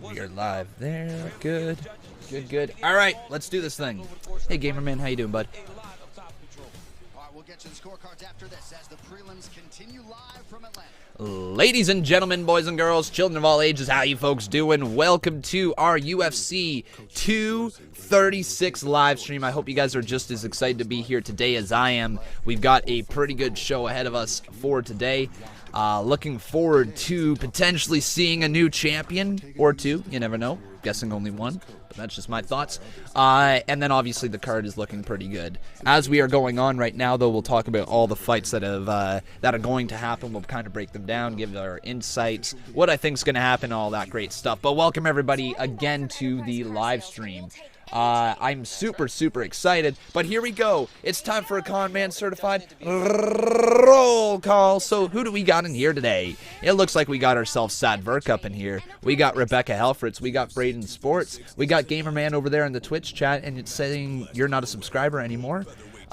We are live there. Good. Good. All right, let's do this thing. Hey, Gamerman, how you doing, bud? We'll get you the scorecards after this as the prelims continue live from Atlanta. Ladies and gentlemen, boys and girls, children of all ages, how you folks doing? Welcome to our UFC 236 live stream. I hope you guys are just as excited to be here today as I am. We've got a pretty good show ahead of us for today. Looking forward to potentially seeing a new champion or two. You never know. Guessing only one, but that's just my thoughts. And then obviously the card is looking pretty good. As we are going on right now, though, we'll talk about all the fights that are going to happen. We'll kind of break them down, give our insights, what I think is going to happen, all that great stuff. But welcome everybody again to the live stream. I'm super excited, but here we go. It's time for a Conman certified roll call. So who do we got in here today? It looks like we got ourselves Sad Verk up in here. We got Rebecca Helfritz. We got Braden Sports. We got Gamerman over there in the Twitch chat, and it's saying you're not a subscriber anymore.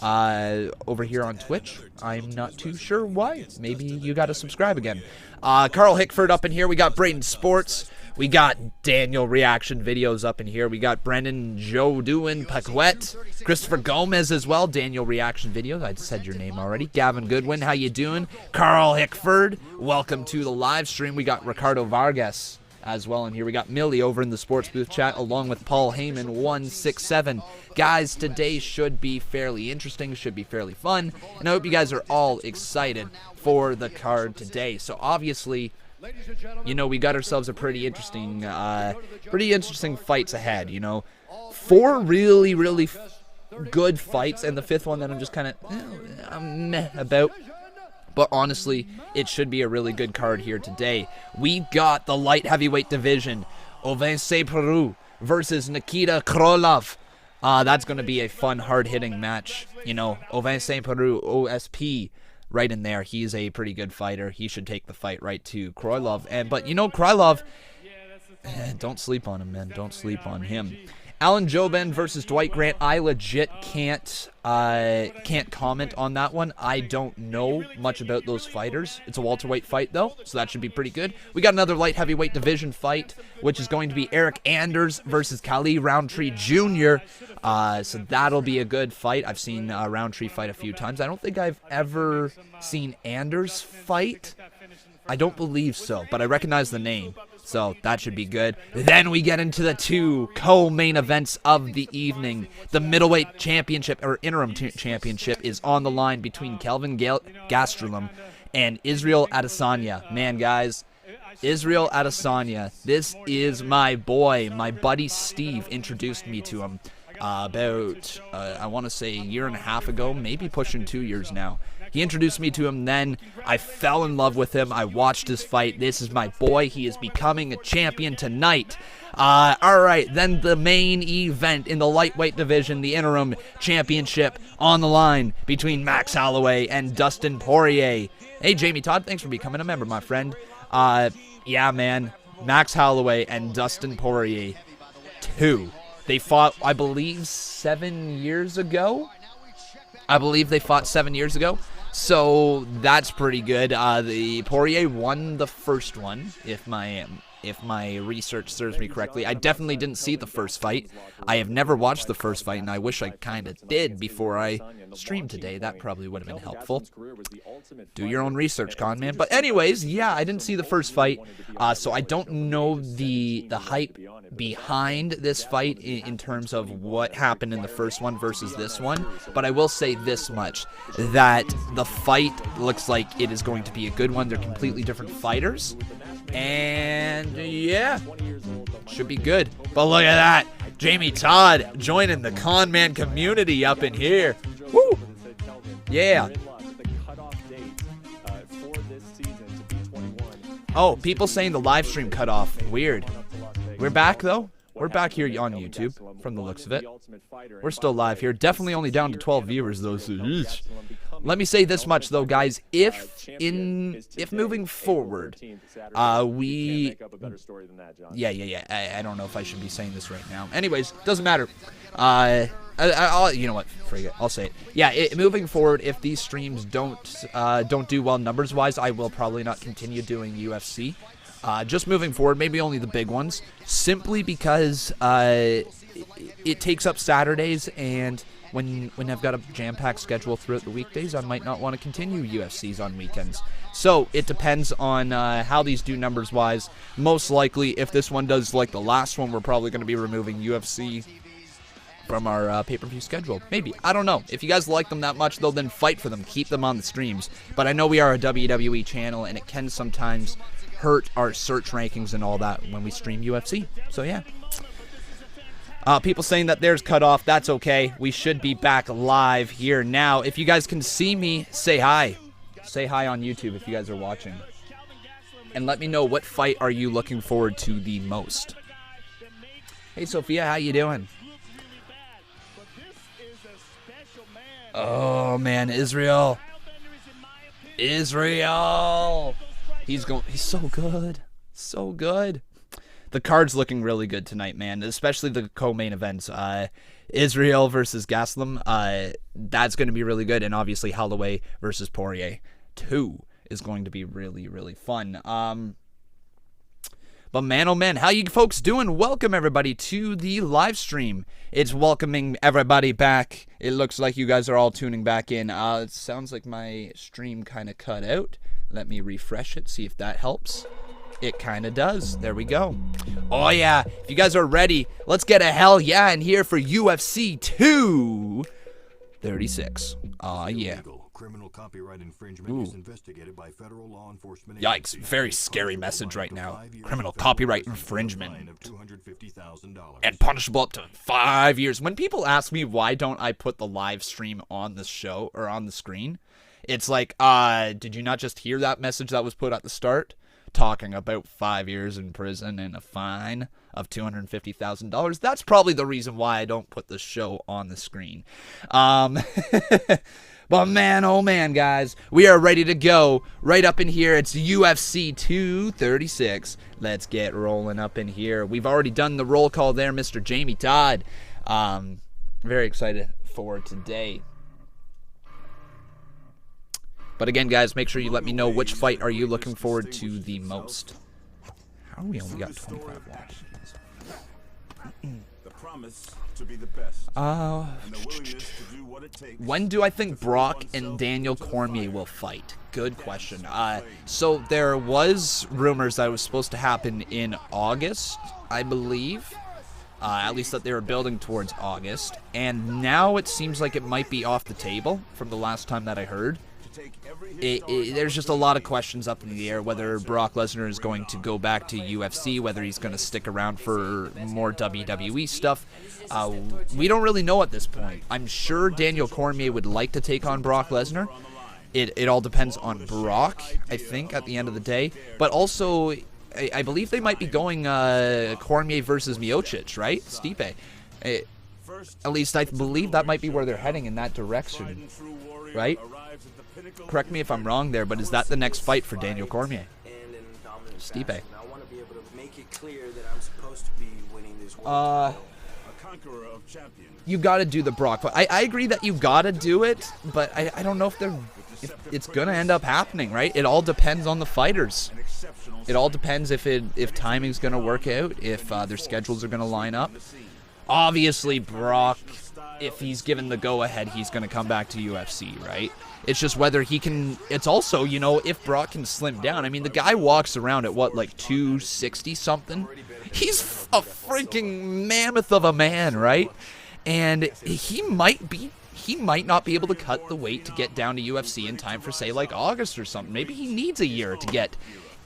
Over here on Twitch, I'm not too sure why. Maybe you got to subscribe again. Carl Hickford up in here. We got Braden Sports. We got Daniel reaction videos up in here. We got Brendan Jodoin Paquette, Christopher Gomez as well. Daniel reaction videos. I said your name already. Gavin Goodwin, how you doing? Carl Hickford, welcome to the live stream. We got Ricardo Vargas as well in here. We got Millie over in the sports booth chat along with Paul Heyman 167. Guys, today should be fairly interesting, should be fairly fun, and I hope you guys are all excited for the card today. So obviously, you know, we got ourselves a pretty interesting fights ahead. You know, 4 really good fights, and the 5th one that I'm just kind of meh about. But honestly, it should be a really good card here today. We got the light heavyweight division, Ovince Peru versus Nikita Krylov. That's going to be a fun, hard-hitting match. You know, Ovince Peru, OSP. Right in there, he's a pretty good fighter. He should take the fight right to Krylov. But you know, Krylov, don't sleep on him, man. Don't sleep on him. Alan Juban versus Dwight Grant. I legit can't comment on that one. I don't know much about those fighters. It's a welterweight fight though, so that should be pretty good. We got another light heavyweight division fight, which is going to be Eric Anders versus Kali Roundtree Jr. So that'll be a good fight. I've seen Roundtree fight a few times. I don't think I've ever seen Anders fight. I don't believe so, but I recognize the name. So that should be good. Then we get into the 2 co-main events of the evening. The middleweight championship, or interim championship, is on the line between Kelvin Gastelum and Israel Adesanya. Man, guys, Israel Adesanya. This is my boy. My buddy Steve introduced me to him about, I want to say a year and a half ago, maybe pushing 2 years now. He introduced me to him then. I fell in love with him. I watched his fight. This is my boy. He is becoming a champion tonight. All right, then the main event in the lightweight division, the interim championship on the line between Max Holloway and Dustin Poirier. Hey, Jamie Todd, thanks for becoming a member, my friend. Yeah, man, Max Holloway and Dustin Poirier 2. They fought, I believe, 7 years ago. So that's pretty good. The Poirier won the first one, if my research serves me correctly. I definitely didn't see the first fight. I have never watched the first fight, and I wish I kind of did before I streamed today. That probably would have been helpful. Do your own research, Conman. But anyways, yeah, I didn't see the first fight, so I don't know the hype behind this fight in terms of what happened in the first one versus this one. But I will say this much, that the fight looks like it is going to be a good one. They're completely different fighters. And yeah, should be good. But look at that, Jamie Todd joining the Conman community up in here. Woo! Yeah. Oh, people saying the live stream cut off. Weird. We're back though. We're back here on YouTube from the looks of it. We're still live here. Definitely only down to 12 viewers though. So Let me say this much though, guys. If moving forward, we, I don't know if I should be saying this right now. Anyways, doesn't matter. I'll, you know what? Forget it. I'll say it. Yeah, moving forward, if these streams don't do well numbers wise, I will probably not continue doing UFC. Just moving forward, maybe only the big ones, simply because it takes up Saturdays, and when I've got a jam-packed schedule throughout the weekdays, I might not want to continue UFCs on weekends. So it depends on how these do numbers-wise. Most likely, if this one does like the last one, we're probably going to be removing UFC from our pay-per-view schedule. Maybe. I don't know. If you guys like them that much, though, then fight for them. Keep them on the streams. But I know we are a WWE channel, and it can sometimes hurt our search rankings and all that when we stream UFC. So, yeah. People saying that theirs cut off. That's okay. We should be back live here now. If you guys can see me, say hi. Say hi on YouTube if you guys are watching. And let me know, what fight are you looking forward to the most? Hey, Sophia, how you doing? Oh, man, Israel. Israel. He's so good. So good. The card's looking really good tonight, man, especially the co-main events. Israel versus Gastelum, that's going to be really good, and obviously Holloway versus Poirier 2 is going to be really, really fun. But man, oh man, how you folks doing? Welcome everybody to the live stream. It's welcoming everybody back. It looks like you guys are all tuning back in. It sounds like my stream kind of cut out. Let me refresh it, see if that helps. It kind of does. There we go. Oh yeah, if you guys are ready, let's get a hell yeah in here for UFC 236. Aw yeah. Criminal copyright infringement is investigated by federal law enforcement. Yikes, very scary message right now. Criminal copyright infringement. And punishable up to 5 years. When people ask me why don't I put the live stream on the show or on the screen, it's like, did you not just hear that message that was put at the start? Talking about 5 years in prison and a fine of $250,000. That's probably the reason why I don't put the show on the screen. But man, oh man, guys, we are ready to go right up in here. It's UFC 236. Let's get rolling up in here. We've already done the roll call there, Mr. Jamie Todd. Very excited for today. But again, guys, make sure you let me know which fight are you looking forward to the most. How are we only got 25 watches? The promise to be the best. When do I think Brock and Daniel Cormier will fight? Good question. So there was rumors that it was supposed to happen in August, I believe. At least that they were building towards August. And now it seems like it might be off the table from the last time that I heard. There's just a lot of questions up in the air, whether Brock Lesnar is going to go back to UFC, whether he's going to stick around for more WWE stuff. We don't really know at this point. I'm sure Daniel Cormier would like to take on Brock Lesnar. It all depends on Brock, I think, at the end of the day. But also, I believe they might be going Cormier versus Miocic, right? Stipe. At least I believe that might be where they're heading, in that direction, right? Correct me if I'm wrong there, but is that the next fight for Daniel Cormier? Stipe. You got to do the Brock fight. I agree that you got to do it, but I don't know if it's going to end up happening, right? It all depends on the fighters. It all depends if timing's going to work out, if their schedules are going to line up. Obviously, Brock, if he's given the go-ahead, he's going to come back to UFC, right? It's just whether he can... It's also, you know, if Brock can slim down. I mean, the guy walks around at, what, like 260-something? He's a freaking mammoth of a man, right? And he might not be able to cut the weight to get down to UFC in time for, say, like August or something. Maybe he needs a year to get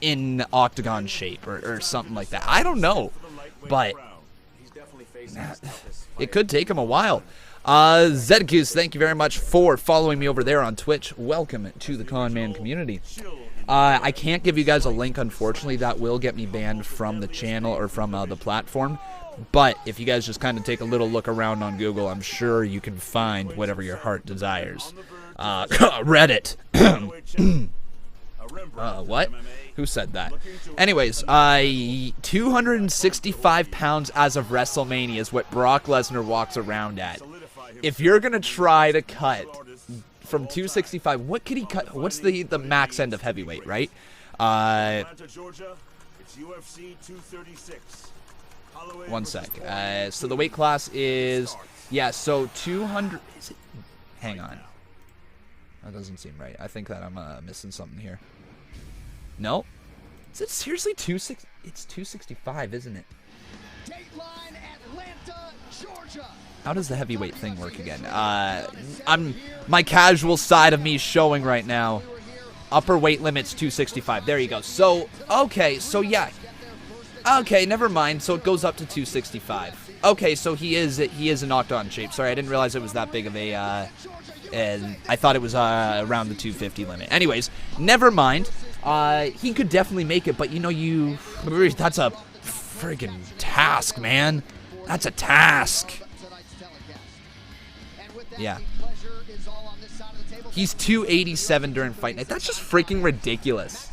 in octagon shape or something like that. I don't know. But it could take him a while. Zedgoose, thank you very much for following me over there on Twitch. Welcome to the Conman community. I can't give you guys a link, unfortunately. That will get me banned from the channel or from the platform. But if you guys just kind of take a little look around on Google, I'm sure you can find whatever your heart desires. Reddit. What? Who said that? Anyways, 265 pounds as of WrestleMania is what Brock Lesnar walks around at. If you're going to try to cut from 265, what could he cut? What's the max end of heavyweight, right? One sec. So the weight class is, yeah, so 200. Is it, hang on. That doesn't seem right. I think that I'm missing something here. No? Is it seriously 26? It's 265, isn't it? Dateline, Atlanta, Georgia. How does the heavyweight thing work again? My casual side of me showing right now. Upper weight limit's 265. There you go. So, okay, so yeah. Okay, never mind. So it goes up to 265. Okay, so he is in octagon shape. Sorry, I didn't realize it was that big of a and I thought it was around the 250 limit. Anyways, never mind. He could definitely make it, but you know, that's a friggin' task, man. That's a task. Yeah. He's 287 during fight night. That's just freaking ridiculous.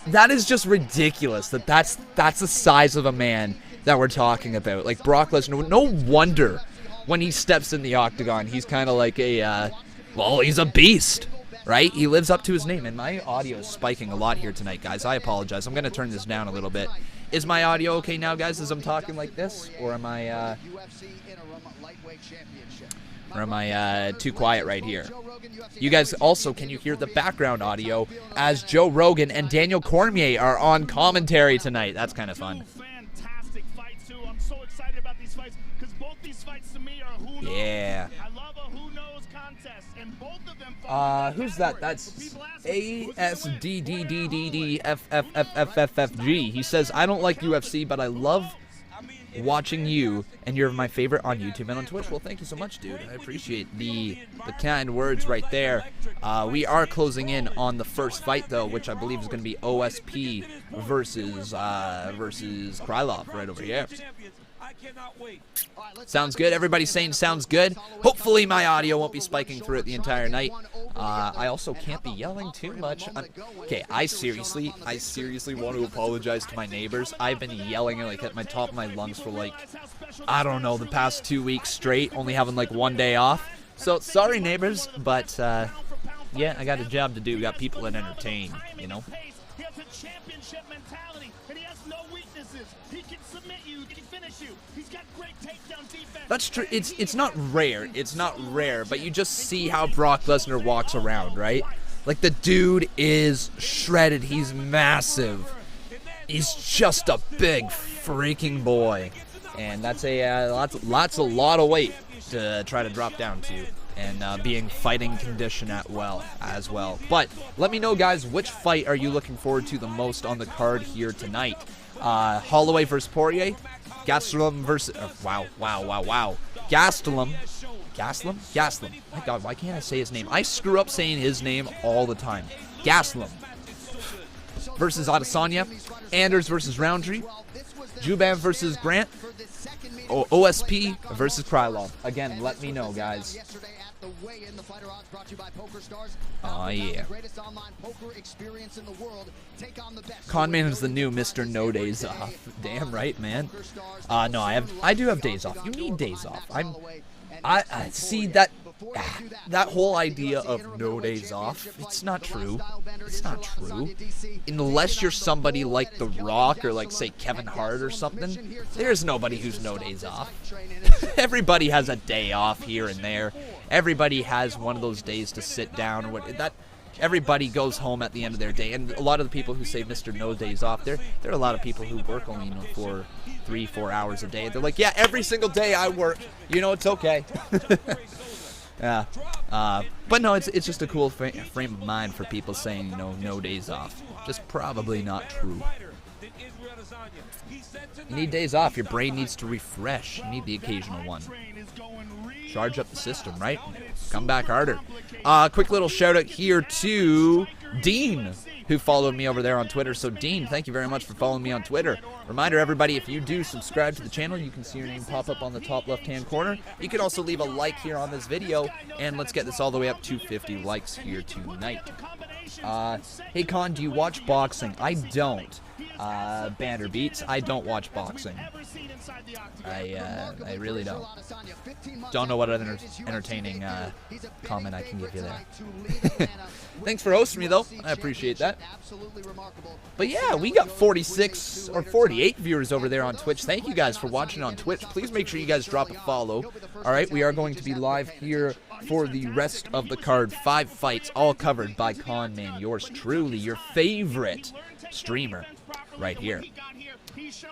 That is just ridiculous. That's the size of a man that we're talking about. Like Brock Lesnar. No wonder when he steps in the octagon, he's kind of like well, he's a beast, right? He lives up to his name. And my audio is spiking a lot here tonight, guys. I apologize. I'm going to turn this down a little bit. Is my audio okay now, guys, as I'm talking like this? Or am I too quiet right here? You guys also, can you hear the background audio as Joe Rogan and Daniel Cormier are on commentary tonight? That's kind of fun. Fantastic fights too. I'm so excited about these fights because both these fights to me are who knows. Yeah. I love a who knows contest, and both of them. Who's that? That's ASDDDDFFFFFG. He says, I don't like UFC, but I love watching you, and you're my favorite on YouTube and on Twitch. Well, thank you so much, dude. I appreciate the kind words right there. We are closing in on the first fight, though, which I believe is going to be OSP versus Krylov right over here. Sounds good. Everybody's saying sounds good. Hopefully my audio won't be spiking through it the entire night. I also can't be yelling too much. Okay, I seriously want to apologize to my neighbors. I've been yelling like at my top of my lungs for like, I don't know, the past 2 weeks straight, only having like one day off. So sorry, neighbors, but yeah, I got a job to do. Got people that entertain, you know. He has a championship mentality, and he has no weaknesses. He can submit you, he can finish you. He's got great takedown defense. That's true. It's not rare. It's not rare, but you just see how Brock Lesnar walks around, right? Like, the dude is shredded. He's massive. He's just a big freaking boy, and that's a a lot of weight to try to drop down to. And be in fighting condition as well. But let me know, guys, which fight are you looking forward to the most on the card here tonight? Holloway versus Poirier, Gastelum versus wow. Gastelum. My God, why can't I say his name? I screw up saying his name all the time. Gastelum versus Adesanya, Anders versus Roundtree, Juban versus Grant, OSP versus Krylov. Again, let me know, guys. Oh, yeah. Conman is the new Mr. No Days Off. Damn right, man. No, I do have days off. You need days off. I see that whole idea of no days off. It's not true. It's not true. Unless you're somebody like The Rock or like, say, Kevin Hart or something, there's nobody who's no days off. Everybody has a day off here and there. Everybody has one of those days to sit down or what that. Everybody goes home at the end of their day, and a lot of the people who say Mr. No Days Off, there are a lot of people who work only, for 3-4 hours a day. They're like, yeah, every single day I work. It's okay. Yeah. But no, it's just a cool frame of mind for people saying, no days off. Just probably not true. You need days off. Your brain needs to refresh. You need the occasional one. Charge up the system, right? Come back harder. Quick little shout out here to Dean. who followed me over there on Twitter. So, Dean, thank you very much for following me on Twitter. Reminder, everybody, if you do subscribe to the channel, you can see your name pop up on the top left-hand corner. You can also leave a like here on this video, and let's get this all the way up to 50 likes here tonight. Hey, Con, do you watch boxing? I don't. Banner Beats, I don't watch boxing. I really don't. Don't know what other entertaining comment I can give you there. Thanks for hosting me, though. I appreciate that. But yeah, we got 46 or 48 viewers over there on Twitch. Thank you guys for watching on Twitch. Please make sure you guys drop a follow. All right, we are going to be live here for the rest of the card. 5 fights, all covered by Conman, yours truly, your favorite streamer right here. Yes,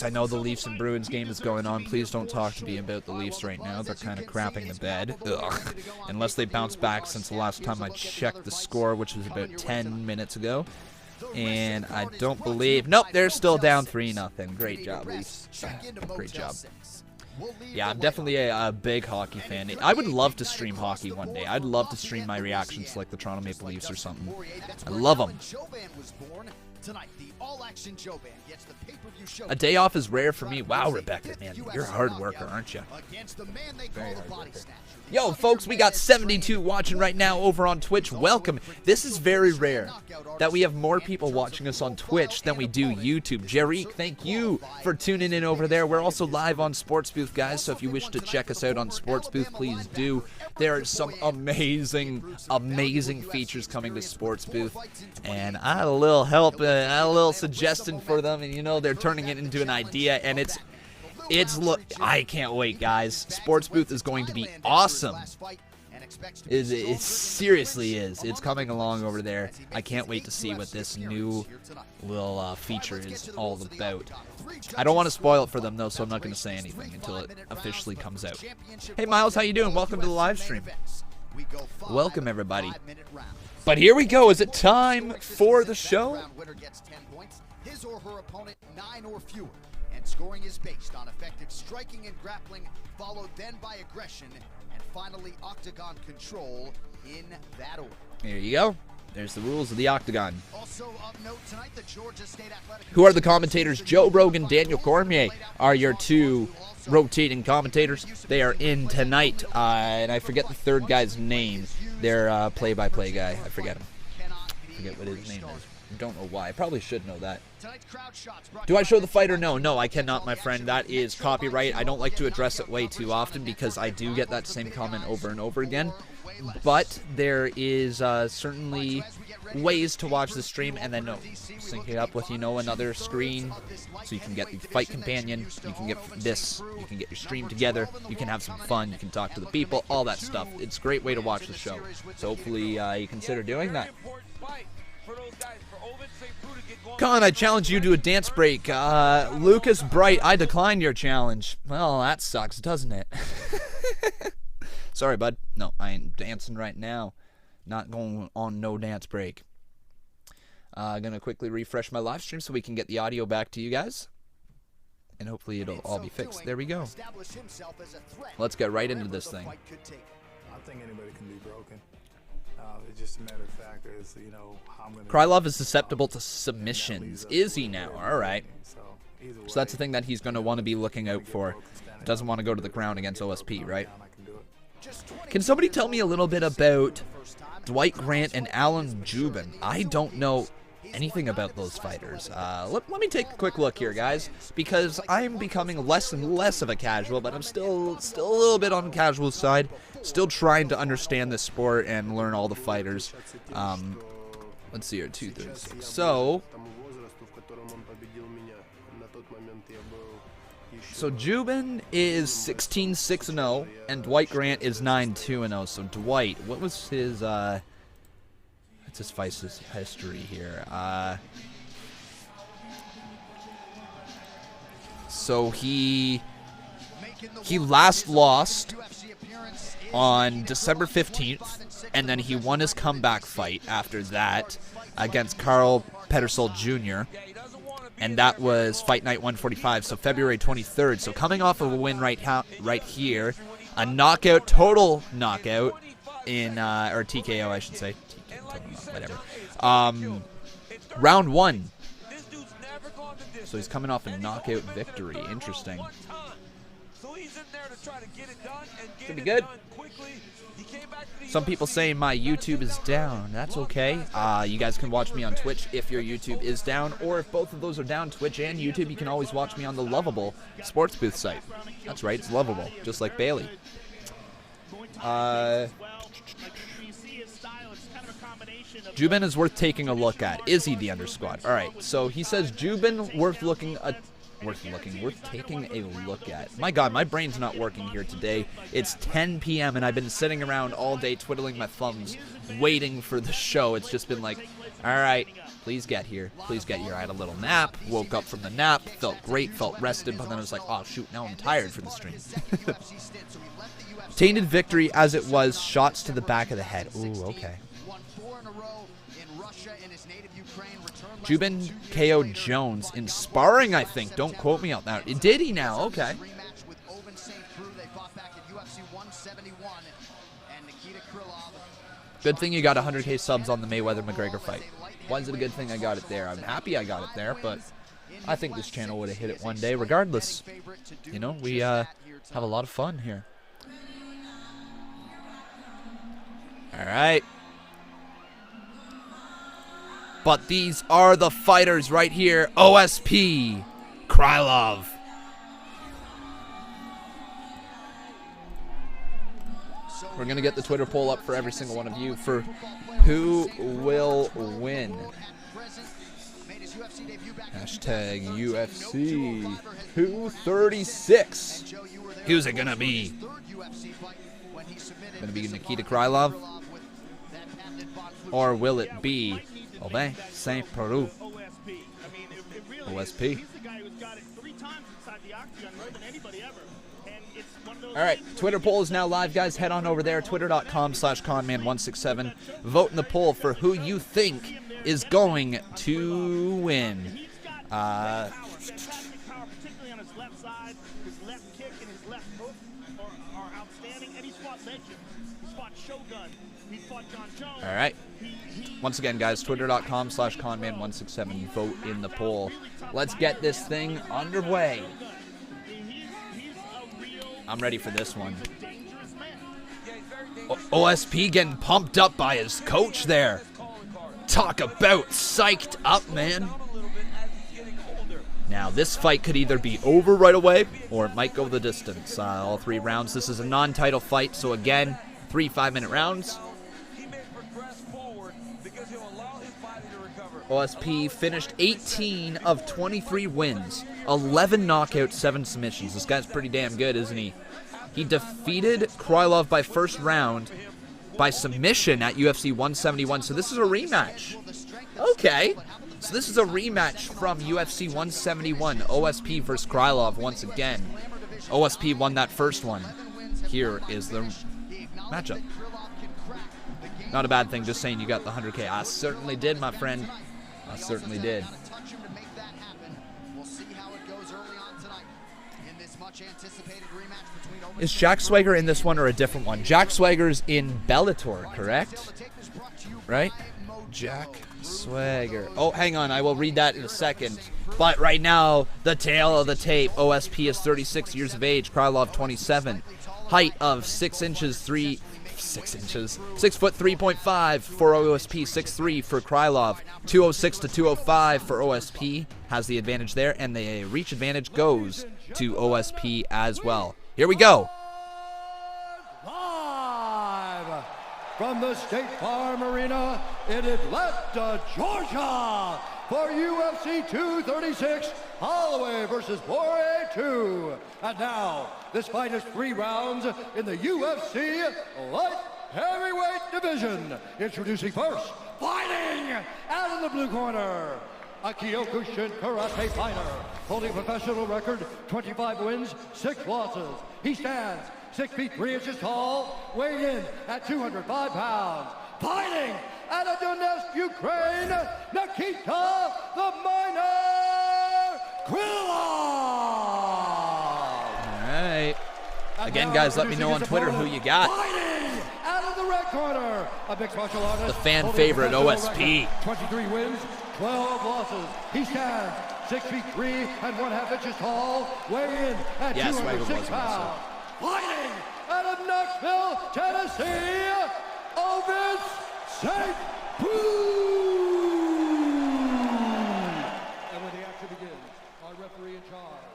I know the Leafs and Bruins game is going on. Please don't talk to me about the Leafs right now. They're kind of crapping the bed. Ugh. Unless they bounce back since the last time I checked the score, which was about 10 minutes ago. And I don't believe... Nope, they're still down 3-0. Great job, Leafs. Great job. Yeah, I'm definitely a big hockey fan. I would love to stream hockey one day. I'd love to stream my reactions to like the Toronto Maple Leafs or something. I love them. A day off is rare for me. Wow, Rebecca, man, you're a hard worker, aren't you? Very hard worker. Yo, folks, we got 72 watching right now over on Twitch. Welcome. This is very rare that we have more people watching us on Twitch than we do YouTube. Jerick, thank you for tuning in over there. We're also live on Sports Booth, guys, so if you wish to check us out on Sports Booth, please do. There are some amazing, amazing features coming to Sports Booth, and I had a little help, a little suggestion for them, and you know, they're turning it into an idea, and I can't wait, guys. Sports Booth is going to be awesome. It seriously is. It's coming along over there. I can't wait to see what this new little feature is all about. I don't want to spoil it for them, though, so I'm not going to say anything until it officially comes out. Hey, Miles, how you doing? Welcome to the live stream. Welcome, everybody. But here we go. Is it time for the show? His or her opponent 9 or fewer. And scoring is based on effective striking and grappling, followed then by aggression, and finally octagon control in that order. There you go. There's the rules of the octagon. Also of note tonight, the Georgia State Athletic... Who are the commentators? Joe Rogan, Daniel Cormier are your 2 rotating commentators. They are in tonight, and I forget the third guy's name. Their play-by-play guy. I forget him. I forget what his name is. I don't know why. I probably should know that. Do I show the fight or no? No, I cannot, my friend. That is copyright. I don't like to address it way too often because I do get that same comment over and over again. But there is certainly ways to watch the stream and then sync it up with, you know, another screen so you can get the fight companion, you can get this, you can get your stream together, you can have some fun, you can talk to the people, all that stuff. It's a great way to watch the show. So hopefully you consider doing that. Con, I challenge you to a dance break. Lucas Bright, I declined your challenge. Well, that sucks, doesn't it? Sorry, bud. No, I ain't dancing right now. Not going on no dance break. Gonna quickly refresh my live stream so we can get the audio back to you guys. And hopefully it'll all be fixed. There we go. Let's get right into this thing. I think anybody can be broken. It's just a matter of fact is, you know, how I'm gonna... Krylov is susceptible to submissions. Is he now? All right. So that's the thing that he's going to want to be looking out for. Doesn't want to go to the ground against OSP, right? Can somebody tell me a little bit about Dwight Grant and Alan Juban? I don't know anything about those fighters. Let me take a quick look here, guys, because I'm becoming less and less of a casual, but I'm still a little bit on the casual side. Still trying to understand this sport and learn all the fighters. Let's see here, 236. So Juban is 16-6-0, and Dwight Grant is 9-2-0. So Dwight, what was his what's his fight history here? So he last lost on December 15th, and then he won his comeback fight after that against Carl Pedersol Jr., and that was Fight Night 145, so February 23rd. So coming off of a win right here, a knockout, total knockout, in, or TKO, I should say. TKO, whatever. Round 1. So he's coming off a knockout victory. Interesting. Should be good. Some people say my YouTube is down. That's okay. You guys can watch me on Twitch if your YouTube is down, or if both of those are down, Twitch and YouTube, you can always watch me on the Lovable Sports Booth site. That's right, it's Lovable, just like Bailey. Juban is worth taking a look at. Is he the undersquad? All right, so he says Juban worth taking a look at. My God, my brain's not working here today. It's 10 p.m. and I've been sitting around all day twiddling my thumbs, waiting for the show. It's just been like, all right, please get here. Please get here. I had a little nap, woke up from the nap, felt great, felt rested, but then I was like, oh, shoot, now I'm tired for the stream. Tainted victory as it was, shots to the back of the head. Ooh, okay. Juban KO Jones in sparring, I think. Don't quote me on that. Did he now? Okay. Good thing you got 100K subs on the Mayweather-McGregor fight. Why is it a good thing I got it there? I'm happy I got it there, but I think this channel would have hit it one day regardless. You know, we have a lot of fun here. All right. But these are the fighters right here. OSP, Krylov. We're going to get the Twitter poll up for every single one of you for who will win. Hashtag UFC 236. Who's it going to be? Going to be Nikita Krylov? Or will it be Holloway, St. Peru? OSP. Alright, Twitter poll is now live, guys. Head on over there, twitter.com/Conman167. Vote in the poll for who you think is going to win. Alright. Once again, guys, twitter.com/Conman167. Vote in the poll. Let's get this thing underway. I'm ready for this one. OSP getting pumped up by his coach there. Talk about psyched up, man. Now, this fight could either be over right away, or it might go the distance. All 3 rounds. This is a non-title fight, so again, 3 5-minute rounds. OSP finished 18 of 23 wins, 11 knockouts, 7 submissions. This guy's pretty damn good, isn't he? He defeated Krylov by first round by submission at UFC 171. So this is a rematch. Okay. So this is a rematch from UFC 171. OSP versus Krylov once again. OSP won that first one. Here is the matchup. Not a bad thing, just saying you got the 100K. I certainly did, my friend. I certainly did. Is Jack Swagger in this one or a different one? Jack Swagger's in Bellator, correct? Right? Jack Swagger. Oh, hang on. I will read that in a second. But right now, the tail of the tape. OSP is 36 years of age. Krylov, 27. Height of 6 inches, 6 foot 3.5 for OSP, 6'3" for Krylov, 206 to 205 for OSP, has the advantage there, and the reach advantage goes to OSP as well. Here we go. Live from the State Farm Arena in Atlanta, Georgia, for UFC 236, Holloway versus Poirier 2. And now, this fight is 3 rounds in the UFC light heavyweight division. Introducing first, fighting out of the blue corner, a Kyokushin karate fighter, holding a professional record, 25 wins, 6 losses. He stands 6 feet 3 inches tall, weighing in at 205 pounds. Fighting out of Donetsk, Ukraine, Nikita the Miner Krylov. All right. Again, guys, let me know on Twitter who you got. Fighting out of the red red corner, a mixed martial artist. The fan holding favorite, a OSP. record, 23 wins, 12 losses. He stands 6 feet 3 and 1/2 inches tall, weighing in at Yes, 206 pounds. Fighting out of Knoxville, Tennessee, Ovince St. And when the action begins, our referee in charge,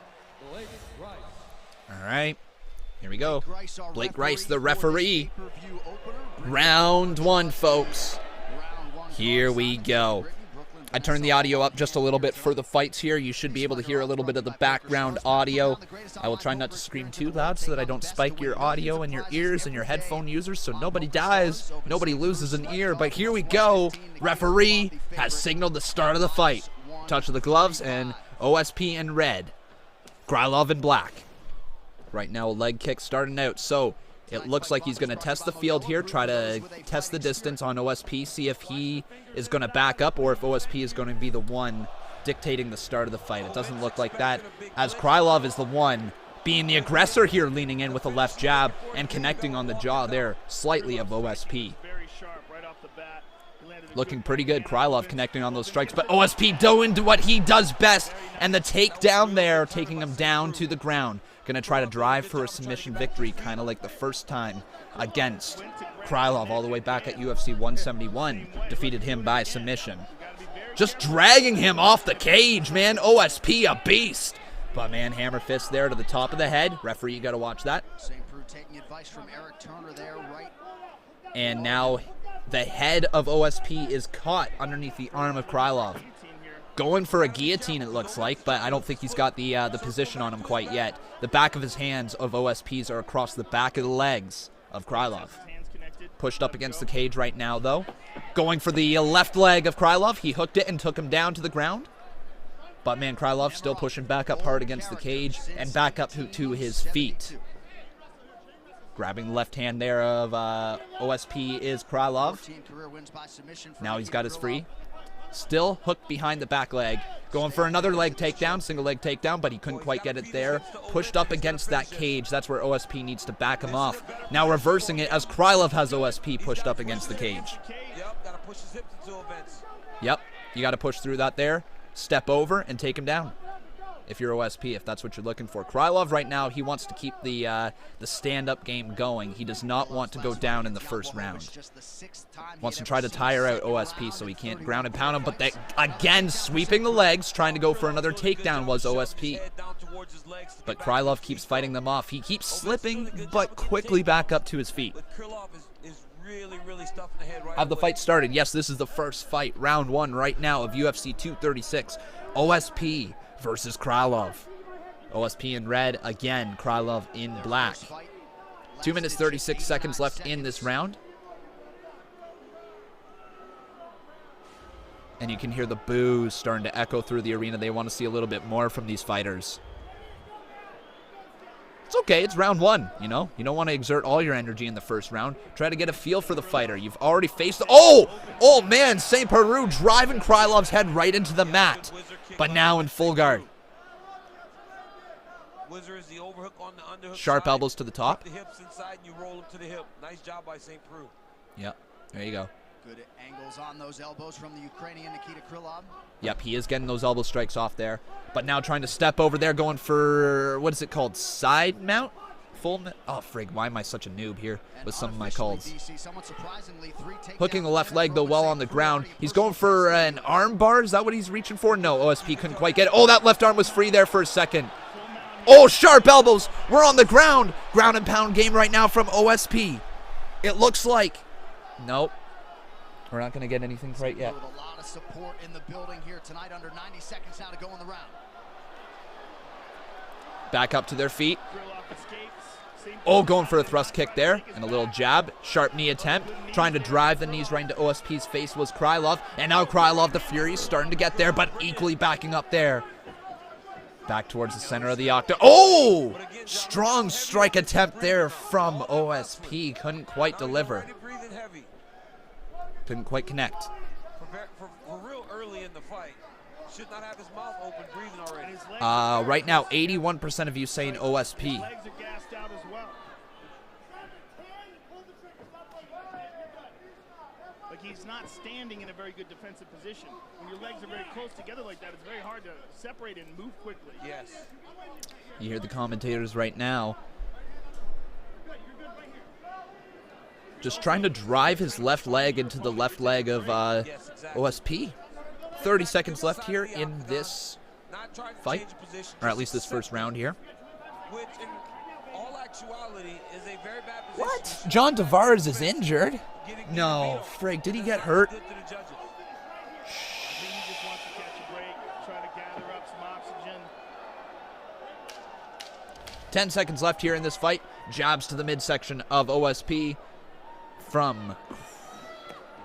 Blake Rice. All right. Here we go. our Blake Rice, the referee. referee for this pay-per-view opener. Round 1, folks. Round 1 Here we go. I turned the audio up just a little bit for the fights here. You should be able to hear a little bit of the background audio. I will try not to scream too loud so that I don't spike your audio in your ears and your headphone users so nobody dies, nobody loses an ear. But here we go. Referee has signaled the start of the fight. Touch of the gloves and OSP in red. Krylov in black. Right now, a leg kick starting out. So it looks like he's going to test the field here, try to test the distance on OSP, see if he is going to back up or if OSP is going to be the one dictating the start of the fight. It doesn't look like that, as Krylov is the one being the aggressor here, leaning in with a left jab and connecting on the jaw there slightly of OSP. Looking pretty good. Krylov connecting on those strikes, but OSP doing what he does best, and the takedown there, taking him down to the ground. Gonna try to drive for a submission victory, kind of like the first time against Krylov all the way back at UFC 171. Defeated him by submission. Just dragging him off the cage, man. OSP, a beast. But, man, hammer fist there to the top of the head. Referee, you got to watch that. St. Preux taking advice from Eric Turner there, right? And now the head of OSP is caught underneath the arm of Krylov. Going for a guillotine, it looks like, but I don't think he's got the position on him quite yet. The back of his hands of OSP's are across the back of the legs of Krylov. Pushed up against the cage right now, though. Going for the left leg of Krylov. He hooked it and took him down to the ground. But, man, Krylov still pushing back up hard against the cage and back up to his feet. Grabbing the left hand there of OSP is Krylov. Now he's got his free. Still hooked behind the back leg. Going for another leg takedown, single leg takedown, but he couldn't quite get it there. Pushed up against that cage. That's where OSP needs to back him off. Now reversing it as Krylov has OSP pushed up against the cage. Yep, you got to push through that there. Step over and take him down. If you're OSP, if that's what you're looking for. Krylov right now, he wants to keep the stand-up game going. He does not want to go down in the first round. Wants to try to tire out OSP so he can't ground and pound him. But they, again, sweeping the legs, trying to go for another takedown was OSP. But Krylov keeps fighting them off. He keeps slipping, but quickly back up to his feet. Have the fight started? Yes, this is the first fight, round 1 right now of UFC 236. OSP versus Krylov. OSP in red, again, Krylov in black. 2 minutes, 36 seconds left in this round. And you can hear the boos starting to echo through the arena. They want to see a little bit more from these fighters. It's okay, it's round 1, you know? You don't want to exert all your energy in the first round. Try to get a feel for the fighter. You've already faced the... Oh, man, St. Preux driving Krylov's head right into the mat. But now in full guard. Sharp elbows to the top. Yep, there you go. Good angles on those elbows from the Ukrainian Nikita Krylov. Yep, he is getting those elbow strikes off there. But now trying to step over there, going for, what is it called? Side mount? Full mount? Oh, frig, why am I such a noob here with some of my calls? Hooking the left leg, though, well on the ground. He's going for an arm bar. Is that what he's reaching for? No, OSP couldn't quite get it. Oh, that left arm was free there for a second. Oh, sharp elbows. We're on the ground. Ground and pound game right now from OSP. It looks like. Nope. We're not going to get anything quite yet. With a lot of support in the building here tonight, under 90 seconds now to go in the round. Back up to their feet. Oh, going for a thrust kick there and a little jab. Sharp knee attempt. Trying to drive the knees right into OSP's face was Krylov. And now Krylov, the Fury, is starting to get there, but equally backing up there. Back towards the center of the octagon. Oh! Strong strike attempt there from OSP. Couldn't quite deliver. Couldn't quite connect. For real early in the fight, should not have his mouth open, breathing already. Right now, 81% of you saying OSP. he's not standing in a very good defensive position. When your legs are very close together like that, it's very hard to separate and move quickly. Yes. You hear the commentators right now just trying to drive his left leg into the left leg of OSP. 30 seconds left here in this fight, or at least this first round here. Which in all actuality is a very bad position. What? John Tavares is injured? No, frig, did he get hurt? 10 seconds left here in this fight. Jabs to the midsection of OSP from...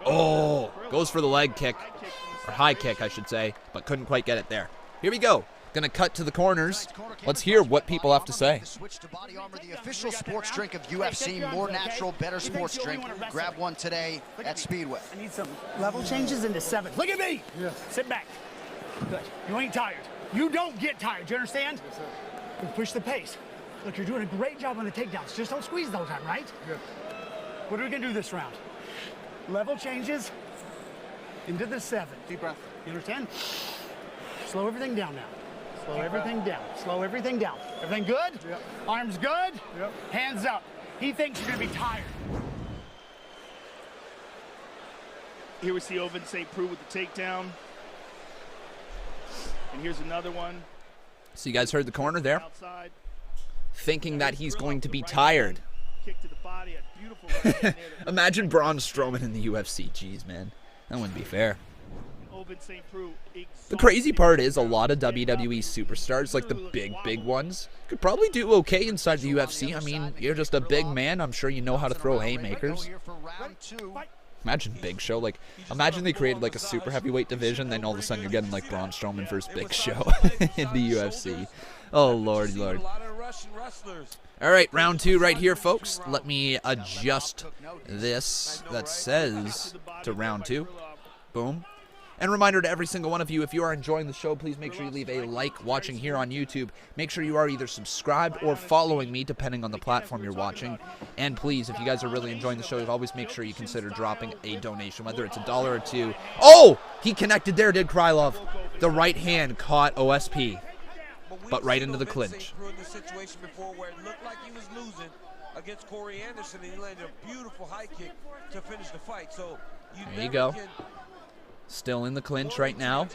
Oh, goes for the leg kick, or high kick, I should say, but couldn't quite get it there. Here we go. Gonna cut to the corners. Let's hear what people have to say. Switch to Body Armor, the official sports drink of UFC. More natural, better sports drink. Grab one today at Speedway. I need some level changes into 7. Look at me! Yes. Sit back. Good. You ain't tired. You don't get tired. Do you understand? Yes, sir. You push the pace. Look, you're doing a great job on the takedowns. Just don't squeeze the whole time, right? Yes. What are we gonna do this round? Level changes into the 7. Deep breath. You understand? Slow everything down now. Slow everything down. Slow everything down. Everything good? Yep. Arms good? Yep. Hands up. He thinks you're gonna be tired. Here we see Ovince St. Preux with the takedown. And here's another one. So you guys heard the corner there? Outside. Thinking that he's going to be tired. Kick to the body, a beautiful right hand there that Imagine Braun Strowman in the UFC. Jeez, man. That wouldn't be fair. Ovince St. Preux The crazy part is a lot of WWE superstars, like the big ones, could probably do okay inside the UFC. I mean, you're just a big man. I'm sure you know how to throw haymakers. Imagine Big Show. Like, imagine they created like a super heavyweight division, then all of a sudden you're getting like Braun Strowman versus Big Show in the UFC. Oh, Lord, Lord. All right, round 2 right here, folks. Let me adjust this that says to round 2. Boom. And reminder to every single one of you, if you are enjoying the show, please make sure you leave a like watching here on YouTube. Make sure you are either subscribed or following me, depending on the platform you're watching. And please, if you guys are really enjoying the show, always make sure you consider dropping a donation, whether it's $1 or $2. Oh! He connected there, did Krylov. The right hand caught OSP, but right into the clinch. Situation before where it looked like he was losing against Corey Anderson, and he landed a beautiful high kick to finish the fight. So there you go. Still in the clinch right now.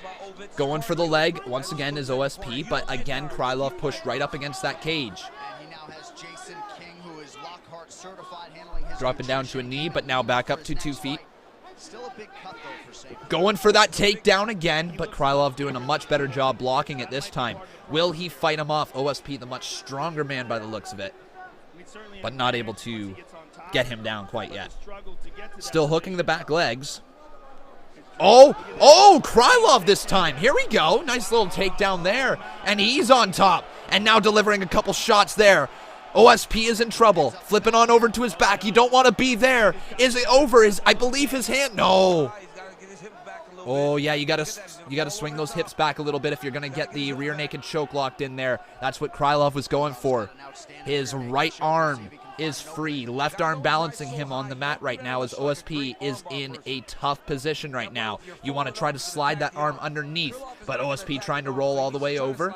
Going for the leg once again is OSP, but again Krylov pushed right up against that cage. Dropping down to a knee, but now back up to 2 feet. Going for that takedown again, but Krylov doing a much better job blocking it this time. Will he fight him off? OSP, the much stronger man by the looks of it, but not able to get him down quite yet. Still hooking the back legs. Oh, Krylov this time. Here we go. Nice little takedown there. And he's on top. And now delivering a couple shots there. OSP is in trouble. Flipping on over to his back. You don't want to be there. Is it over? I believe his hand. No. Oh, yeah, you gotta swing those hips back a little bit if you're going to get the rear naked choke locked in there. That's what Krylov was going for. His right arm is free. Left arm balancing him on the mat right now as OSP is in a tough position right now. You want to try to slide that arm underneath, but OSP trying to roll all the way over.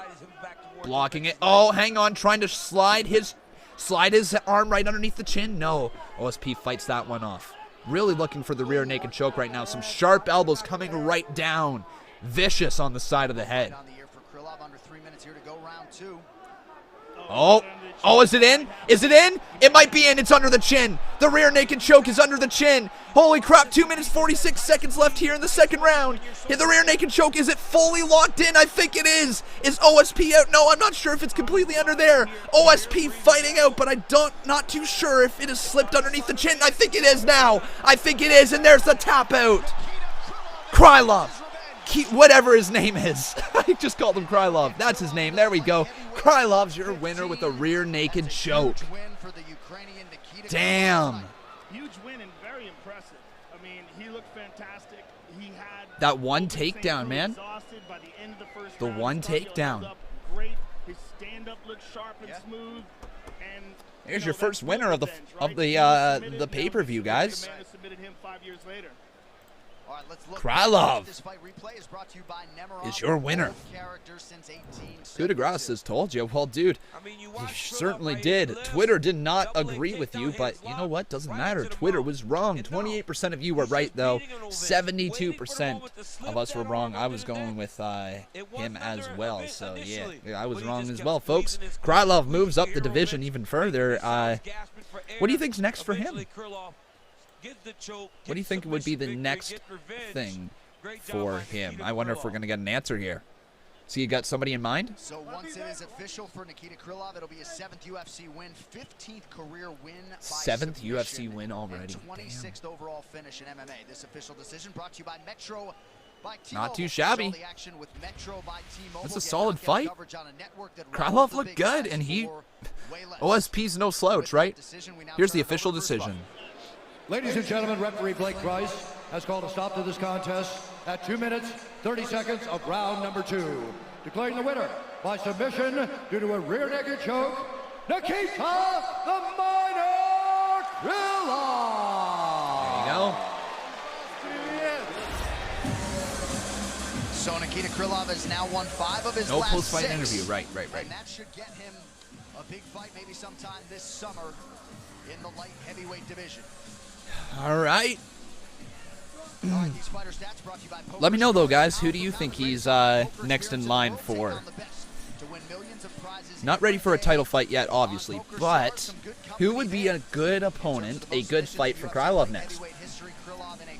Blocking it. Oh, hang on, trying to slide his arm right underneath the chin. No, OSP fights that one off. Really looking for the rear naked choke right now. Some sharp elbows coming right down. Vicious on the side of the head. Oh, is it in? Is it in? It might be in. It's under the chin. The rear naked choke is under the chin. Holy crap, 2 minutes, 46 seconds left here in the second round. The rear naked choke, is it fully locked in? I think it is. Is OSP out? No, I'm not sure if it's completely under there. OSP fighting out, but not too sure if it has slipped underneath the chin. I think it is now. I think it is, and there's the tap out. Krylov. Whatever his name is. I just called him Krylov. That's his name. There we go. Krylov's your winner with a rear naked choke. Damn. Huge win and very impressive. I mean, he looked fantastic. He had that one takedown, man. The one takedown. Great. His stand-up looked sharp and smooth. And here's your first winner of the pay-per-view, guys. All right, let's look. Krylov This fight replay is brought to you by is your winner. Coup de grace has told you. Well, dude, you certainly did. Twitter did not agree with you, but you know what? Doesn't matter. Twitter was wrong. 28% of you were right, though. 72% of us were wrong. I was going with him as well. So, yeah, I was wrong as well, folks. Krylov moves up the division even further. What do you think's next for him? What do you think would be the next thing for him? I wonder if we're going to get an answer here. So you got somebody in mind? So once it is official for Nikita Krylov, it'll be his 7th UFC win, 15th career win by 7th UFC win already. 26th overall finish in MMA. This official decision brought to you by Metro. Not too shabby. That's a solid fight. Krylov looked good, and OSP's no slouch, right? Here's the official decision. Ladies and gentlemen, referee Blake Price has called a stop to this contest at 2 minutes, 30 seconds of round number 2. Declaring the winner by submission due to a rear naked choke, Nikita the Miner Krylov. There you go. So Nikita Krylov has now won 5 of his last 6. No post-fight interview. Right. And that should get him a big fight maybe sometime this summer in the light heavyweight division. All right. Let me know, though, guys. Who do you think he's next in line for? Not ready for a title fight yet, obviously. But who would be a good opponent, a good fight for Krylov next?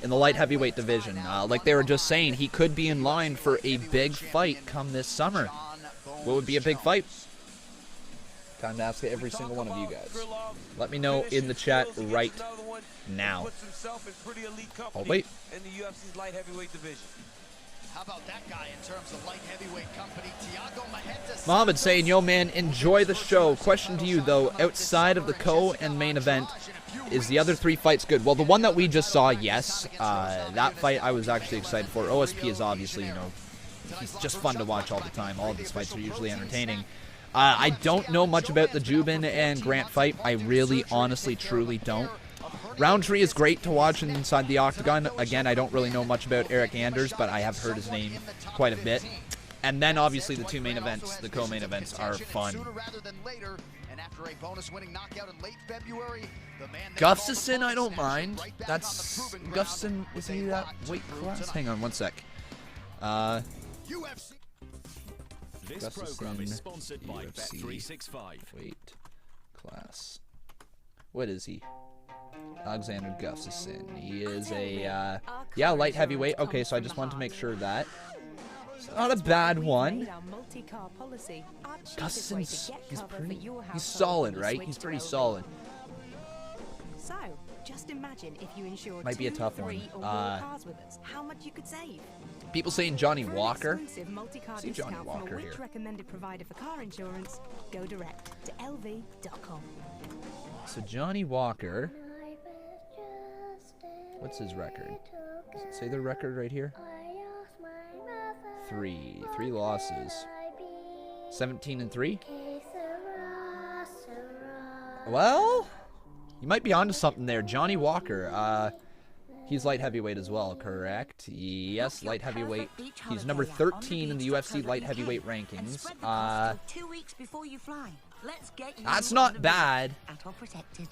In the light heavyweight division. Like they were just saying, he could be in line for a big fight come this summer. What would be a big fight? Time to ask every single one of you guys. Let me know in the chat right now. Oh, wait. In the UFC's light heavyweight division. How about that guy in terms of light heavyweight company? Thiago Marreta. Mohammed saying, yo, man, enjoy the show. Question to you, though. Outside of the co and main event, is the other 3 fights good? Well, the one that we just saw, yes. That fight I was actually excited for. OSP is obviously, you know, he's just fun to watch all the time. All of his fights are usually entertaining. I don't know much about the Juban and Grant fight. I really, honestly, truly don't. Roundtree is great to watch inside the octagon. Again, I don't really know much about Eric Anders, but I have heard his name quite a bit. And then, obviously, the 2 main events, the co-main events, are fun. Gustafsson, I don't mind. That's Gustafsson. Is he that weight class? Hang on one sec. This program is sponsored by Bet365. Weight class. What is he? Alexander Gustafsson. He is a yeah, light heavyweight. Okay, so I just wanted to make sure that it's not a bad one. Gustafsson's he's solid, right? He's pretty solid. So, just imagine if you insured might be a tough one. cars with us, how much you could save. People saying Johnny Walker. See Johnny Walker here. Recommended provider for car insurance. Go direct to lv.com. So Johnny Walker. What's his record? Does it say the record right here? 3 losses. 17-3. Well, you might be onto something there, Johnny Walker. He's light heavyweight as well, correct? Yes, light heavyweight. He's number 13 in the UFC light heavyweight rankings. 2 weeks before you fly. Let's get you that's not bad. at all protected.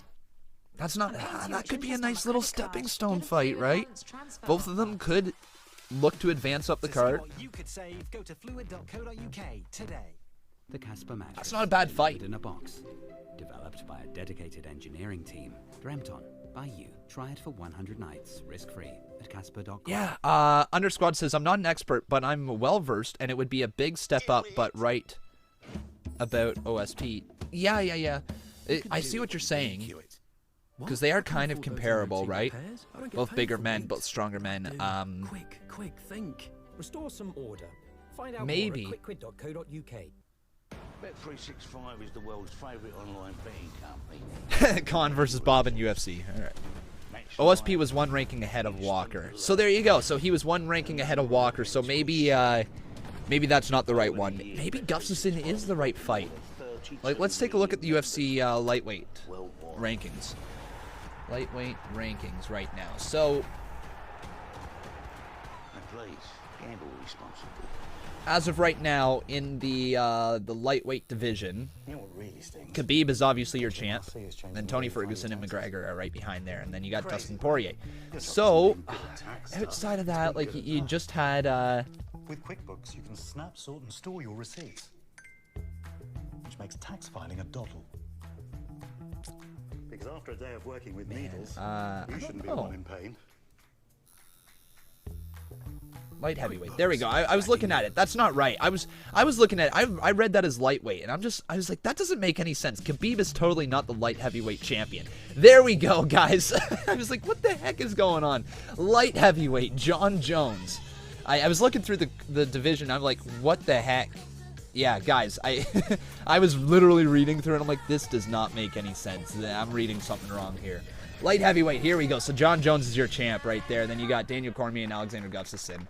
That's not. That could be a nice little stepping stone fight, right? Both of them could look to advance up the card. You could save. Go to fluid.co.uk today. The Casper mattress. That's not a bad fight. In a box, developed by a dedicated engineering team, dreamt on by you. Try it for 100 nights, risk-free at Casper.com. Yeah. Undersquad says I'm not an expert, but I'm well versed, and it would be a big step up. But right about OSP. Yeah. I see what you're saying. Because they are kind of comparable, right? Both bigger men, both stronger men. Quick, think. Restore some order. Find out maybe. more at quickquid.co.uk. Bet365 is the world's favorite online betting company. Con versus Bob in UFC. All right. OSP was 1 ranking ahead of Walker. So there you go. So he was 1 ranking ahead of Walker. So maybe that's not the right one. Maybe Gustafsson is the right fight. Like, let's take a look at the UFC lightweight rankings. Lightweight rankings right now. So handle responsibly. As of right now, in the lightweight division, You know what really stinks? Khabib is obviously your champ. Then Tony Ferguson and McGregor are right behind there. And then you got Dustin Poirier. So, outside of that, like, you just had... With QuickBooks, you can snap, sort, and store your receipts, which makes tax filing a doddle. Because after a day of working with needles, you shouldn't be the one in pain. Light heavyweight. There we go. I was looking at it. That's not right. I was looking at it. I read that as lightweight, and I was like, that doesn't make any sense. Khabib is totally not the light heavyweight champion. There we go, guys. I was like, what the heck is going on? Light heavyweight, John Jones. I was looking through the division. I'm like, what the heck? Yeah, guys, I was literally reading through it. I'm like, this does not make any sense. I'm reading something wrong here. Light heavyweight, here we go. So John Jones is your champ right there. Then you got Daniel Cormier and Alexander Gustafsson.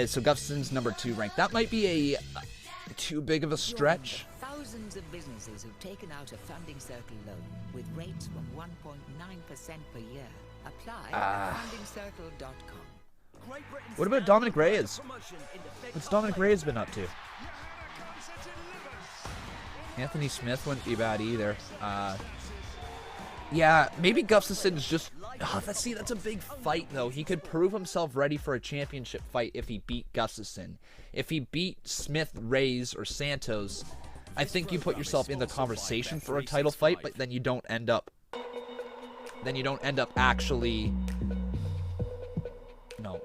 So Gustafsson's number 2 ranked. That might be a too big of a stretch. Thousands of businesses have taken out a funding circle loan with rates from 1.9% per year. Apply at fundingcircle.com. What about Dominic Reyes? What's Dominic Reyes been up to? Anthony Smith wouldn't be bad either. Yeah, maybe Gustafsson's just... Oh, that's a big fight, though. He could prove himself ready for a championship fight if he beat Gustafsson. If he beat Smith, Reyes, or Santos, I think you put yourself in the conversation for a title fight, but then you don't end up... actually... No.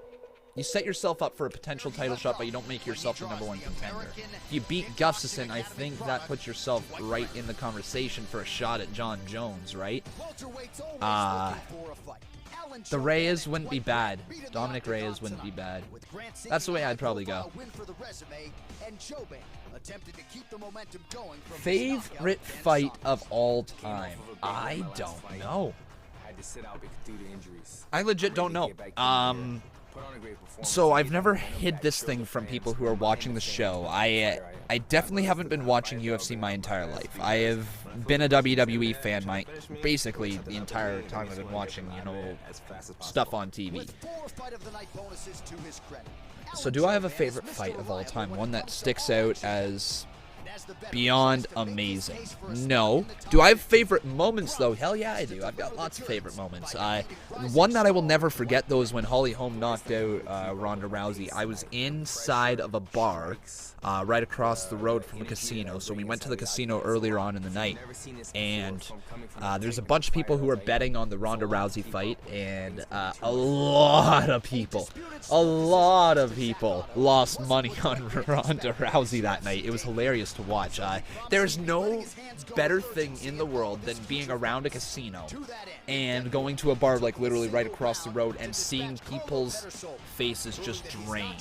You set yourself up for a potential title shot, but you don't make yourself the number 1 contender. If you beat Gustafsson, I think that puts yourself right in the conversation for a shot at John Jones, right? The Reyes wouldn't be bad. Dominic Reyes wouldn't be bad. That's the way I'd probably go. Favorite fight of all time? I don't know. I legit don't know. So I've never hid this thing from people who are watching the show. I definitely haven't been watching UFC my entire life. I have been a WWE fan basically the entire time I've been watching, stuff on TV. So do I have a favorite fight of all time? One that sticks out as beyond amazing? No. Do I have favorite moments, though? Hell yeah, I do. I've got lots of favorite moments. One that I will never forget, though, is when Holly Holm knocked out Ronda Rousey. I was inside of a bar right across the road from a casino. So we went to the casino earlier on in the night, and there's a bunch of people who were betting on the Ronda Rousey fight, and a lot of people lost money on Ronda Rousey that night. It was hilarious to watch. There's no better thing in the world than being around a casino and going to a bar like literally right across the road and seeing people's faces just drain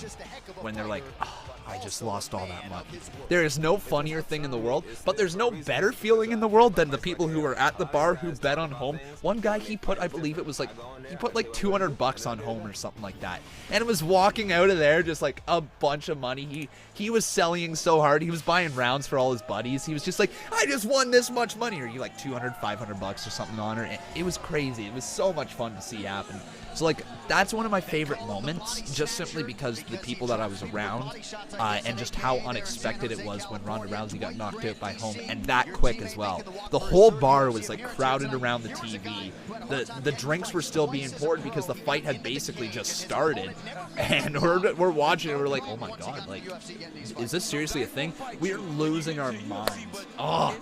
when they're like, oh, I just lost all that money. There is no funnier thing in the world, but there's no better feeling in the world than the people who were at the bar who bet on Holm. One guy, he put like $200 on Holm or something like that, and it was walking out of there just like a bunch of money. He was selling so hard. He was buying rounds for all his buddies. He was just like, I just won this much money. Or you like $200, $500 or something on her. It was crazy. It was so much fun to see happen. So like that's one of my favorite moments, just simply because the people that I was around and just how unexpected it was when Ronda Rousey got knocked out by Holm, and that quick as well. The whole bar was like crowded around the TV. The drinks were still being poured because the fight had basically just started, and we're watching and we're like, oh my god, like, is this seriously a thing? We're losing our minds. Oh,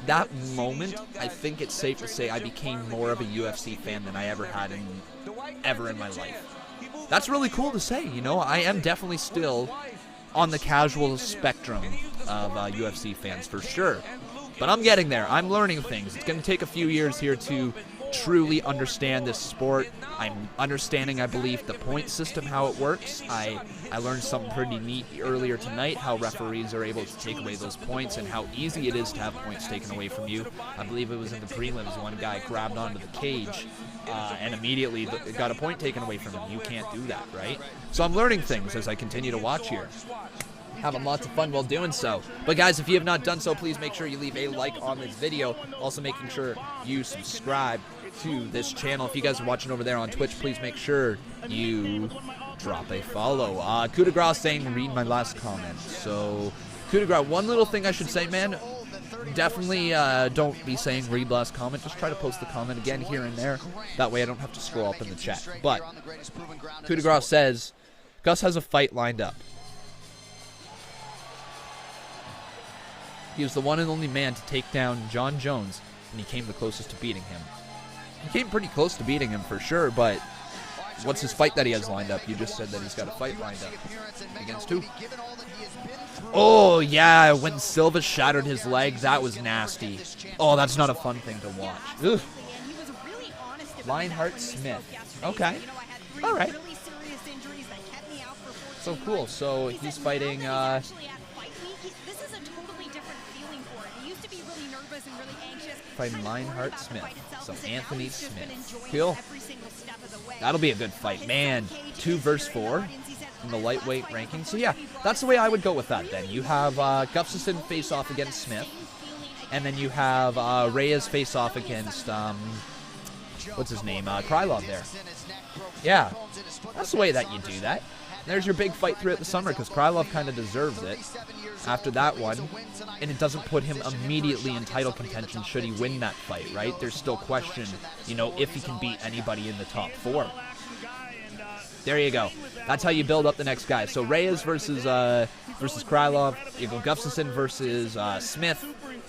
that moment, I think it's safe to say I became more of a UFC fan than I ever had ever in my life. That's really cool to say, I am definitely still on the casual spectrum of UFC fans for sure. But I'm getting there. I'm learning things. It's going to take a few years here to truly understand this sport. I'm understanding, I believe, the point system, how it works. I learned something pretty neat earlier tonight, how referees are able to take away those points and how easy it is to have points taken away from you. I believe it was in the prelims, one guy grabbed onto the cage and immediately got a point taken away from him. You can't do that, right? So I'm learning things as I continue to watch here. Having lots of fun while doing so. But guys, if you have not done so, please make sure you leave a like on this video. Also making sure you subscribe. to this channel. If you guys are watching over there on Twitch, please make sure you drop a follow. Coup de grace saying read my last comment. So, coup de grace, one little thing I should say, man. Definitely don't be saying read last comment. Just try to post the comment again here and there. That way I don't have to scroll up in the chat. But coup de grace says, Gus has a fight lined up. He was the one and only man to take down John Jones, and he came the closest to beating him. He came pretty close to beating him for sure, but what's his fight that he has lined up? You just said that he's got a fight lined up. Against who? Oh, yeah, when Silva shattered his leg, that was nasty. Oh, that's not a fun thing to watch. Ugh. Lionheart Smith. Okay. All right. So cool. So he's fighting... fighting Lionheart Smith. So Anthony Smith. Cool. That'll be a good fight. Man, 2 versus 4 in the lightweight ranking. So yeah, that's the way I would go with that then. You have Gustafsson face off against Smith. And then you have Reyes face off against, what's his name? Krylov there. Yeah, that's the way that you do that. There's your big fight throughout the summer because Krylov kind of deserves it after that one, and it doesn't put him immediately in title contention should he win that fight, right? There's still question, you know, if he can beat anybody in the top 4. There you go. That's how you build up the next guy. So Reyes versus Krylov, you go Gustafsson versus Smith,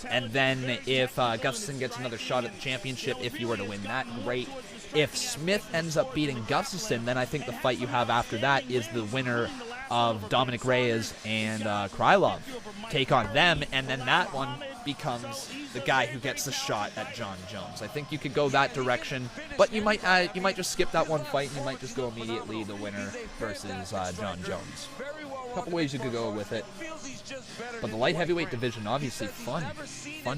and then if Gustafsson gets another shot at the championship, if you were to win that, great. If Smith ends up beating Gustafsson, then I think the fight you have after that is the winner of Dominic Reyes and Krylov. Take on them, and then that one becomes the guy who gets the shot at John Jones. I think you could go that direction, but you might just skip that one fight, and you might just go immediately the winner versus John Jones. A couple ways you could go with it. But the light heavyweight division, obviously fun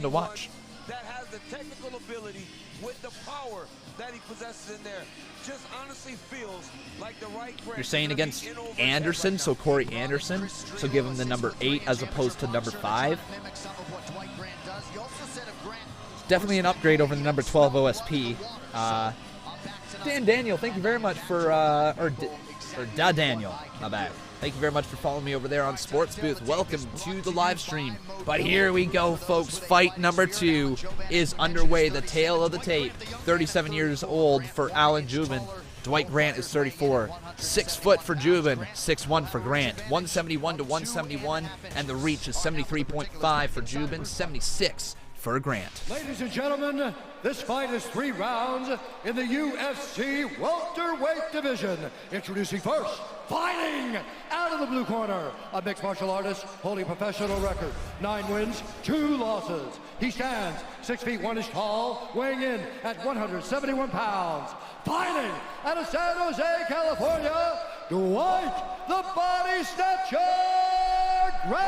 to watch. That has the technical ability with the power that he possesses in there. Just honestly feels like the right brand. You're saying against Anderson, so Corey Anderson, so give him the number 8 as opposed to number 5. Definitely an upgrade over the number 12 OSP. Dan Daniel, thank you very much for, or Da Daniel, my bad. Thank you very much for following me over there on Sports Booth. Welcome to the live stream. But here we go, folks. Fight number 2 is underway. The tail of the tape. 37 years old for Alan Juban. Dwight Grant is 34. 6 foot for Juban. 6'1" for Grant. 171 to 171. And the reach is 73.5 for Juban. 76 for Grant. Ladies and gentlemen, this fight is 3 rounds in the UFC welterweight division. Introducing first, fighting out of the blue corner, a mixed martial artist holding a professional record, 9 wins, 2 losses. He stands 6 feet 1 inch tall, weighing in at 171 pounds. Fighting out of San Jose, California, Dwight the Body Snatcher Grant.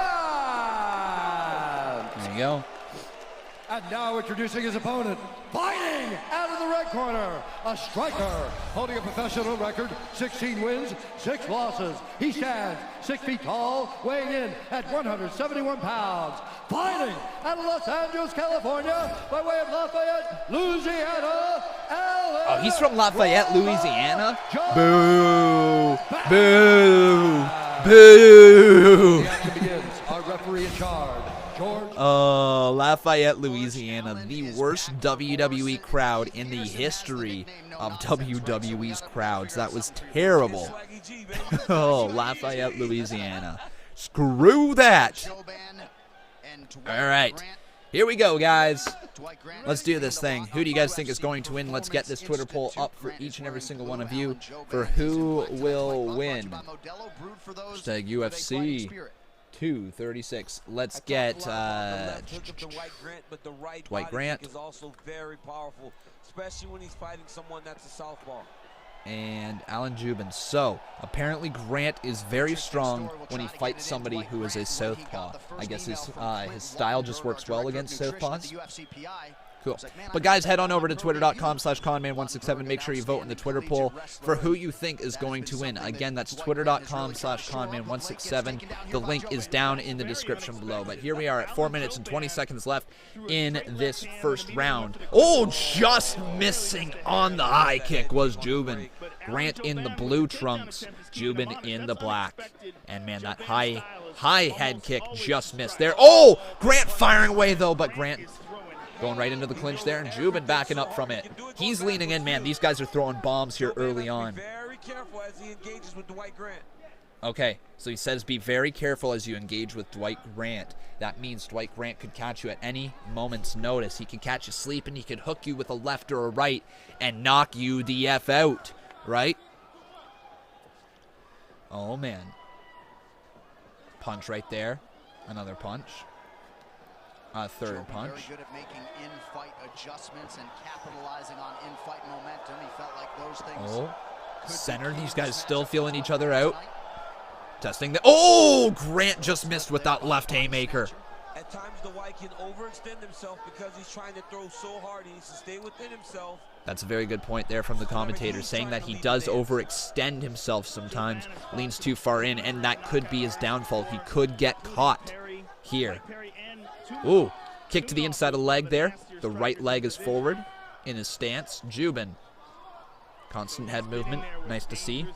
There you go. And now introducing his opponent, fighting out of the red corner, a striker holding a professional record, 16 wins, 6 losses. He stands 6 feet tall, weighing in at 171 pounds. Fighting out of Los Angeles, California, by way of Lafayette, Louisiana, Alan. Oh, he's from Lafayette, Louisiana? Boo! Boo! Boo! The action begins. Our referee in charge, George. Lafayette, Louisiana, the worst WWE crowd in the history of WWE's crowds. That was terrible. Oh, Lafayette, Louisiana. Screw that. All right. Here we go, guys. Let's do this thing. Who do you guys think is going to win? Let's get this Twitter poll up for each and every single one of you for who will win. Hashtag UFC 236. Let's get Dwight Grant. Is also very powerful, especially when he's fighting someone that's a southpaw. And Alan Juban. So, apparently Grant is very strong when he fights somebody who is a southpaw. I guess his style just works well against southpaws. Cool. But guys, head on over to twitter.com/Conman167. Make sure you vote in the Twitter poll for who you think is going to win. Again, that's twitter.com/Conman167. The link is down in the description below. But here we are at 4 minutes and 20 seconds left in this first round. Oh, just missing on the high kick was Juban. Grant in the blue trunks, Juban in the black. And man, that high head kick just missed there. Oh, Grant firing away though, but Grant going right into the clinch there, and Juban backing up from it. He's leaning in, man. These guys are throwing bombs here early on. Very careful as he engages with Dwight Grant. Okay, so he says be very careful as you engage with Dwight Grant. That means Dwight Grant could catch you at any moment's notice. He could catch you sleeping, he could hook you with a left or a right and knock you the F out, right? Oh, man. Punch right there. Another punch. A third punch. Very good at making in-fight adjustments and capitalizing on in-fight momentum. He felt like those things. Oh, center. These guys still feeling each other out. Testing the. Oh, Grant just missed with that left haymaker. At times, Dwight can overextend himself because he's trying to throw so hard. He needs to stay within himself. That's a very good point there from the commentator, saying that he does overextend himself sometimes, leans too far in, and that could be his downfall. He could get caught here. Ooh, kick to the inside of the leg there. The right leg is forward in his stance. Juban. Constant head movement. Nice to see.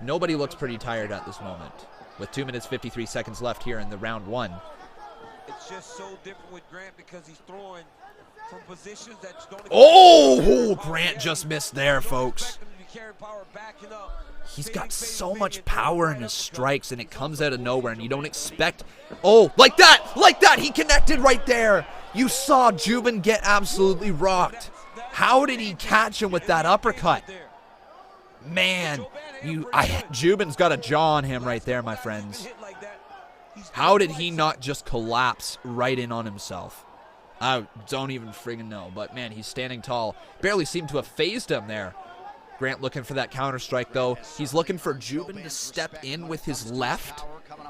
Nobody looks pretty tired at this moment. With 2 minutes 53 seconds left here in the round one. It's just so different with Grant because he's throwing from positions that don't. Oh, Grant just missed there, folks. He's got so much power in his strikes, and it comes out of nowhere, and you don't expect. Oh, like that, he connected right there. You saw Juban get absolutely rocked. How did he catch him with that uppercut? Man, Juban's got a jaw on him right there, my friends. How did he not just collapse right in on himself? I don't even friggin' know, but man, he's standing tall. Barely seemed to have phased him there. Grant looking for that counter strike though. He's looking for Juban to step in with his left,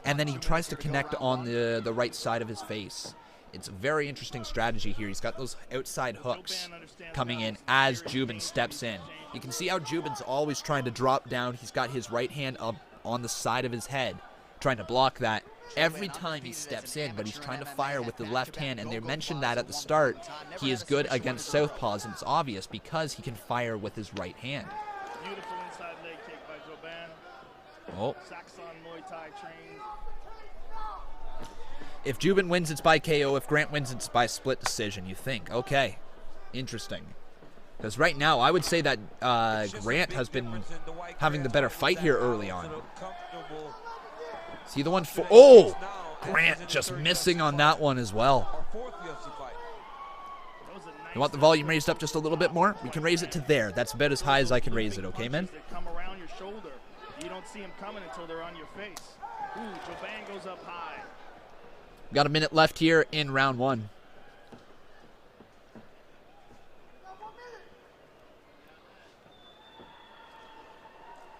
and then he tries to connect on the right side of his face. It's a very interesting strategy here. He's got those outside hooks coming in as Juban steps in. You can see how Juban's always trying to drop down. He's got his right hand up on the side of his head, trying to block that every time he steps in, but he's trying to fire with the left hand, and they mentioned that at the start. He is good against southpaws, and it's obvious because he can fire with his right hand. Beautiful inside leg kick by Juban. Oh. Saxon Muay Thai trained. If Juban wins, it's by KO. If Grant wins, it's by split decision, you think. Okay. Interesting. Because right now, I would say that Grant has been having the better fight here early on. See the one for. Oh! Grant just missing on that one as well. You want the volume raised up just a little bit more? We can raise it to there. That's about as high as I can raise it, okay, man? Come around your shoulder. You don't see them coming until they're on your face. Ooh, Juban goes up high. Got a minute left here in round one.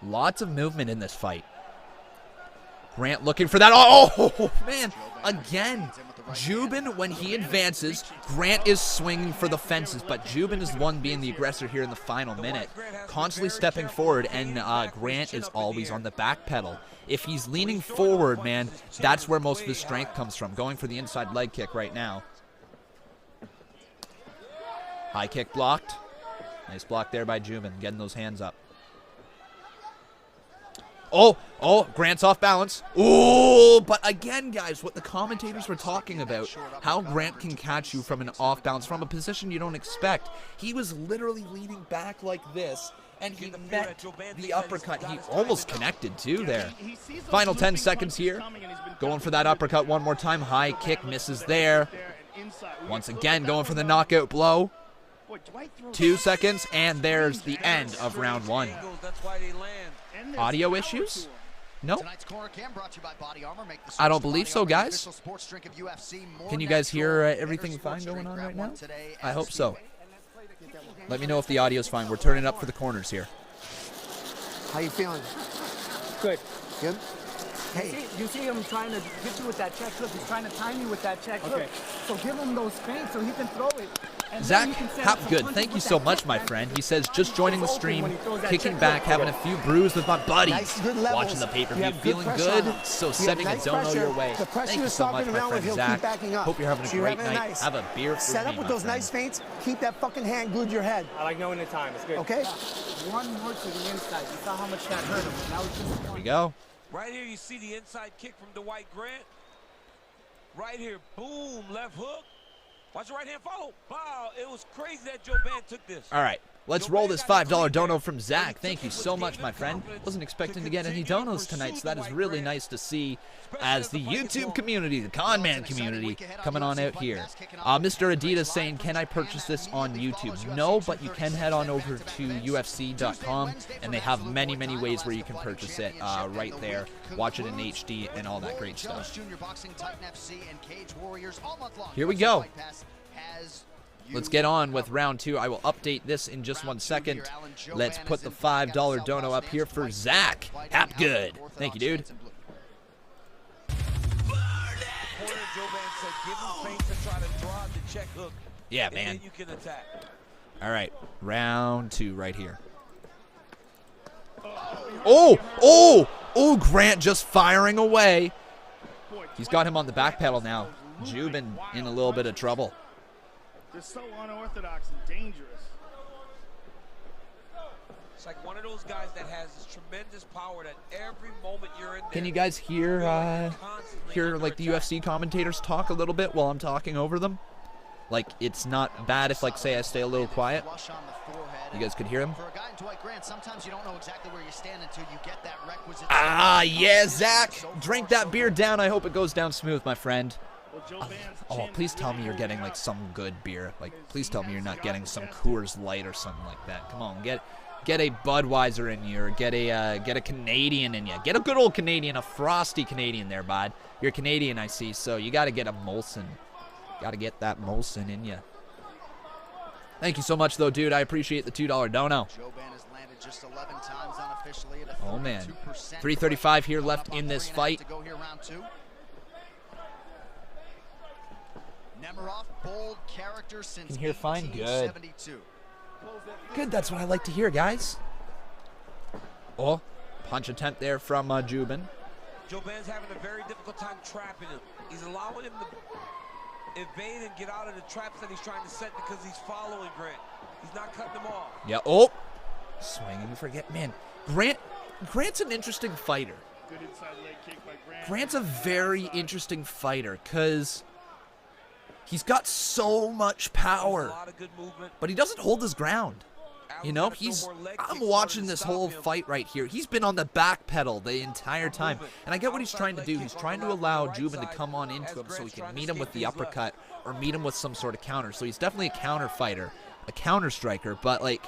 Lots of movement in this fight. Grant looking for that. Oh, man. Again, Juban, when he advances, Grant is swinging for the fences, but Juban is the one being the aggressor here in the final minute. Constantly stepping forward, and Grant is always on the back pedal. If he's leaning forward, man, that's where most of his strength comes from. Going for the inside leg kick right now. High kick blocked. Nice block there by Juban, getting those hands up. Oh, Grant's off balance. Ooh, but again, guys, what the commentators were talking about, how Grant can catch you from an off balance, from a position you don't expect. He was literally leaning back like this, and he met the uppercut. He almost connected, too, there. Final 10 seconds here. Going for that uppercut one more time. High kick misses there. Once again, going for the knockout blow. 2 seconds, and there's the end of round one. Audio issues? No. I don't believe so, guys. Can you guys hear everything fine going on right now? I hope so. Let me know if the audio's fine. We're turning up for the corners here. How you feeling? Good. Good? Hey. You see him trying to hit you with that check hook. He's trying to time you with that check hook. So give him those feints so he can throw it. Zach Hapgood, thank you so much, my friend. He says, just joining the stream, kicking back, having a few brews with my buddies, watching the pay-per-view, feeling good, so sending a dono your way. Thank you so much, my friend Zach. Hope you're having a great night. Have a beer for me, Set up with those nice feints. Keep that fucking hand glued to your head. I like knowing the time. It's good. Okay? One more to the inside. You saw how much that hurt him. Now it's just There we go. Right here, you see the inside kick from Dwight Grant. Right here, boom, left hook. Watch your right hand follow. Wow, it was crazy that Juban took this. All right, let's roll this $5 dono from Zach. Thank you so much, my friend. Wasn't expecting to get any donos tonight, so that is really nice to see as the YouTube community, the Conman community, coming on out here. Mr. Adidas saying, can I purchase this on YouTube? No, but you can head on over to UFC.com, and they have many, many ways where you can purchase it right there. Watch it in HD and all that great stuff. Here we go. Let's get on with round 2. I will update this in just 1 second. Let's put the $5 dono up here for Zach Hapgood. Thank you, dude. Yeah, man. All right, round 2 right here. Oh, Grant just firing away. He's got him on the back pedal now. Juban in a little bit of trouble. They're so unorthodox and dangerous. It's like one of those guys that has this tremendous power that every moment you're in there. Can you guys hear like the UFC commentators talk a little bit while I'm talking over them? Like, it's not bad if, like, say I stay a little quiet. You guys could hear him? Ah, yeah, Zach. Drink that beer down. I hope it goes down smooth, my friend. Oh, please tell me you're getting, like, some good beer. Like, please tell me you're not getting some Coors Light or something like that. Come on, get a Budweiser in you, or get a Canadian in you. Get a good old Canadian, a frosty Canadian there, bud. You're Canadian, I see, so you got to get a Molson. Got to get that Molson in you. Thank you so much, though, dude. I appreciate the $2 dono. Oh, man. 3:35 here left in this fight. Can hear fine? Good. Good, that's what I like to hear, guys. Oh, punch attempt there from Juban. Juban's having a very difficult time trapping him. He's allowing him to evade and get out of the traps that he's trying to set because he's following Grant. He's not cutting him off. Yeah, oh. Swinging for get. Man, Grant's an interesting fighter. Good inside leg kick by Grant. Grant's a very interesting fighter because he's got so much power, but he doesn't hold his ground. You know, I'm watching this whole fight right here. He's been on the back pedal the entire time. And I get what he's trying to do. He's trying to allow Juban to come on into him so he can meet him with the uppercut or meet him with some sort of counter. So he's definitely a counter fighter, a counter striker. But, like,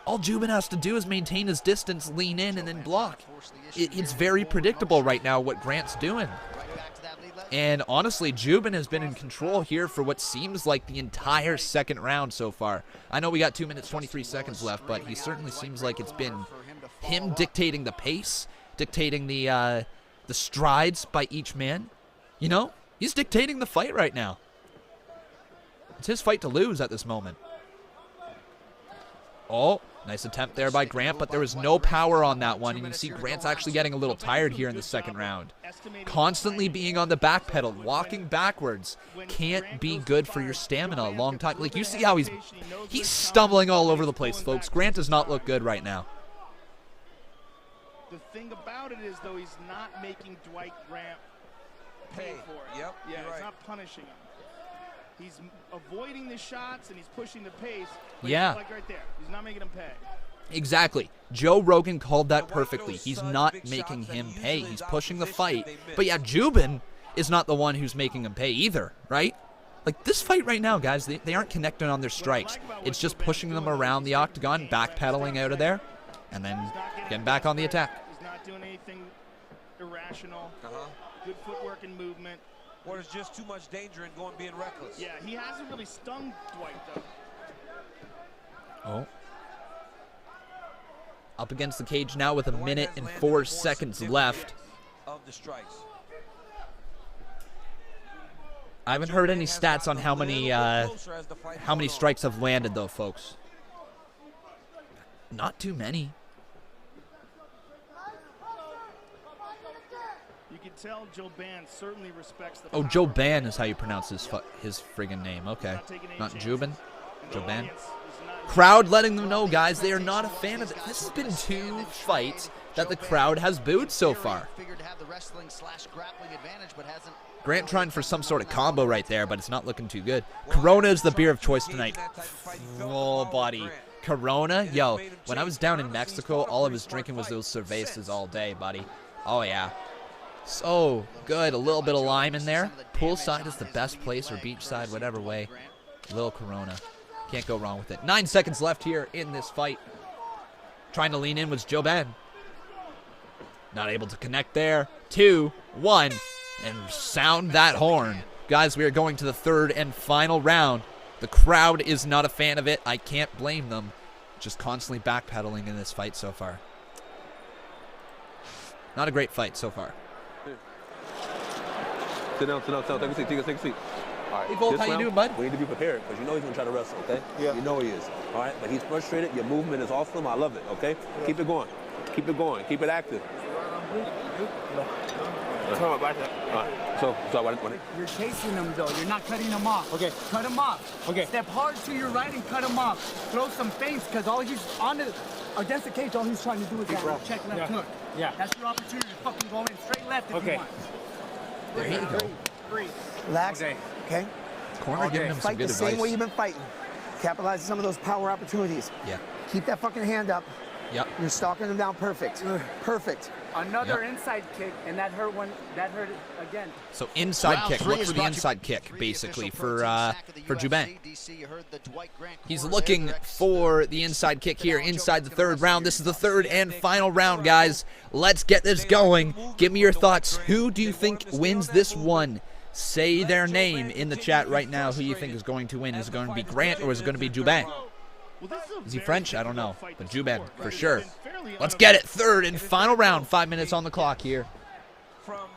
all Juban has to do is maintain his distance, lean in, and then block. It's very predictable right now what Grant's doing. And honestly, Juban has been in control here for what seems like the entire second round so far. I know we got 2 minutes, 23 seconds left, but he certainly seems like it's been him dictating the pace, dictating the strides by each man. You know, he's dictating the fight right now. It's his fight to lose at this moment. Oh, nice attempt there by Grant, but there was no power on that one. And you see Grant's actually getting a little tired here in the second round. Constantly being on the back pedal, walking backwards, can't be good for your stamina a long time. Like, you see how he's stumbling all over the place, folks. Grant does not look good right now. The thing about it is, though, he's not making Dwight Grant pay for it. Yep, yeah, he's not punishing him. He's avoiding the shots and he's pushing the pace. Yeah. Like right there. He's not making him pay. Exactly. Joe Rogan called that perfectly. He's not making him pay. He's pushing the fight. But yeah, Juban is not the one who's making him pay either, right? Like, this fight right now, guys, they aren't connecting on their strikes. It's just pushing them around the octagon, backpedaling out of there, and then getting back on the attack. He's not doing anything irrational. Good footwork and movement. Or there's just too much danger in going being reckless. Yeah, he hasn't really stung Dwight, though. Oh. Up against the cage now with 1 minute and 4 seconds left. Of the strikes. I haven't heard any stats on how many strikes have landed, though, folks. Not too many. You can tell Juban certainly respects the Juban is how you pronounce his friggin' name. Okay. Not Juban. Juban. Crowd letting them know, guys, they are not a fan of it. This has been 2 fights that the crowd has booed so far. Grant trying for some sort of combo right there, but it's not looking too good. Corona is the beer of choice tonight. Oh, buddy. Corona? Yo, when I was down in Mexico, all I was drinking was those cervezas all day, buddy. Oh, yeah. So good. A little bit of lime in there. Poolside is the best place, or beachside, whatever way. Little Corona. Can't go wrong with it. 9 seconds left here in this fight. Trying to lean in was Juban. Not able to connect there. 2, 1. And sound that horn. Guys, we are going to the 3rd and final round. The crowd is not a fan of it. I can't blame them. Just constantly backpedaling in this fight so far. Not a great fight so far. Sit down, take a seat. All right, hey, Volt, how you doing, bud? We need to be prepared, because you know he's going to try to wrestle, okay? Yeah. You know he is. All right, but he's frustrated. Your movement is awesome. I love it, okay? Yeah. Keep it going. Keep it going. Keep it active. All right. So you're chasing him, though. You're not cutting him off. Okay. Cut him off. Okay. Step hard to your right and cut him off. Throw some feints, because all he's against the cage, all he's trying to do is that check left hook. Yeah. That's your opportunity to fucking go in straight left if you want. There you go. Relax. Okay. Corner giving him some fight good the advice. same way you've been fighting. Capitalize on some of those power opportunities. Yeah. Keep that fucking hand up. Yep. You're stalking him down perfect. Perfect. Another inside kick, and that hurt it again. So inside kick. Look for the inside kick, basically, for Juban. He's looking for the inside kick here inside the 3rd round. This is the 3rd and final round, guys. Let's get this going. Give me your thoughts. Who do you think wins this one? Say their name in the chat right now. Who you think is going to win? Is it going to be Grant or is it going to be Juban? Is he French? I don't know. But Juban, for sure. Let's get it. 3rd and final round. 5 minutes on the clock here.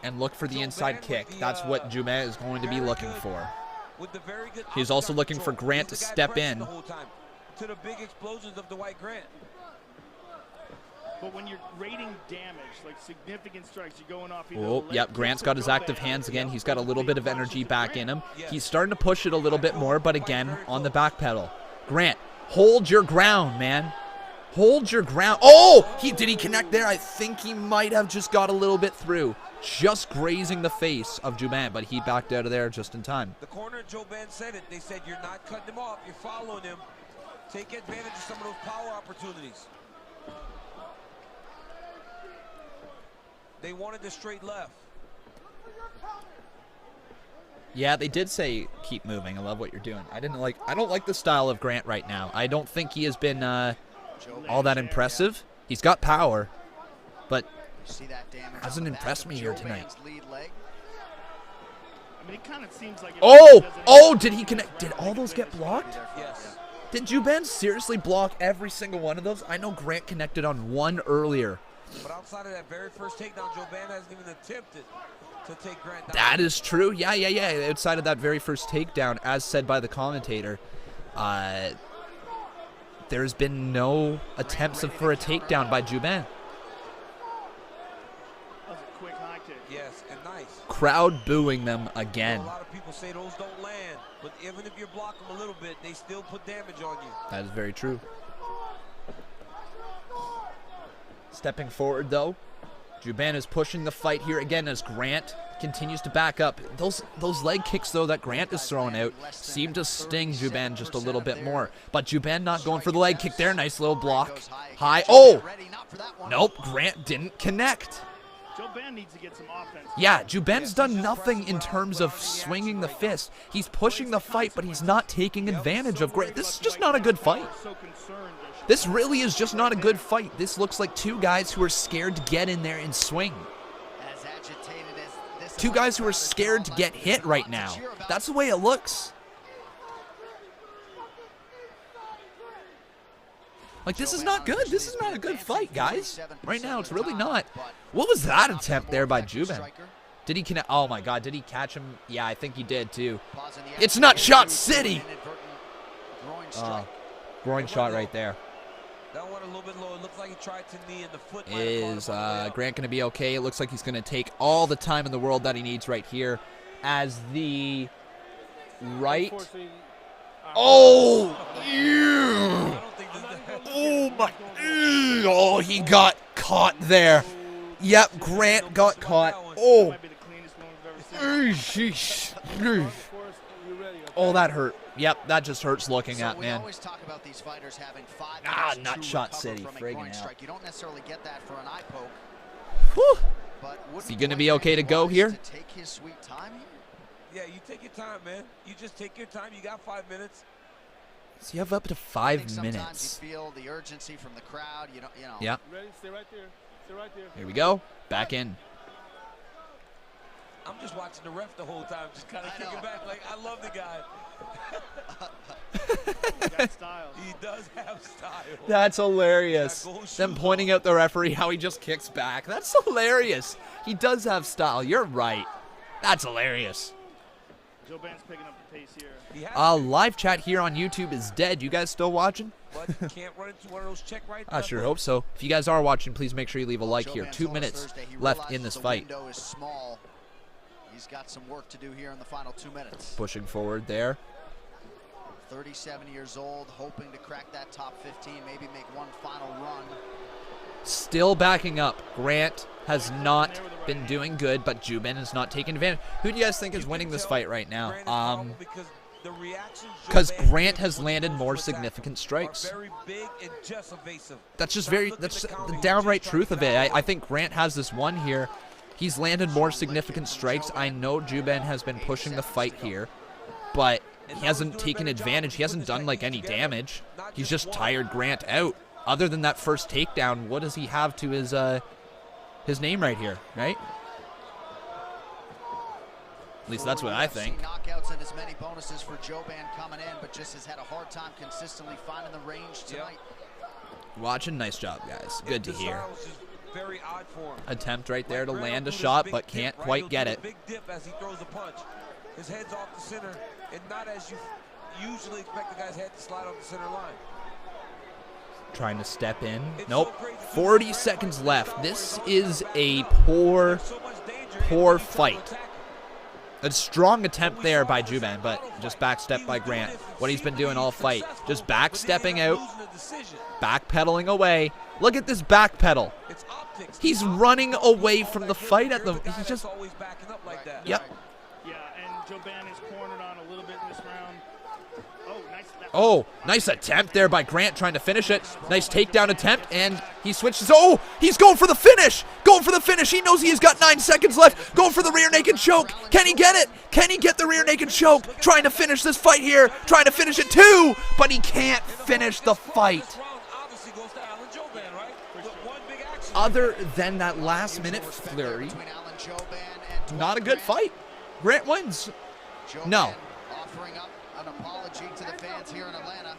And look for the inside kick. That's what Juban is going to be looking for. He's also looking for Grant to step in. To the big explosions of Dwight Grant. But when you're rating damage, like significant strikes, you're going off. Oh, yep, Grant's got his active hands again. He's got a little bit of energy back in him. He's starting to push it a little bit more, but again, on the back pedal. Grant, hold your ground, man. Hold your ground. Oh, did he connect there? I think he might have just got a little bit through. Just grazing the face of Juban, but he backed out of there just in time. The corner of Juban said it. They said you're not cutting him off. You're following him. Take advantage of some of those power opportunities. They wanted the straight left. Yeah, they did say keep moving. I love what you're doing. I don't like the style of Grant right now. I don't think he has been all that impressive. He's got power, but hasn't impressed me here tonight. I mean, it kind of seems like did he connect? Did all those get blocked? Yes. Did Juban seriously block every single one of those? I know Grant connected on one earlier. But outside of that very first takedown, Juban hasn't even attempted to take Grant down. That is true. Yeah. Outside of that very first takedown, as said by the commentator, there's been no attempts for a takedown by Juban. That was a quick high kick. Yes, and nice. Crowd booing them again. A lot of people say those don't land, but even if you block them a little bit, they still put damage on you. That is very true. Stepping forward, though, Juban is pushing the fight here again as Grant continues to back up. Those leg kicks, though, that Grant is throwing out seem to sting Juban just a little bit more. But Juban not going for the leg kick there. Nice little block. High. Oh! Nope, Grant didn't connect. Juban needs to get some offense. Yeah, Juban's done nothing in terms of swinging the fist. He's pushing the fight, but he's not taking advantage of Grant. This is just not a good fight. This really is just not a good fight. This looks like two guys who are scared to get in there and swing. Two guys who are scared to get hit right now. That's the way it looks. Like, this is not good. This is not a good fight, guys. Right now, it's really not. What was that attempt there by Juban? Did he connect? Oh, my God. Did he catch him? Yeah, I think he did, too. It's not Shot City. Groin shot right there. That one a little bit low. It looks like he tried to knee in the foot. Is Grant going to be okay? It looks like he's going to take all the time in the world that he needs right here as the right. Oh, yeah. Oh, my. Oh, he got caught there. Yep, Grant got caught. Oh. Oh, that hurt. Yep, that just hurts looking at, man. Ah, not Shot City. Friggin' hell. You don't necessarily get that for an eye poke. Whew. Is he going to be okay to go here? Take his sweet time here? Yeah, you take your time, man. You just take your time. You got 5 minutes. So you have up to 5 minutes. Sometimes you feel the urgency from the crowd. You know. Yeah. Ready? Stay right there. Stay right there. Here we go. Back in. I'm just watching the ref the whole time, just kind of kicking back. Like, I love the guy. He does have style. That's hilarious. Them pointing out the referee, how he just kicks back. That's hilarious. He does have style. You're right. That's hilarious. Juban's picking up the pace here. Live chat here on YouTube is dead. You guys still watching? But can't run into one of those check right. I sure hope so. If you guys are watching, please make sure you leave a like here. 2 minutes left in this fight. The window is small. He's got some work to do here in the final 2 minutes. Pushing forward there. 37 years old, hoping to crack that top 15, maybe make one final run. Still backing up. Grant has not been doing good, but Juban is not taking advantage. Who do you guys think is winning this fight right now? Because Grant has landed more significant strikes. That's just that's the downright truth of it. I think Grant has this one here. He's landed more significant strikes. I know Juban has been pushing the fight here, but he hasn't taken advantage. He hasn't done like any damage. He's just tired Grant out. Other than that first takedown, what does he have to his name right here, right? At least that's what I think. Knockouts and as many bonuses for Juban coming in, but just has had a hard time consistently finding the range tonight. Watching, nice job, guys. Good to hear. Very odd form. Attempt right there to land a shot, but can't quite get it. Big dip as he throws a punch. His head's off the center, and not as you usually expect the guy's head to slide off the center line. Trying to step in. Nope. 40 seconds left. This is a poor fight. A strong attempt there by Juban, but just backstep by Grant. What he's been doing all fight. Just backstepping out, backpedaling away. Look at this backpedal. He's running away from the fight at the. He's just. Yep. Yeah, and Juban is cornered on a little bit in this round. Oh, nice attempt there by Grant trying to finish it. Nice takedown attempt, and he switches. Oh, he's going for the finish. Going for the finish. He knows he's got 9 seconds left. Going for the rear naked choke. Can he get it? Can he get the rear naked choke? Trying to finish this fight here. Trying to finish it too, but he can't finish the fight. Other than that last minute flurry, not a good fight. Grant wins. No. Offering up an apology to the fans here in Atlanta.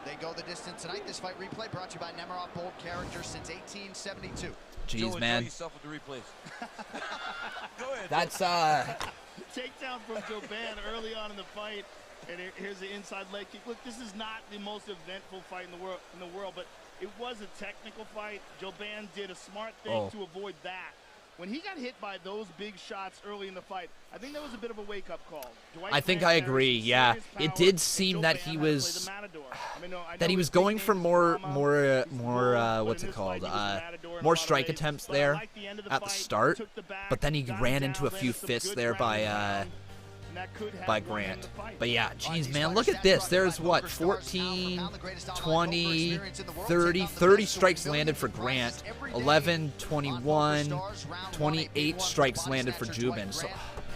They go the distance tonight. This fight replay brought to you by Nemerov Bold Character since 1872. Jeez, man. Go ahead. That's Takedown from Juban early on in the fight, and here's the inside leg kick. Look, this is not the most eventful fight in the world, but it was a technical fight. Juban did a smart thing to avoid that. When he got hit by those big shots early in the fight, I think that was a bit of a wake-up call. I think I agree. Yeah, it did seem that he was going for more what's it called? More strike attempts there at the start, but then he ran into a few fists there by Grant. But yeah, geez, man, look at this. There's what, 14, 20, 30 strikes landed for Grant, 11, 21, 28 strikes landed for Juban. So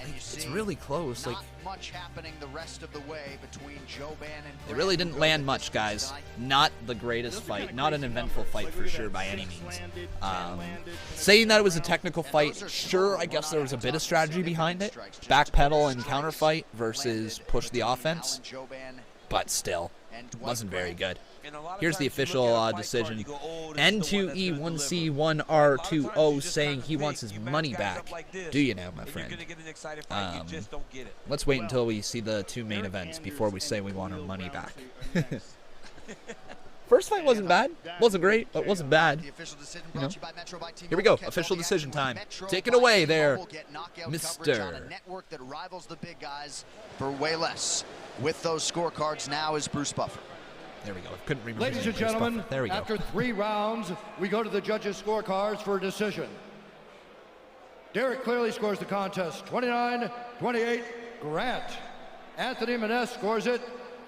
it's really close. Like, much happening the rest of the way between Juban and it really didn't land much, guys. Not the greatest fight. Not an eventful fight for sure by any means. Saying that it was a technical fight, sure, I guess there was a bit of strategy behind it. Backpedal and counterfight versus push the offense. But still, Wasn't very good. Here's the official decision. N2E1C1R20 saying he wants his money back. Do you now, my friend? Let's wait until we see the 2 main events before we say we want our money back. First fight wasn't bad. Wasn't great, but wasn't bad. You know? Here we go. Official decision time. Take it away there, Mr. Network that rivals the big guys for way less. With those scorecards now is Bruce Buffer. There we go. Couldn't remember. Ladies and gentlemen, there we go. after 3 rounds, we go to the judges' scorecards for a decision. Derek clearly scores the contest 29-28 Grant. Anthony Maness scores it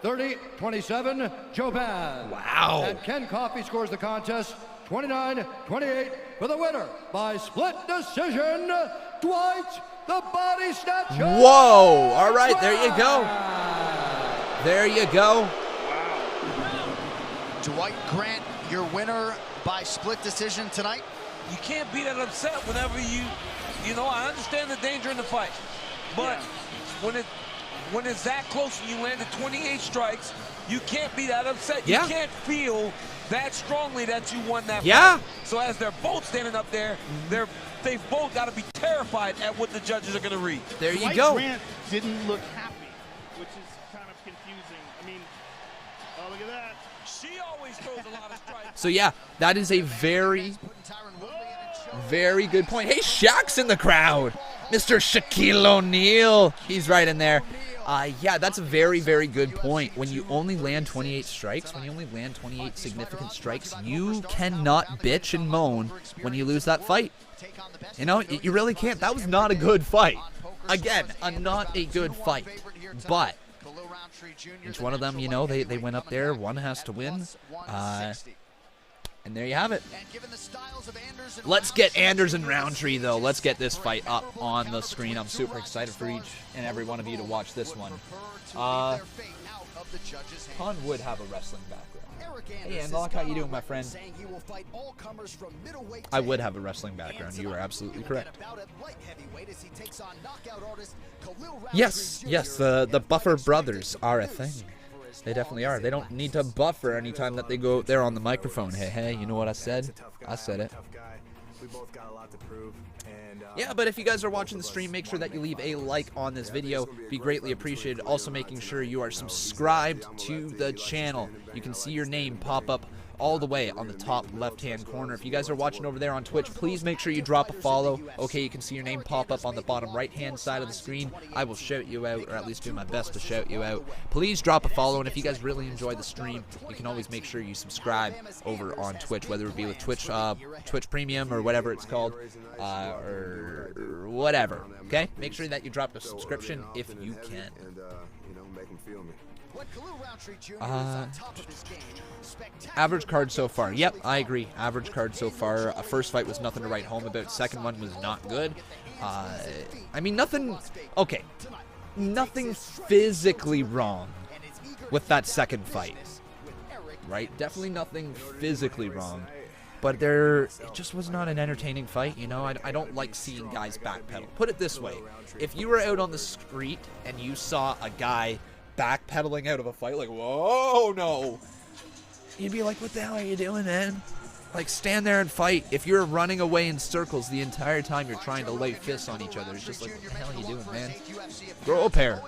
30-27 Juban. Wow. And Ken Coffey scores the contest 29-28 for the winner by split decision, Dwight the Body Snatcher. Whoa. All right, there you go. There you go. Dwight Grant, your winner by split decision tonight. You can't be that upset whenever you know, I understand the danger in the fight, but when it's that close and you landed 28 strikes, you can't be that upset. You can't feel that strongly that you won that fight. So as they're both standing up there, they've both got to be terrified at what the judges are going to read. There you go. Grant didn't look happy, which is kind of confusing. I mean, oh, look at that. She always throws a lot of strikes. So yeah, that is a very good point. Hey, Shaq's in the crowd. Mr. Shaquille O'Neal. He's right in there. Yeah, that's a very, very good point. When you only land 28 strikes, when you only land 28 significant strikes, you cannot bitch and moan when you lose that fight. You know, you really can't. That was not a good fight. Again, not a good fight. But each one of them, you know, they went up there. One has to win. And there you have it. Let's get Anders and Roundtree, though. Let's get this fight up on the screen. I'm super excited for each and every one of you to watch this one. Con would have a wrestling background. Hey, Andlock, how you doing, my friend? I would have a wrestling background. You are absolutely correct. Yes, the Buffer brothers are a thing. They definitely are. They don't need to buffer anytime that they go there on the microphone. Hey, you know what I said? I said it. Yeah, but if you guys are watching the stream, make sure that you leave a like on this video. Be greatly appreciated. Also making sure you are subscribed to the channel. You can see your name pop up all the way on the top left-hand corner. If you guys are watching over there on Twitch, please make sure you drop a follow. Okay, you can see your name pop up on the bottom right-hand side of the screen. I will shout you out, or at least do my best to shout you out. Please drop a follow, and if you guys really enjoy the stream, you can always make sure you subscribe over on Twitch, whether it be with Twitch Premium or whatever it's called, or whatever. Okay, make sure that you drop a subscription if you can. Average card so far. Yep, I agree. Average card so far. First fight was nothing to write home about. Second one was not good. I mean, nothing physically wrong with that second fight. Right? Definitely nothing physically wrong. But it just was not an entertaining fight, you know? I don't like seeing guys backpedal. Put it this way. If you were out on the street and you saw a guy backpedaling out of a fight, like, whoa, no, you'd be like, what the hell are you doing, man? Like, stand there and fight. If you're running away in circles the entire time you're trying to lay fists on each other, it's just like, what the hell are you doing, man? Grow a pair.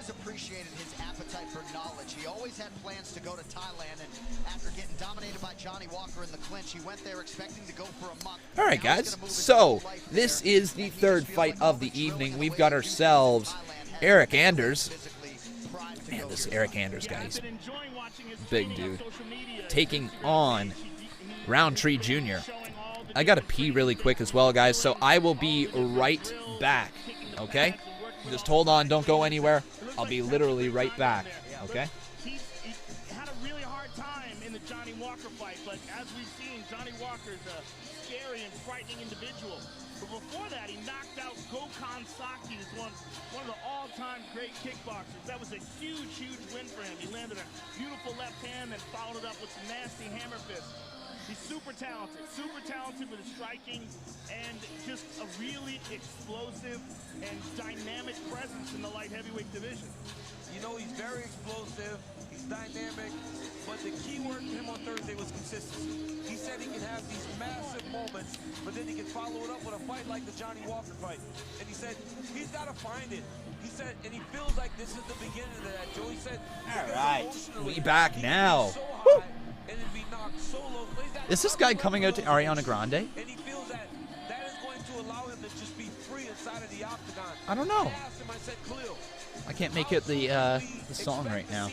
He always had plans to go to Thailand, and after getting dominated by Johnny Walker in the clinch, he went there expecting to go for a month. All right, guys, so this is the third fight of the evening. We've got ourselves Eric Anders. Man, this Eric Anders guy, he's big dude. Taking on Roundtree Jr. I got to pee really quick as well, guys, so I will be right back, okay? Just hold on, don't go anywhere. I'll be literally right back, okay? He had a really hard time in the Johnny Walker fight, but as we've seen, Johnny Walker's a scary and frightening individual. But before that, he knocked out Conman167, who's one of the all-time great kickboxers. That was a huge, huge win for him. He landed a beautiful left hand and followed it up with some nasty hammer fists. He's super talented with his striking and just a really explosive and dynamic presence in the light heavyweight division. You know, he's very explosive. He's dynamic. But the key word for him on Thursday was consistency. He said he can have these massive moments, but then he can follow it up with a fight like the Johnny Walker fight. And he said he's got to find it. He said, and he feels like this is the beginning of that, Joe. He said, all right, we back now. So and it'd be knocked so low. Is this guy coming out to Ariana Grande? And he feels that that is going to allow him to just be free inside of the octagon. I don't know. I asked him, I said, Khalil, I can't make it the song right now.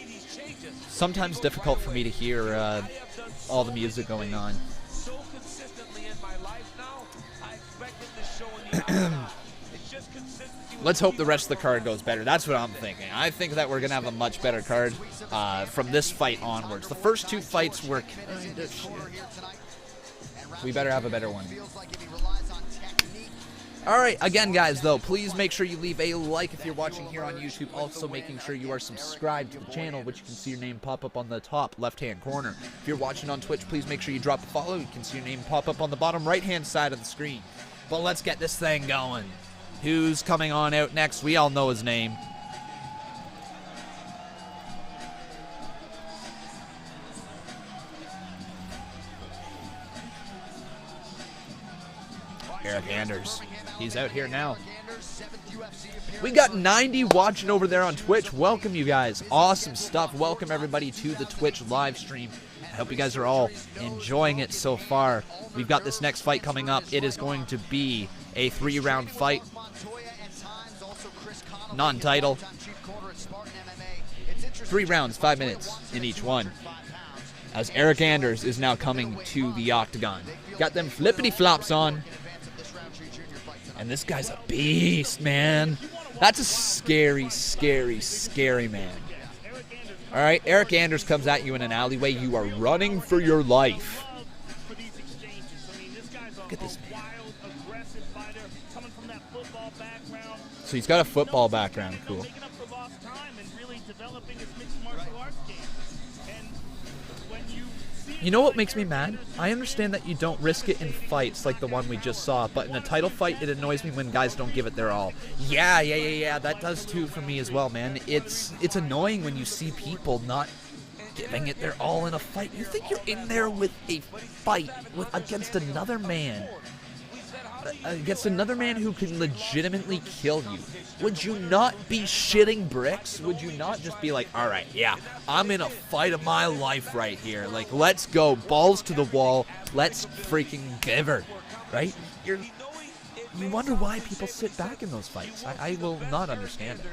Sometimes difficult for me to hear all the music going on. So consistently in my life now, I expect him to show in the octagon. It's just consistency. Let's hope the rest of the card goes better. That's what I'm thinking. I think that we're going to have a much better card from this fight onwards. The first two fights were kind of shit. We better have a better one. All right, again, guys, though, please make sure you leave a like if you're watching here on YouTube. Also, making sure you are subscribed to the channel, which you can see your name pop up on the top left-hand corner. If you're watching on Twitch, please make sure you drop a follow. You can see your name pop up on the bottom right-hand side of the screen. But let's get this thing going. Who's coming on out next? We all know his name. Eric Anders. He's out here now. We got 90 watching over there on Twitch. Welcome, you guys. Awesome stuff. Welcome, everybody, to the Twitch live stream. I hope you guys are all enjoying it so far. We've got this next fight coming up. It is going to be a 3-round fight. Non-title. 3 rounds, 5 minutes in each one. As Eric Anders is now coming to the octagon. Got them flippity-flops on. And this guy's a beast, man. That's a scary, scary, scary man. All right, Eric Anders comes at you in an alleyway. You are running for your life. Look at this man. So he's got a football background. Cool. You know what makes me mad? I understand that you don't risk it in fights like the one we just saw, but in a title fight, it annoys me when guys don't give it their all. Yeah, that does too for me as well, man. It's annoying when you see people not giving it their all in a fight. You think you're in there with a fight against another man. Against another man who can legitimately kill you. Would you not be shitting bricks? Would you not just be like, all right, yeah, I'm in a fight of my life right here. Like, let's go, balls to the wall. Let's freaking give her, right? You wonder why people sit back in those fights. I will not understand it.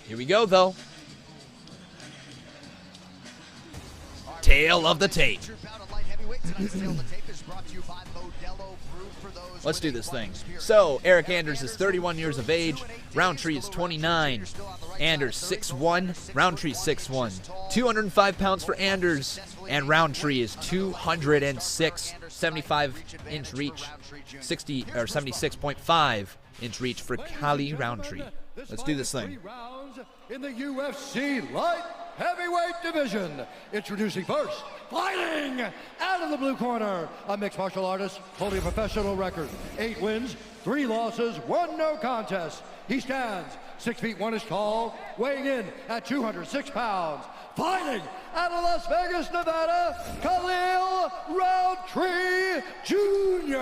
Here we go, though. Tail of the tape. Let's do this thing. So, Eric Anders is 31 years of age. Roundtree is 29. Anders 6'1". Roundtree 6'1". 205 pounds for Anders. And Roundtree is 206. 75-inch reach. 60 or 76.5-inch reach for Kali Roundtree. Let's do this thing. 3 rounds in the UFC light heavyweight division. Introducing first, fighting out of the blue corner, a mixed martial artist holding a professional record. 8 wins, 3 losses, 1 no contest. He stands 6 feet 1 inch tall, weighing in at 206 pounds. Fighting out of Las Vegas, Nevada, Khalil Roundtree Jr.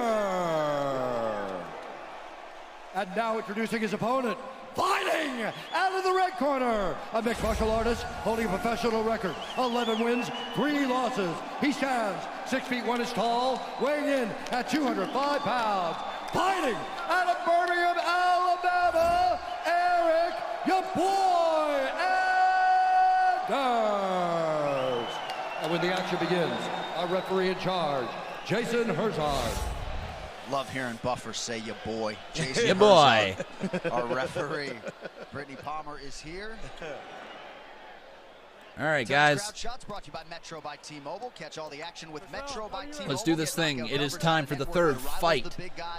And now introducing his opponent, fighting out of the red corner, a mixed martial artist holding a professional record. 11 wins, 3 losses. He stands 6 feet 1 inch tall, weighing in at 205 pounds. Fighting out of Birmingham, Alabama, Eric, your boy, Anders. And when the action begins, our referee in charge, Jason Herzog. Love hearing Buffer say "ya boy." Jason ya boy. Our referee, Brittany Palmer, is here. All right, guys. Crowd shots brought to you by Metro by T-Mobile. Catch all the action with Metro by T-Mobile. Let's do this thing. It is time for the third fight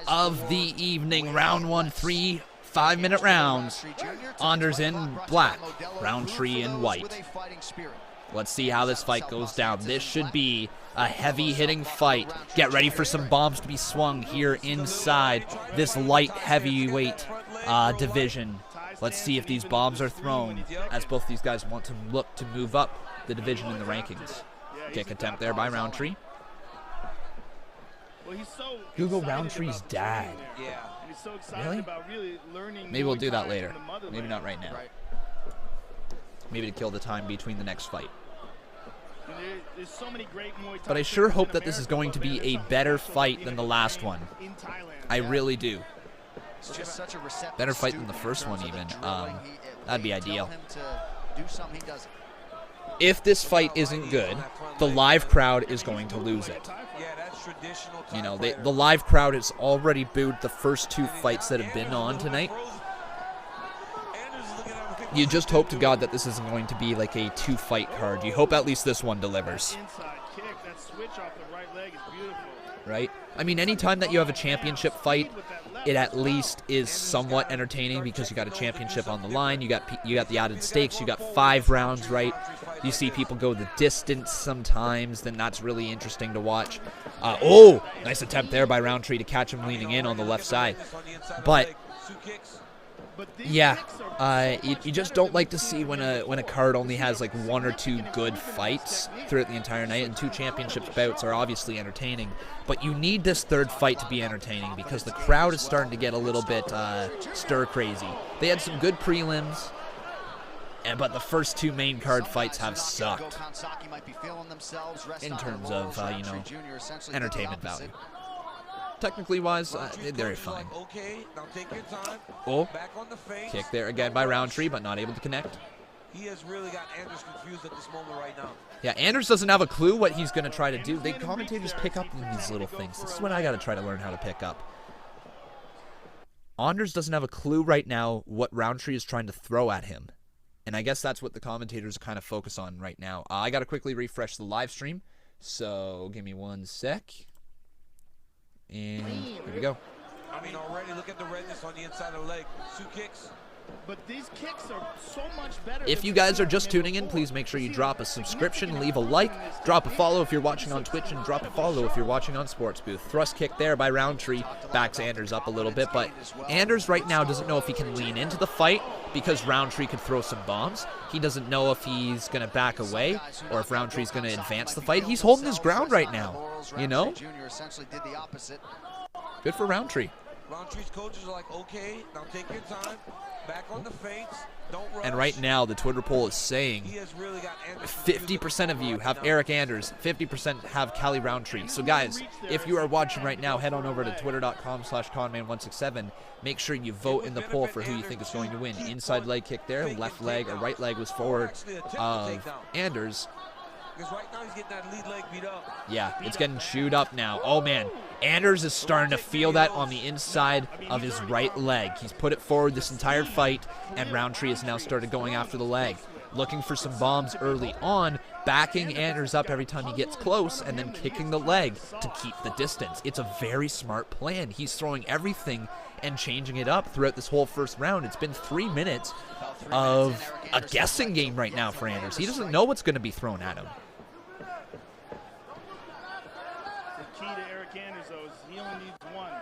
of the evening. Round 1, 3 5-minute rounds. Anders in black, Roundtree in white. Let's see how this fight goes down. This should be a heavy-hitting fight. Get ready for some bombs to be swung here inside this light heavyweight division. Let's see if these bombs are thrown, as both these guys want to look to move up the division in the rankings. Kick attempt there by Roundtree. Google Roundtree's dad. Really? Maybe we'll do that later. Maybe not right now. Maybe to kill the time between the next fight. But I sure hope that this is going to be a better fight than the last one. I really do. Better fight than the first one even. That'd be ideal. If this fight isn't good, the live crowd is going to lose it. You know, the live crowd has already booed the first 2 fights that have been on tonight. You just hope to God that this isn't going to be like a 2-fight card. You hope at least this one delivers. Right? I mean, anytime that you have a championship fight, it at least is somewhat entertaining because you got a championship on the line. You got the added stakes. You got 5 rounds, right? You see people go the distance sometimes. Then that's really interesting to watch. Oh, nice attempt there by Roundtree to catch him leaning in on the left side. But yeah, you just don't like to see when a card only has like 1 or 2 good fights throughout the entire night, and 2 championship bouts are obviously entertaining. But you need this 3rd fight to be entertaining because the crowd is starting to get a little bit stir crazy. They had some good prelims, but the first 2 main card fights have sucked in terms of you know, entertainment value. Technically wise, they're fine. Oh, kick there again by Roundtree, but not able to connect. He has really got Anders confused at this moment right now. Yeah, Anders doesn't have a clue what he's going to try to do. Commentators pick up on these little things. This is what I got to try to learn how to pick up. Anders doesn't have a clue right now what Roundtree is trying to throw at him. And I guess that's what the commentators kind of focus on right now. I got to quickly refresh the live stream. So give me 1 sec. And here we go. I mean, already look at the redness on the inside of the leg. 2 kicks. But these kicks are so much better. If you guys are just tuning in, please make sure you drop a subscription, leave a like, drop a follow if you're watching on Twitch, and drop a follow if you're watching on Sports Booth. Thrust kick there by Roundtree backs Anders up a little bit, but Anders right now doesn't know if he can lean into the fight because Roundtree could throw some bombs. He doesn't know if he's going to back away or if Roundtree's going to advance the fight. He's holding his ground right now, you know? Good for Roundtree. Roundtree's coaches are like, okay, now take your time, back on the feints, don't rush. And right now, the Twitter poll is saying 50% of you have Eric Anders, 50% have Callie Roundtree. So guys, if you are watching right now, head on over to twitter.com/Conman167. Make sure you vote in the poll for who you think is going to win. Inside leg kick there, left leg or right leg was forward of Anders. Because right now he's getting that lead leg beat up. Yeah, it's getting chewed up now. Oh, man. Anders is starting to feel that on the inside of his right leg. He's put it forward this entire fight, and Roundtree has now started going after the leg. Looking for some bombs early on, backing Anders up every time he gets close, and then kicking the leg to keep the distance. It's a very smart plan. He's throwing everything and changing it up throughout this whole first round. It's been 3 minutes of a guessing game right now for Anders. He doesn't know what's going to be thrown at him.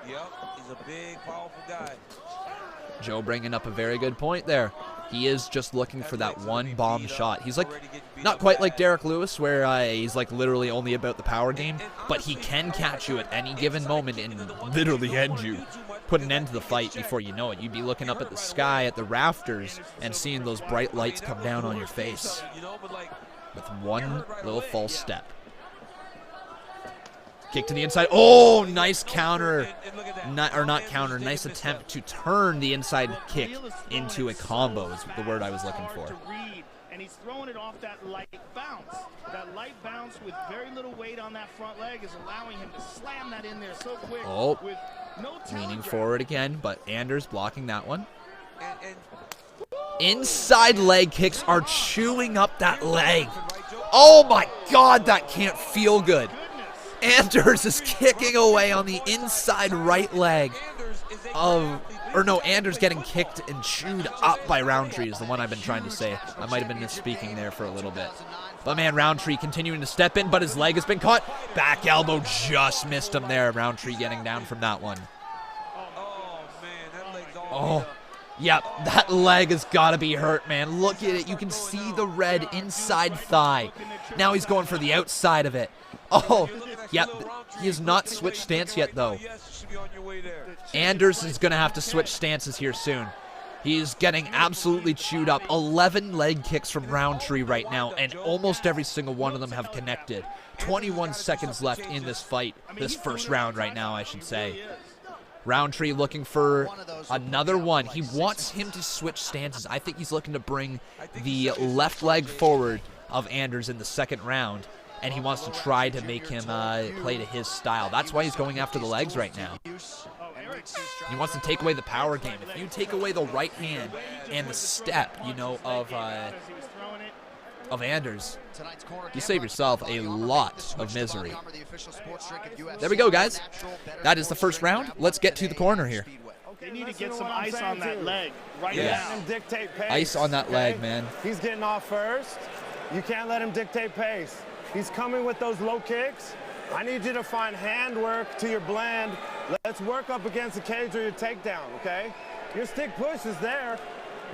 Yep, he's a big, powerful guy. Joe bringing up a very good point there. He is just looking for that one bomb shot. He's like, not quite like Derek Lewis, where he's like literally only about the power game, but he can catch you at any given moment and literally end you. Put an end to the fight before you know it. You'd be looking up at the sky, at the rafters, and seeing those bright lights come down on your face with one little false step. Kick to the inside. Oh, nice counter. Not counter. Nice attempt to turn the inside kick into a combo is the word I was looking for. And he's throwing it off that light bounce. That light bounce with very little weight on that front leg is allowing him to slam that in there so quick. Oh, with no leaning forward again, but Anders blocking that one. Inside leg kicks are chewing up that leg. Oh my God, that can't feel good. Anders is kicking away on the inside right leg of, or no, Anders getting kicked and chewed up by Roundtree is the one I've been trying to say. I might have been misspeaking there for a little bit. But man, Roundtree continuing to step in, but his leg has been caught. Back elbow just missed him there. Roundtree getting down from that one. Oh, man, that leg's all Oh, Yep, that leg has got to be hurt, man. Look at it. You can see the red inside thigh. Now he's going for the outside of it. Oh, yep. He has not switched stance yet, though. Anders is going to have to switch stances here soon. He's getting absolutely chewed up. 11 leg kicks from Roundtree right now, and almost every single one of them have connected. 21 seconds left in this fight, this first round right now, I should say. Roundtree looking for another one. He wants him to switch stances. I think he's looking to bring the left leg forward of Anders in the second round, and he wants to try to make him play to his style. That's why he's going after the legs right now. He wants to take away the power game. If you take away the right hand and the step, you know, of Anders, you save yourself a lot of misery. There we go, guys. That is the first round. Let's get to the corner here. They need to get some ice on that leg right Yeah. now. Ice on that leg, man. He's getting off first. You can't let him dictate pace. He's coming with those low kicks. I need you to find handwork to your blend. Let's work up against the cage or your takedown, okay? Your stick push is there.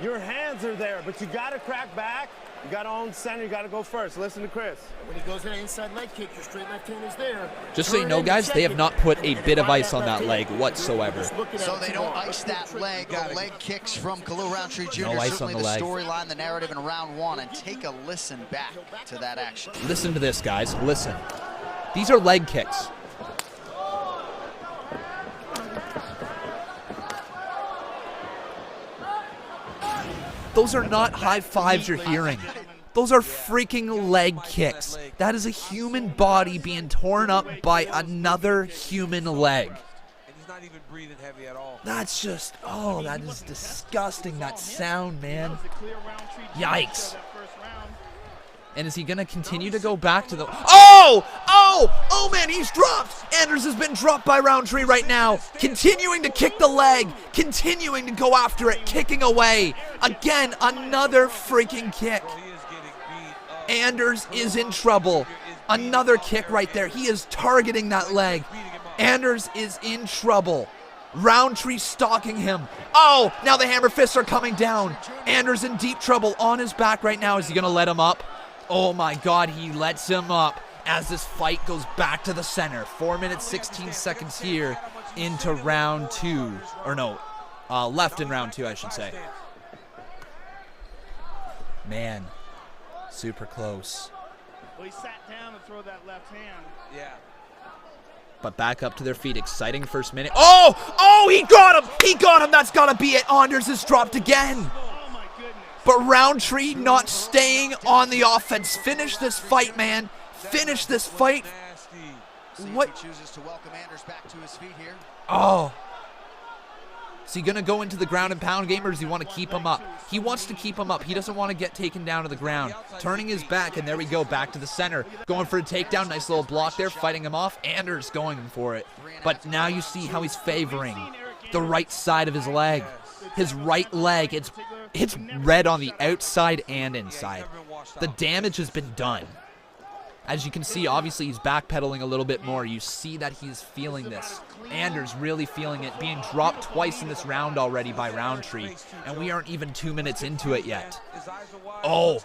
Your hands are there, but you got to crack back. You got to own center. You got to go first. Listen to Chris. When he goes in an inside leg kick, your straight left hand is there. Just so you know, guys, they have not put a bit of ice on that leg whatsoever. So they don't ice that leg. The leg kicks from Khalil Roundtree Jr. No ice on Certainly the the leg. storyline, the narrative in round one, and take a listen back to that action. Listen to this, guys. Listen. These are leg kicks. Those are not high fives you're hearing. Those are freaking leg kicks. That is a human body being torn up by another human leg. That's just, oh, that is disgusting, that sound, man. Yikes. And is he going to continue to go back to the... Oh, man, he's dropped. Anders has been dropped by Roundtree right now. Continuing to kick the leg. Continuing to go after it. Kicking away. Again, another freaking kick. Anders is in trouble. Another kick right there. He is targeting that leg. Anders is in trouble. Roundtree stalking him. Oh, now the hammer fists are coming down. Anders in deep trouble on his back right now. Is he going to let him up? Oh my God, he lets him up as this fight goes back to the center. 4 minutes, 16 seconds here into round two. Or no, left in round two, I should say. Man, super close. Well, he sat down and threw that left hand. Yeah. But back up to their feet. Exciting first minute. Oh, he got him. He got him. That's got to be it. Anders is dropped again. But Roundtree not staying on the offense. Finish this fight, man. Finish this fight. What? Chooses to welcome Anders back to his feet here. Oh. Is he going to go into the ground and pound game, or does he want to keep him up? He wants to keep him up. He doesn't want to get taken down to the ground. Turning his back, and there we go, back to the center. Going for a takedown. Nice little block there, fighting him off. Anders going for it. But now you see how he's favoring the right side of his leg. His right leg, it's red on the outside and inside. The damage has been done. As you can see, obviously he's backpedaling a little bit more. You see that he's feeling this. Anders really feeling it, being dropped twice in this round already by Roundtree, and we aren't even 2 minutes into it yet. Oh.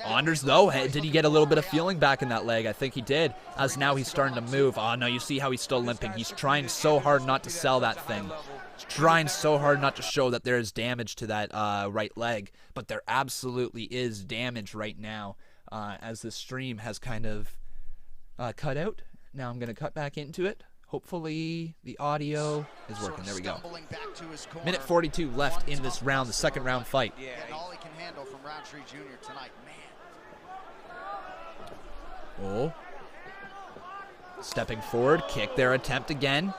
Anders, though, did he get a little bit of feeling back in that leg? I think he did, as now he's starting to move. Oh, no, you see how he's still limping. He's trying so hard not to sell that thing. He's trying so hard not to show that there is damage to that right leg, but there absolutely is damage right now, as the stream has kind of cut out. Now I'm going to cut back into it. Hopefully the audio is working. There we go. Minute 42 left in this round, the second round fight. And all he can handle from Roundtree Jr. tonight, man. Oh. Stepping forward, kick their attempt again.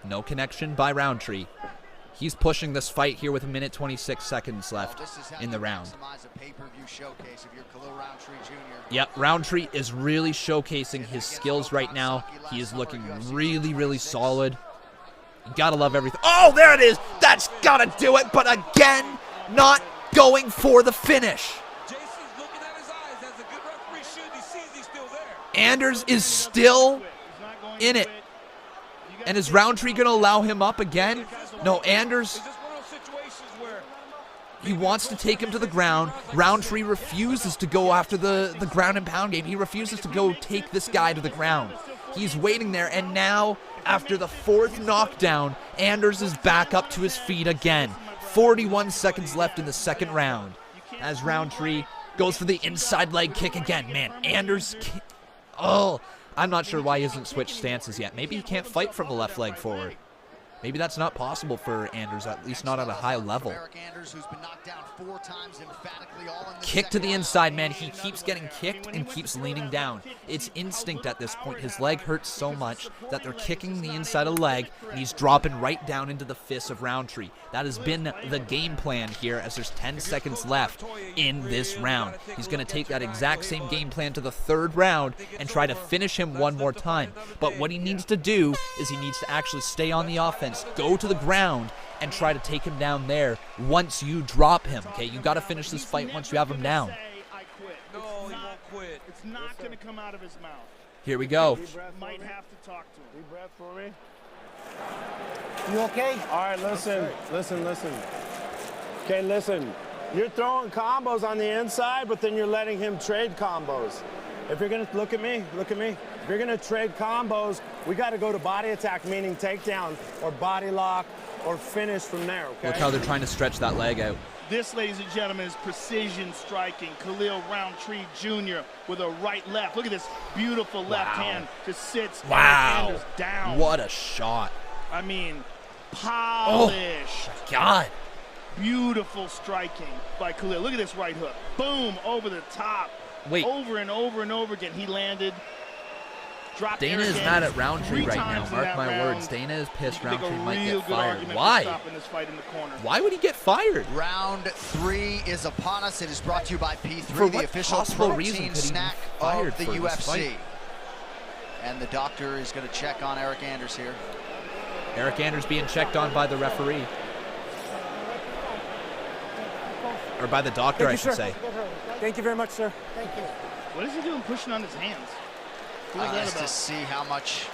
No connection by Roundtree. He's pushing this fight here with 1 minute 26 seconds left in the round. Yep, Roundtree is really showcasing his skills right now. He is looking really, really solid. You gotta love everything. Oh, there it is! That's gotta do it, but again, not going for the finish. Anders is still in it. And is Roundtree going to allow him up again? No, Anders, It's just one of those situations where he wants to take him to the ground. Roundtree refuses to go after the ground and pound game. He refuses to go take this guy to the ground. He's waiting there, and now, after the 4th knockdown, Anders is back up to his feet again. 41 seconds left in the 2nd round. As Roundtree goes for the inside leg kick again. Man, Anders, oh, I'm not sure why he hasn't switched stances yet. Maybe he can't fight from the left leg forward. Maybe that's not possible for Anders, at least not at a high level. Kick to the inside, man. He keeps getting kicked and keeps leaning down. It's instinct at this point. His leg hurts so much that they're kicking the inside of the leg, and he's dropping right down into the fists of Roundtree. That has been the game plan here, as there's 10 seconds left in this round. He's going to take that exact same game plan to the 3rd round and try to finish him one more time. But what he needs to do is he needs to actually stay on the offense, go to the ground, and try to take him down there once you drop him, okay? You got to finish this fight once you have him down. No, he won't quit. It's not going to come out of his mouth. Here we go. Might have to talk to him. Deep breath for me. You okay? All right, listen. Okay, listen. You're throwing combos on the inside, but then you're letting him trade combos. If you're going to, look at me. If you're going to trade combos, we got to go to body attack, meaning takedown or body lock or finish from there, okay? Look how they're trying to stretch that leg out. This, ladies and gentlemen, is precision striking. Khalil Roundtree Jr. with a right-left. Look at this beautiful left hand. Just sits Anders down. What a shot. I mean, polished. Oh, God. Beautiful striking by Khalil. Look at this right hook. Boom, over the top. Wait. Over and over and over again. He landed. Dropped Dana is mad at Roundtree right now. Mark my words. Dana is pissed Roundtree might get fired. Why? Why would he get fired? Round 3 is upon us. It is brought to you by P3, For the what official possible reason protein could he be snack fired of the for this UFC. fight? And the doctor is going to check on Eric Anders here. Eric Anders being checked on by the referee. Or by the doctor, I should say. Thank you very much, sir. Thank you. What is he doing pushing on his hands? Just to see how much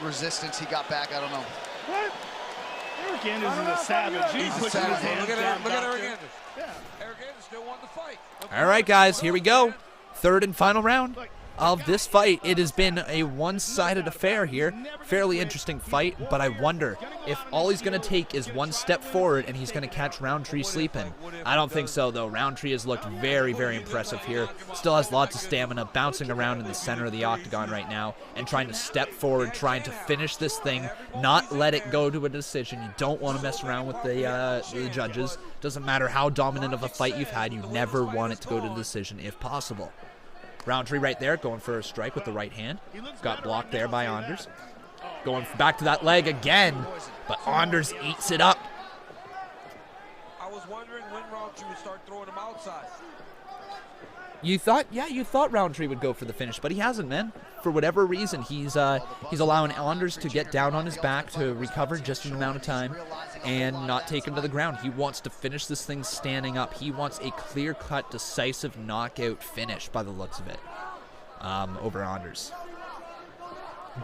resistance he got back. I don't know. What? Eric Anders is a savage. He's pushing his hands Look down. at Eric Anders. Yeah. Eric Anders still won the fight. All right, guys, here we go. 3rd and final round of this fight. It has been a one-sided affair here. Fairly interesting fight, but I wonder if all he's going to take is one step forward and he's going to catch Roundtree sleeping. I don't think so, though. Roundtree has looked very, very impressive here. Still has lots of stamina, bouncing around in the center of the octagon right now and trying to step forward, trying to finish this thing, not let it go to a decision. You don't want to mess around with the judges. Doesn't matter how dominant of a fight you've had, you never want it to go to a decision if possible. Roundtree right there, going for a strike with the right hand. Got blocked there by Anders. Going back to that leg again, but Anders eats it up. I was wondering when Roundtree would start throwing him outside. You thought Roundtree would go for the finish, but he hasn't, man. For whatever reason, he's allowing Anders to get down on his back to recover just an amount of time and not take him to the ground. He wants to finish this thing standing up. He wants a clear-cut, decisive knockout finish by the looks of it over Anders.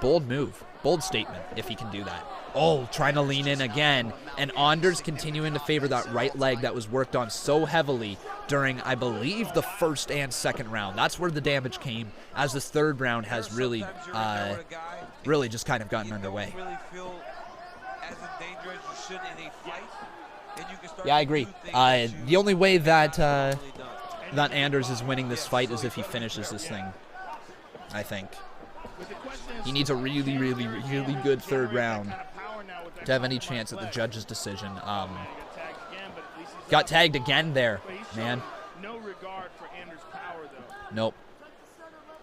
Bold move. Bold statement, if he can do that. Oh, trying to lean in again. And Anders continuing to favor that right leg that was worked on so heavily during, I believe, the 1st and 2nd round. That's where the damage came, as this 3rd round has really just kind of gotten underway. Yeah, I agree. The only way that that Anders is winning this fight is if he finishes this thing, I think. He needs a really, really, really good 3rd round to have any chance at the judge's decision. Got tagged again there, man. No regard for Anders' power, though. Nope.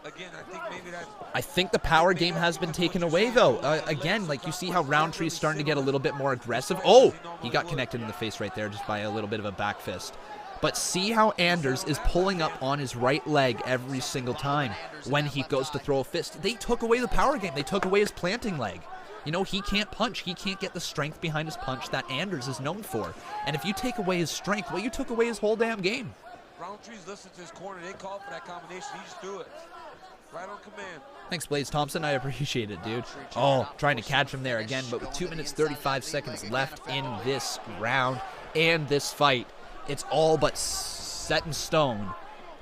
Again, I think maybe that's... I think the power game has been taken away, though. Again, like you see how Roundtree is starting to get a little bit more aggressive. Oh, he got connected in the face right there just by a little bit of a back fist. But see how Anders is pulling up on his right leg every single time when he goes to throw a fist. They took away the power game. They took away his planting leg. You know, he can't punch. He can't get the strength behind his punch that Anders is known for. And if you take away his strength, well, you took away his whole damn game. Roundtree's listened to his corner. They called for that combination. He just threw it. Right on command. Thanks, Blaze Thompson. I appreciate it, dude. Oh, trying to catch him there again, but with 2 minutes 35 seconds left in this round and this fight, it's all but set in stone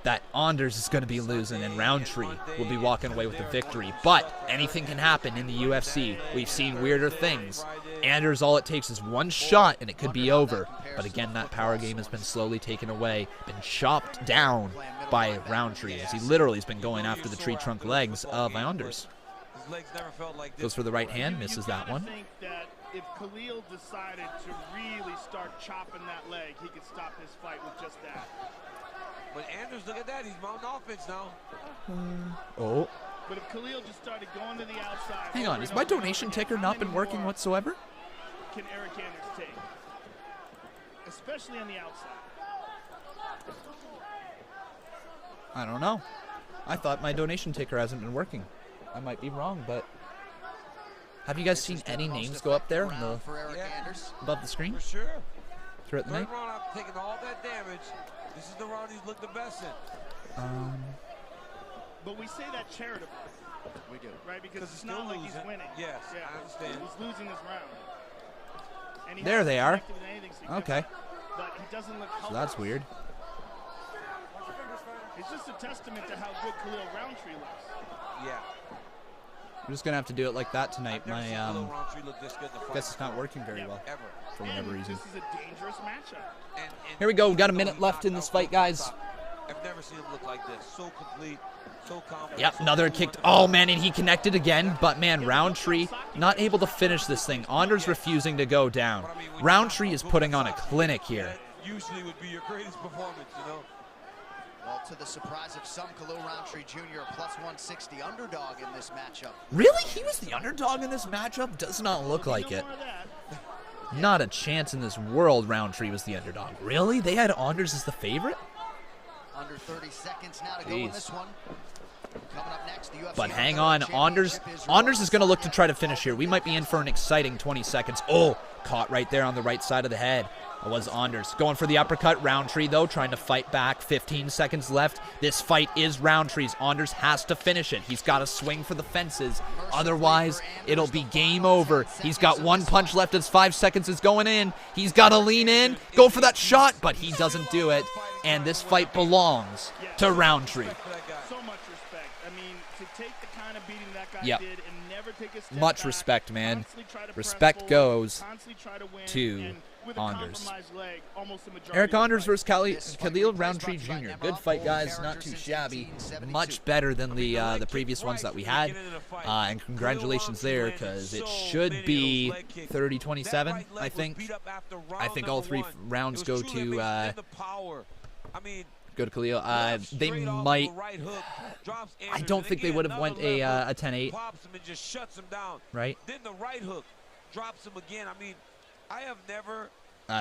that Anders is going to be losing and Roundtree will be walking away with the victory. But anything can happen in the UFC. We've seen weirder things. Anders, all it takes is one shot and it could be over. But again, that power game has been slowly taken away, been chopped down by Roundtree, as he literally has been going after the tree trunk legs of Anders. Goes for the right hand, misses that one. If Khalil decided to really start chopping that leg, he could stop this fight with just that. But Anders, look at that. He's mounting offense now. Oh. But if Khalil just started going to the outside. Hang on, has my donation ticker not been working whatsoever? Can Eric Anders take? Especially on the outside. I don't know. I thought my donation ticker hasn't been working. I might be wrong, but have you guys seen any names go up there in the, above the screen? For sure. Throughout the night? Third round after taking all that damage, this is the round he's looked the best in. But we say that charitably. We do. Right? Because it's not like he's winning. Yes, I understand. He's losing this round. And he there they are. Okay. But he doesn't look so that's weird. It's just a testament to how good Khalil Roundtree looks. Yeah. I'm just gonna have to do it like that tonight. My guess it's not working very well for whatever reason. This is a dangerous matchup. Here we go. We got a minute left in this fight, guys. I've never seen him look like this. So complete, so confident. Yep, another kick. Oh man, and he connected again. But man, Roundtree not able to finish this thing. Anders refusing to go down. Roundtree is putting on a clinic here. Usually would be your greatest performance, you know. Well, to the surprise of some, Khalil Roundtree Jr., a plus 160 underdog in this matchup. Really? He was the underdog in this matchup? Does not look like it. Not a chance in this world Roundtree was the underdog. Really? They had Anders as the favorite? Under 30 seconds now to go in this one. Coming up next, the UFC but hang on, Anders is going to look to try to finish here. We might be in for an exciting 20 seconds. Oh, caught right there on the right side of the head. It was Anders. Going for the uppercut. Roundtree, though, trying to fight back. 15 seconds left. This fight is Roundtree's. Anders has to finish it. He's got to swing for the fences. Otherwise, it'll be game over. He's got one punch left as 5 seconds is going in. He's got to lean in, go for that shot, but he doesn't do it. And this fight belongs to Roundtree. So much respect. I mean, to take the kind of beating that guy Yep. did and never take a step Much back, respect, man. constantly try to press Respect forward, goes constantly try to win, to and with a Anders. compromised leg, almost the majority Eric of the Anders fight. versus Khalil Roundtree Jr. Good fight, guys. Not too shabby. Much better than the previous ones that we had. And congratulations there, because it should be 30-27, I think. I think all three rounds go to Khalil. They might. I don't think they would have went a 10-8. Right? Then the right hook drops him again. I mean, I have never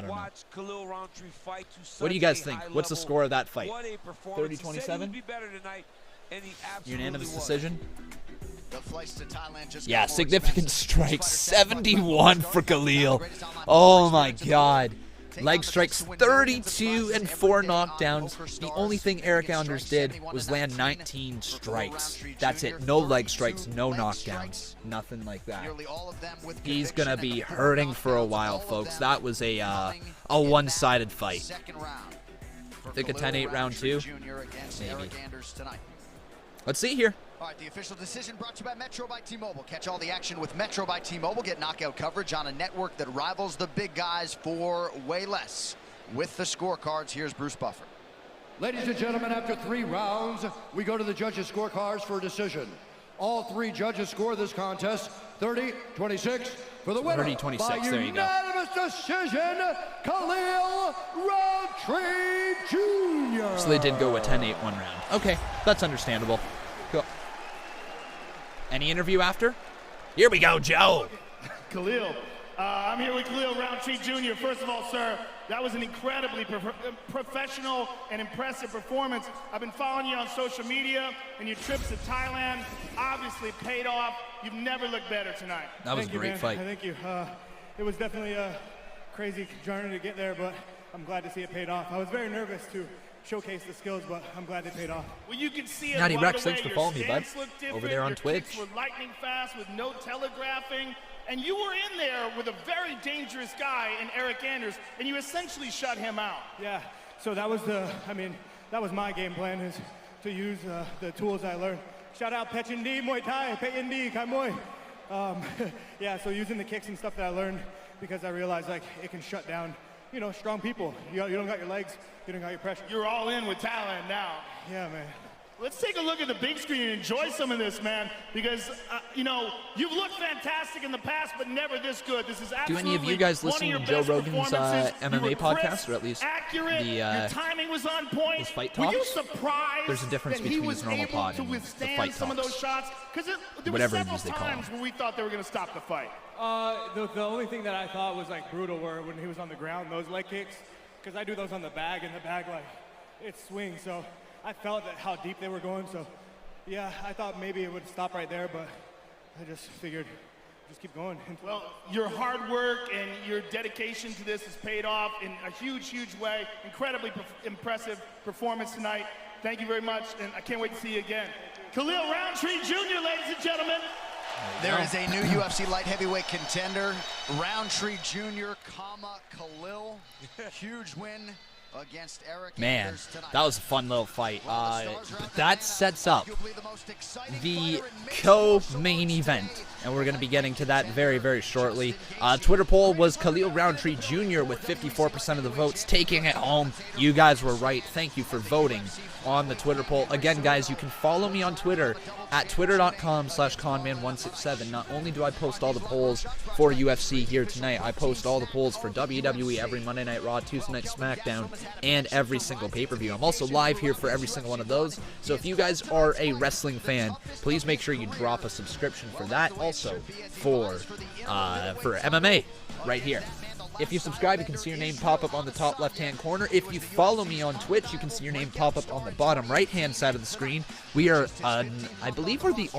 watched Khalil Roundtree fight to such What do you guys a think? high What's the level. score of that fight? What a performance. 30-27? Unanimous Unanimous decision? The flights to Thailand just Yeah, got more significant expensive. strikes. 71 for Khalil. Oh my God. Leg strikes 32 and 4 knockdowns. The only thing Eric Anders did was land 19 strikes. That's it. No leg strikes, no knockdowns. Nothing like that. He's going to be hurting for a while, folks. That was a one-sided fight. I think a 10-8 round 2. Maybe. Let's see here. All right, the official decision brought to you by Metro by T-Mobile. Catch all the action with Metro by T-Mobile. Get knockout coverage on a network that rivals the big guys for way less. With the scorecards, here's Bruce Buffer. Ladies and gentlemen, after 3 rounds, we go to the judges' scorecards for a decision. All 3 judges score this contest 30-26 for the winner. 30-26, by there you go. unanimous decision, Khalil Roundtree Jr. So they did go a 10-8 one round. Okay, that's understandable. Cool. Any interview after? Here we go, Joe. Khalil, I'm here with Khalil Roundtree Jr. First of all, sir, that was an incredibly professional and impressive performance. I've been following you on social media, and your trips to Thailand obviously paid off. You've never looked better tonight. That was a great fight. Thank you. It was definitely a crazy journey to get there, but I'm glad to see it paid off. I was very nervous to showcase the skills, but I'm glad they paid off. Well, you can see it Natty right Rex, away. thanks for Your following me, bud. stance looked different, Over there on your Twitch. kicks were lightning fast with no telegraphing. And you were in there with a very dangerous guy in Eric Anders, and you essentially shut him out. Yeah, so that was that was my game plan, is to use the tools I learned. Shout out Pechindi Muay Thai, Pechindi Kai Muay. Yeah, so using the kicks and stuff that I learned, because I realized like it can shut down, you know, strong people. You don't got your legs, you don't got your pressure. You're all in with talent now. Yeah, man. Let's take a look at the big screen and enjoy some of this, man, because, you know, you've looked fantastic in the past, but never this good. This is absolutely Do any of you guys listen to Joe Rogan's MMA podcast, or at least accurate. Your timing was on point. his fight Were talks? you surprised There's a difference that he between was his normal able pod to and the withstand fight some of talks? those shots? Because there were Whatever it several is they call times them. when we thought they were going to stop the fight. The only thing that I thought was like brutal were when he was on the ground, those leg kicks, because I do those on the bag, and the bag like it swings, so I felt that how deep they were going. So yeah, I thought maybe it would stop right there, but I just figured just keep going. Well, your hard work and your dedication to this has paid off in a huge, huge way. Incredibly impressive performance tonight. Thank you very much, and I can't wait to see you again. Khalil Roundtree Jr., ladies and gentlemen. There is a new UFC light heavyweight contender, Roundtree Jr., Khalil. Huge win against Eric Man, Anders tonight. that was a fun little fight. That sets up the co-main event, and we're going to be getting to that very, very shortly. Twitter poll was Khalil Roundtree Jr. with 54% of the votes taking it home. You guys were right. Thank you for voting on the Twitter poll. Again, guys, you can follow me on Twitter at twitter.com/Conman167. Not only do I post all the polls for UFC here tonight, I post all the polls for WWE every Monday Night Raw, Tuesday Night SmackDown, and every single pay-per-view. I'm also live here for every single one of those. So if you guys are a wrestling fan, please make sure you drop a subscription for that. Also for MMA right here. If you subscribe, you can see your name pop up on the top left-hand corner. If you follow me on Twitch, you can see your name pop up on the bottom right-hand side of the screen. We are, I believe we're the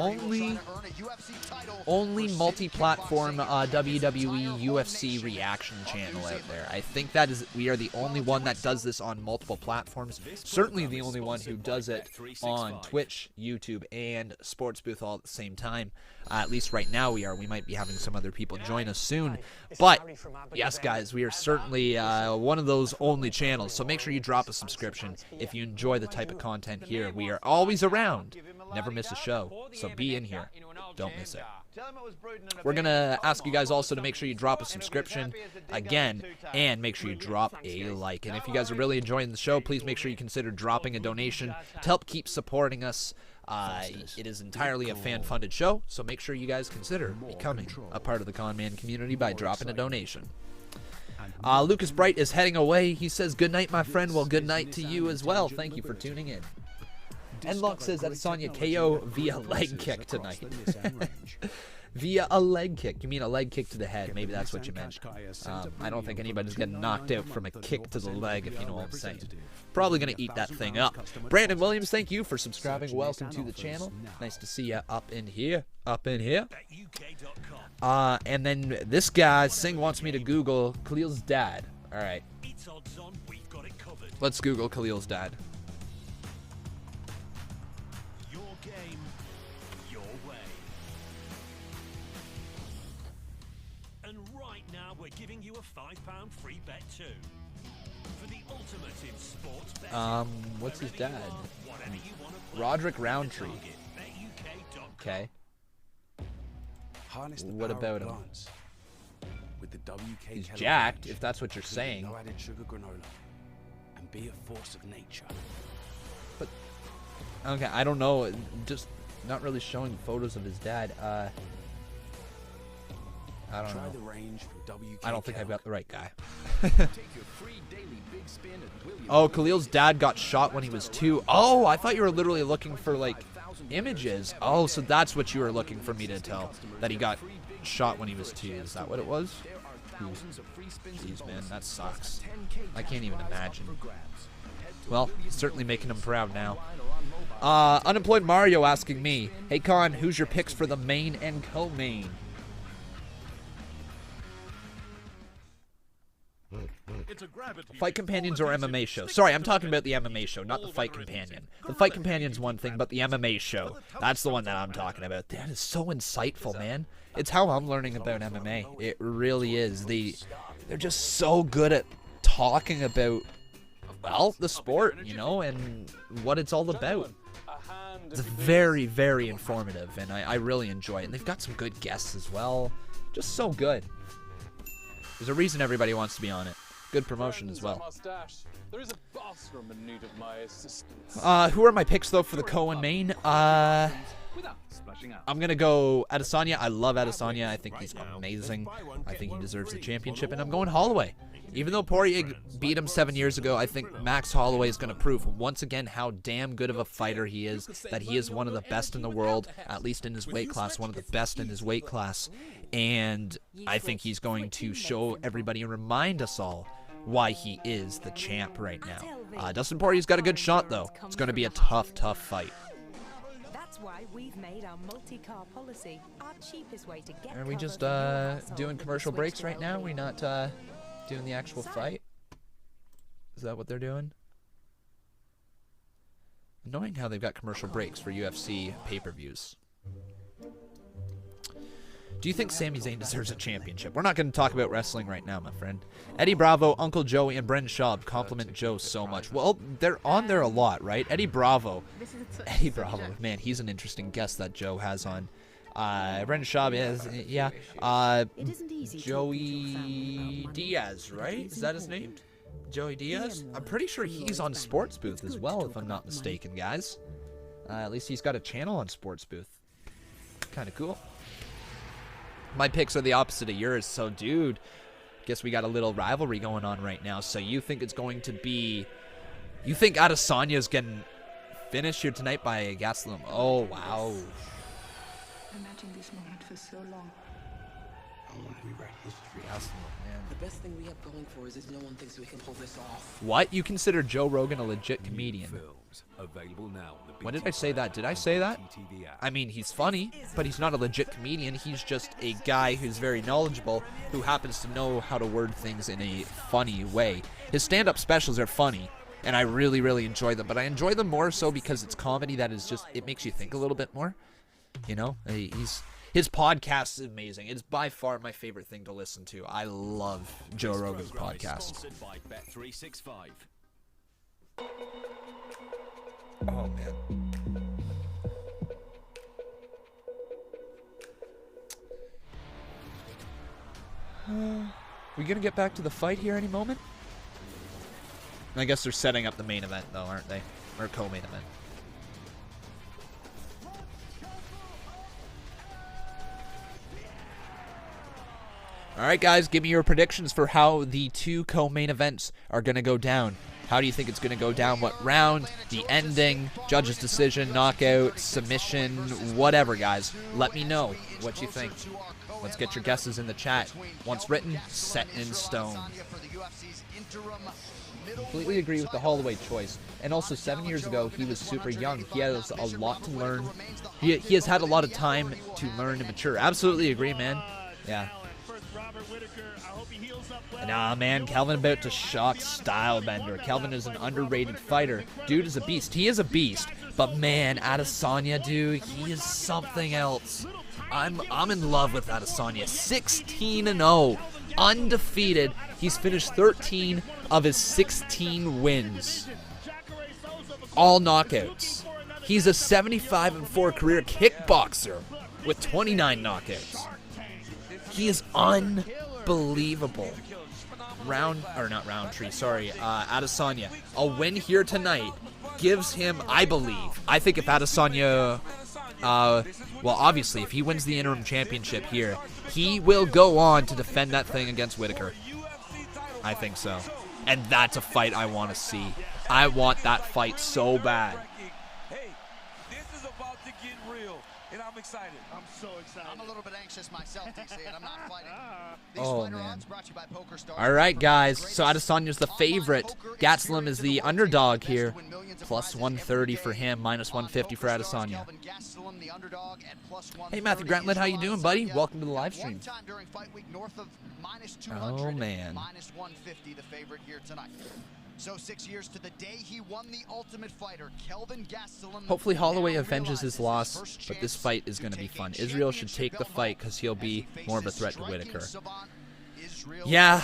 only multi-platform WWE UFC reaction channel out there. I think that is, we are the only one that does this on multiple platforms. Certainly the only one who does it on Twitch, YouTube, and Sports Booth all at the same time. At least right now we are. We might be having some other people join us soon. But, yes, guys, we are certainly one of those only channels. So make sure you drop a subscription if you enjoy the type of content here. We are always around. Never miss a show. So be in here. Don't miss it. We're going to ask you guys also to make sure you drop a subscription again, and make sure you drop a like. And if you guys are really enjoying the show, please make sure you consider dropping a donation to help keep supporting us. It is entirely a fan-funded show, so make sure you guys consider becoming a part of the Conman community by dropping a donation. Lucas Bright is heading away. He says, good night, my friend. Well, good night to you as well. Thank you for tuning in. Enlock says Adesanya KO via leg kick tonight. Via a leg kick. You mean a leg kick to the head. Maybe that's what you meant. I don't think anybody's getting knocked out from a kick to the leg, if you know what I'm saying. Probably going to eat that thing up. Brandon Williams, thank you for subscribing. Welcome to the channel. Nice to see you up in here. Up in here. And then this guy, Singh, wants me to Google Khalil's dad. All right. Let's Google Khalil's dad. Giving you a £5 free bet too. For the ultimate in sports betting. What's his dad? Roderick Roundtree. Okay. What about him? He's jacked, if that's what you're saying. And be a force of nature. But okay, I don't know. Just not really showing photos of his dad. I don't know. I don't think I've got the right guy. Oh, Khalil's dad got shot when he was 2. Oh, I thought you were literally looking for, like, images. Oh, so that's what you were looking for me to tell. That he got shot when he was 2. Is that what it was? Jeez, man, that sucks. I can't even imagine. Well, certainly making him proud now. Unemployed Mario asking me, hey, Con, who's your picks for the main and co-main? Fight Companions or MMA show? Sorry, I'm talking about the MMA show, not the Fight Companion. The Fight Companion's one thing, but the MMA show, that's the one that I'm talking about. That is so insightful, man. It's how I'm learning about MMA. It really is. They're just so good at talking about, well, the sport, you know, and what it's all about. It's very, very informative, and I really enjoy it. And they've got some good guests as well. Just so good. There's a reason everybody wants to be on it. Good promotion as well. Who are my picks, though, for the Conman main? I'm going to go Adesanya. I love Adesanya. I think he's amazing. I think he deserves the championship, and I'm going Holloway. Even though Poirier beat him 7 years ago, I think Max Holloway is going to prove once again how damn good of a fighter he is, that he is one of the best in the world, at least in his weight class, one of the best in his weight class. And I think he's going to show everybody and remind us all why he is the champ right now. Dustin Poirier's got a good shot, though. It's going to be a tough, tough fight. That's why we've made our multi-car policy our cheapest way to get. Are we just doing commercial breaks right now? We're not doing the actual fight? Is that what they're doing? Annoying how they've got commercial breaks for UFC pay-per-views. Do you think Sami Zayn deserves a championship? We're not going to talk about wrestling right now, my friend. Eddie Bravo, Uncle Joey, and Brendan Schaub compliment Joe so much. Well, they're on there a lot, right? Eddie Bravo, man, he's an interesting guest that Joe has on. Brendan Schaub is, yeah. Joey Diaz, right? Is that his name? Joey Diaz? I'm pretty sure he's on Sports Booth as well, if I'm not mistaken, guys. At least he's got a channel on Sports Booth. Kind of cool. My picks are the opposite of yours, so dude, guess we got a little rivalry going on right now. So you think it's going to be, you think Adesanya's getting finished here tonight by Gastelum? Oh, wow. Imagine this moment for so long. I want to rewrite history. Man. The best thing we have going for us is no one thinks we can pull this off. What? You consider Joe Rogan a legit comedian? Available now. When did I say that? Did I say that? I mean, he's funny, but he's not a legit comedian. He's just a guy who's very knowledgeable, who happens to know how to word things in a funny way. His stand-up specials are funny, and I really, really enjoy them. But I enjoy them more so because it's comedy that is just, it makes you think a little bit more. You know? His podcast is amazing. It's by far my favorite thing to listen to. I love Joe Rogan's podcast. Oh, man. We gonna get back to the fight here any moment? I guess they're setting up the main event, though, aren't they? Or co-main event. Alright, guys, give me your predictions for how the two co-main events are going to go down. How do you think it's going to go down? What round? The ending? Judge's decision? Knockout? Submission? Whatever, guys. Let me know what you think. Let's get your guesses in the chat. Once written, set in stone. Completely agree with the Holloway choice. And also, 7 years ago, he was super young. He has a lot to learn. He has had a lot of time to learn and mature. Absolutely agree, man. Yeah. Nah, man, Kelvin about to shock Stylebender. Kelvin is an underrated fighter. Dude is a beast. He is a beast. But man, Adesanya, dude, he is something else. I'm in love with Adesanya. 16-0, undefeated. He's finished 13 of his 16 wins. All knockouts. He's a 75-4 career kickboxer with 29 knockouts. He is unbelievable. Roundtree, sorry, Adesanya. A win here tonight gives him, I believe, I think if Adesanya, well, obviously, if he wins the interim championship here, he will go on to defend that thing against Whitaker. I think so. And that's a fight I want to see. I want that fight so bad. Hey, this is about to get real, and I'm I'm excited. I'm so excited. I'm a little bit anxious myself, DC, and I'm not fighting. Oh, man. All right, guys. So Adesanya's the favorite. Gastelum is the underdog here. Plus 130 for him, minus 150 for Adesanya. Hey, Matthew Grantland, how you doing, buddy? Welcome to the live stream. Oh, man. Minus 150, the favorite here tonight. So 6 years to the day he won the Ultimate Fighter, Kelvin Gastelum. Hopefully Holloway avenges his loss, but this fight is going to be fun. Israel should take the fight because he'll be more of a threat to Whitaker. Yeah.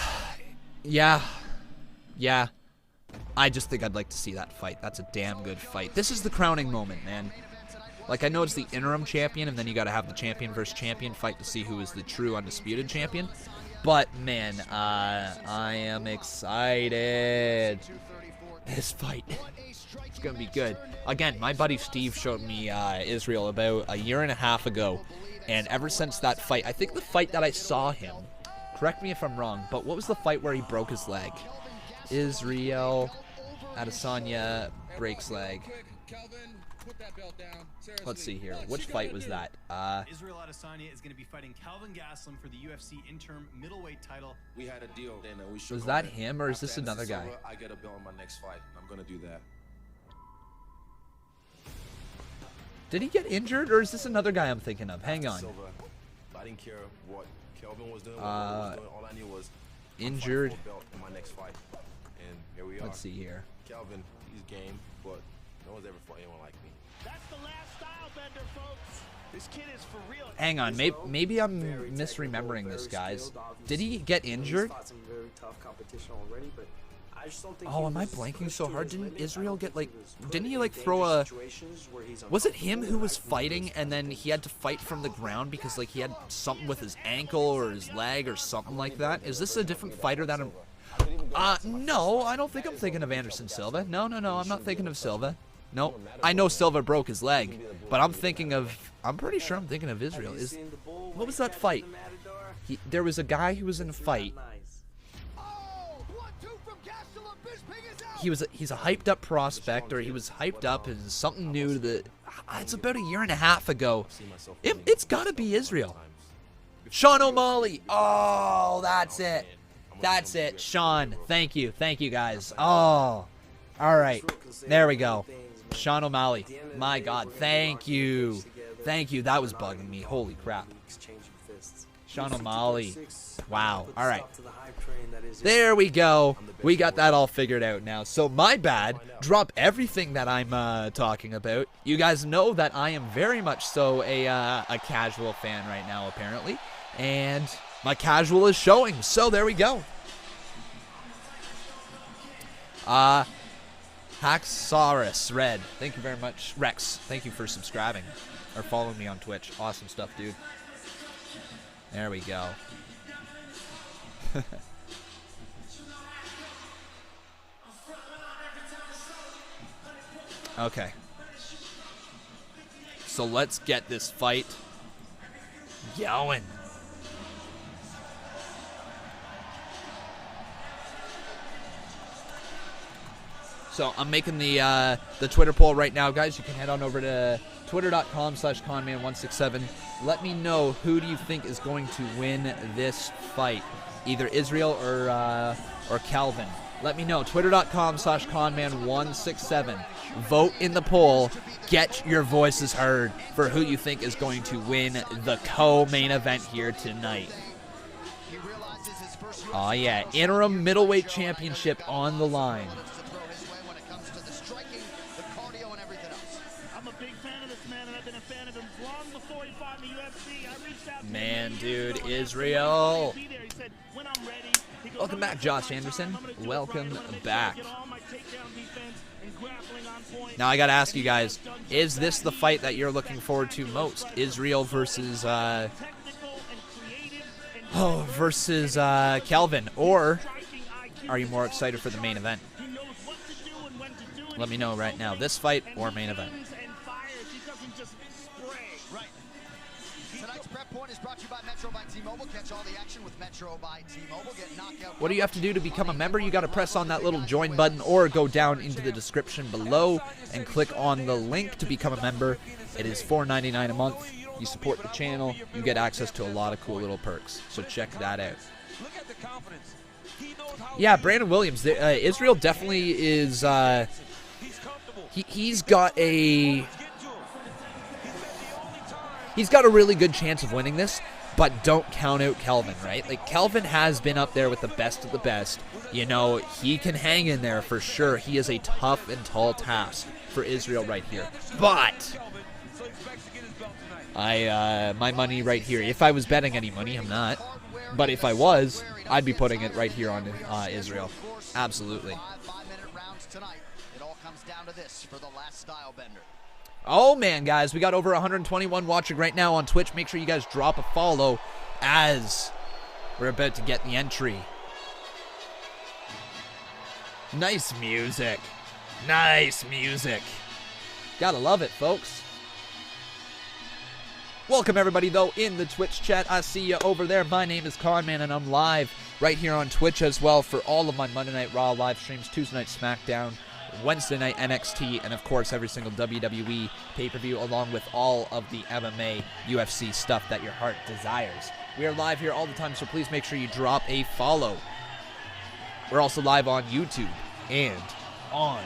I just think I'd like to see that fight. That's a damn good fight. This is the crowning moment, man. Like, I know it's the interim champion, and then you got to have the champion versus champion fight to see who is the true undisputed champion. But, man, I am excited. This fight, it's going to be good. Again, my buddy Steve showed me Israel about a year and a half ago. And ever since that fight, I think the fight that I saw him, correct me if I'm wrong, but what was the fight where he broke his leg? Israel, Adesanya, breaks leg. Let's see here. Which fight was that? Israel Adesanya is going to be fighting Kelvin Gastelum for the UFC interim middleweight title. We had a deal, and we should. Was that him, or is this another guy? I get a belt in my next fight. I'm going to do that. Did he get injured, or is this another guy I'm thinking of? Hang on. I didn't care what Kelvin was doing. All I knew was injured. Belt in my next fight, and here we are. Let's see here. Kelvin, he's game, but no one's ever fought anyone like me. That's the last style bender, folks. This kid is for real. Hang on, maybe I'm misremembering this, guys. Did he get injured? Oh, am I blanking so hard? Didn't Israel get, like, didn't he, like, throw a... Was it him who was fighting and then he had to fight from the ground because, like, he had something with his ankle or his leg or something like that? Is this a different fighter that I'm... no, I don't think I'm thinking of Anderson Silva. No, I'm not thinking of Silva. No, I know Silva broke his leg, but I'm pretty sure I'm thinking of Israel. What was that fight? There was a guy who was in a fight. He's a hyped up prospect, or he was hyped up as something new that it's about a year and a half ago. It's gotta be Israel. Sean O'Malley. Oh, that's it. That's it, Sean. Thank you guys. Oh, all right, there we go. Sean O'Malley. My God, thank you. That was bugging me. Holy crap. Sean O'Malley. Wow. All right. There we go. We got that all figured out now. So my bad. Drop everything that I'm talking about. You guys know that I am very much so a casual fan right now, apparently. And my casual is showing. So there we go. Haxsaurus Red. Thank you very much. Rex, thank you for subscribing or following me on Twitch. Awesome stuff, dude. There we go. Okay. So let's get this fight going. So I'm making the Twitter poll right now, guys. You can head on over to twitter.com/Conman167. Let me know who do you think is going to win this fight, either Israel or Calvin. Let me know. Twitter.com/Conman167. Vote in the poll. Get your voices heard for who you think is going to win the co-main event here tonight. Oh yeah, interim middleweight championship on the line. Man, dude, Israel. Welcome back, Josh Anderson. Welcome back. Now, I got to ask you guys, is this the fight that you're looking forward to most? Israel versus Kelvin? Or are you more excited for the main event? Let me know right now. This fight or main event? What do you have to do to become a member? You got to press on that little join button or go down into the description below and click on the link to become a member. It is $4.99 a month. you support the channel, you get access to a lot of cool little perks. So check that out. Yeah, Brandon Williams. Israel definitely is. He's got a really good chance of winning this, but don't count out Kelvin, right? Like, Kelvin has been up there with the best of the best. You know, he can hang in there for sure. He is a tough and tall task for Israel right here. But my money right here, if I was betting any money, I'm not. But if I was, I'd be putting it right here on Israel. Absolutely. Oh, man, guys. We got over 121 watching right now on Twitch. Make sure you guys drop a follow as we're about to get the entry. Nice music. Nice music. Gotta love it, folks. Welcome, everybody, though, in the Twitch chat. I see you over there. My name is Conman, and I'm live right here on Twitch as well for all of my Monday Night Raw live streams, Tuesday Night SmackDown, Wednesday Night NXT, and, of course, every single WWE pay-per-view, along with all of the MMA, UFC stuff that your heart desires. We are live here all the time, so please make sure you drop a follow. We're also live on YouTube and on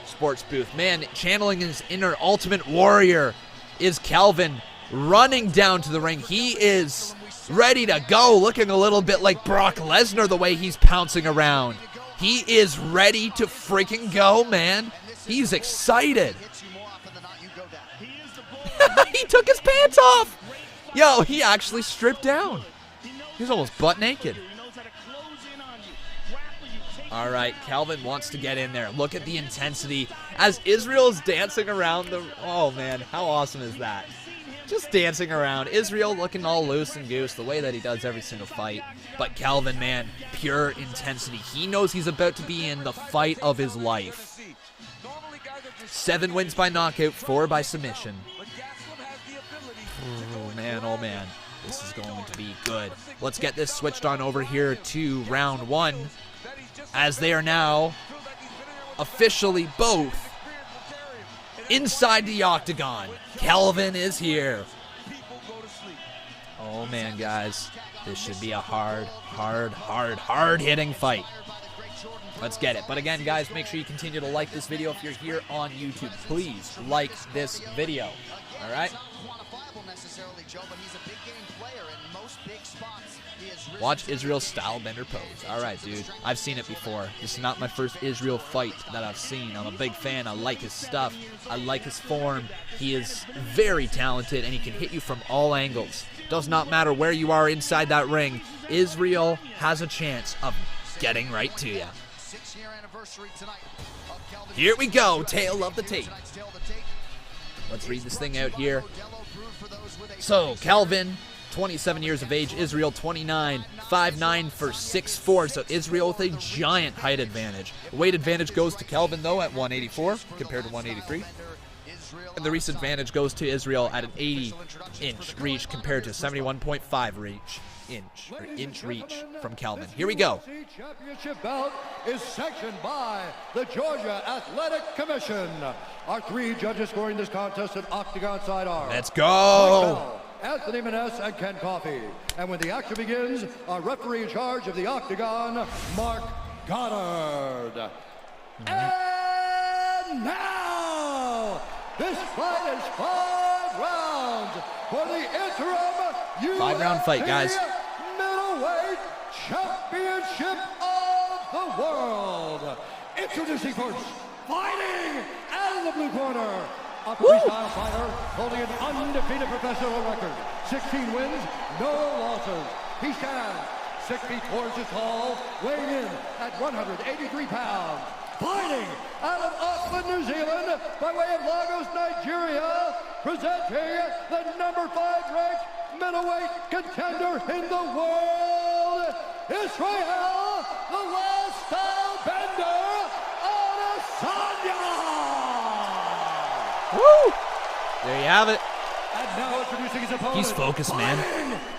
Sports Booth. Man, channeling his inner Ultimate Warrior is Kelvin, running down to the ring. He is ready to go, looking a little bit like Brock Lesnar the way he's pouncing around. He is ready to freaking go, man. He's excited. He took his pants off. Yo, he actually stripped down. He's almost butt naked. All right, Kelvin wants to get in there. Look at the intensity as Israel's dancing around the... Oh, man, how awesome is that? Just dancing around. Israel looking all loose and goose the way that he does every single fight. But Kelvin, man, pure intensity. He knows he's about to be in the fight of his life. 7 wins by knockout, 4 by submission. Oh, man, oh, man. This is going to be good. Let's get this switched on over here to round 1, as they are now officially both inside the octagon. Kelvin is here. Oh, man, guys. This should be a hard-hitting fight. Let's get it. But again, guys, make sure you continue to like this video if you're here on YouTube. Please like this video. All right? Watch Israel's style bender pose. All right, dude. I've seen it before. This is not my first Israel fight that I've seen. I'm a big fan. I like his stuff. I like his form. He is very talented, and he can hit you from all angles. Does not matter where you are inside that ring. Israel has a chance of getting right to you. Here we go. Tale of the tape. Let's read this thing out here. So, Kelvin, 27 years of age. Israel, 29, 5'9" for 6'4". So Israel with a giant height advantage. Weight advantage goes to Kelvin, though, at 184 compared to 183. And the recent advantage goes to Israel at an 80-inch reach compared to 71.5 inch reach from Kelvin. Here we go. The championship bout is sanctioned by the Georgia Athletic Commission. Our 3 judges scoring this contest at Octagon side are... Let's go! Anthony Maness and Ken Coffey. And when the action begins, our referee in charge of the Octagon, Mark Goddard. And now, this fight is 5 rounds for the interim UFC 5-round fight, guys. Middleweight Championship of the World. Introducing first, fighting out of the blue corner. A freestyle fighter holding an undefeated professional record. 16 wins, no losses. He stands 6 feet 4 inches tall, weighing in at 183 pounds. Fighting out of Auckland, New Zealand, by way of Lagos, Nigeria, presenting the number 5 ranked middleweight contender in the world, Israel, the last style bender, Adesanya! Woo! There you have it. And now introducing his opponent. He's focused, man.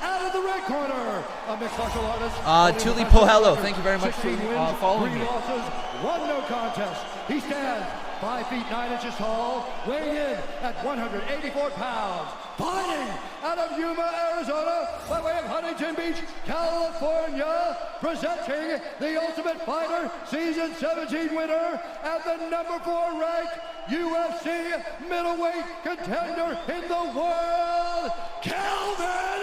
Out of the red corner, a mixed martial artist. Tuli Pohello, thank you very much for following 3 me. losses, 1 no contest. He stands 5 feet 9 inches tall, weighing in at 184 pounds. fighting out of Yuma, Arizona, by way of Huntington Beach, California, presenting the Ultimate Fighter Season 17 winner and the #4 ranked UFC middleweight contender in the world, Kelvin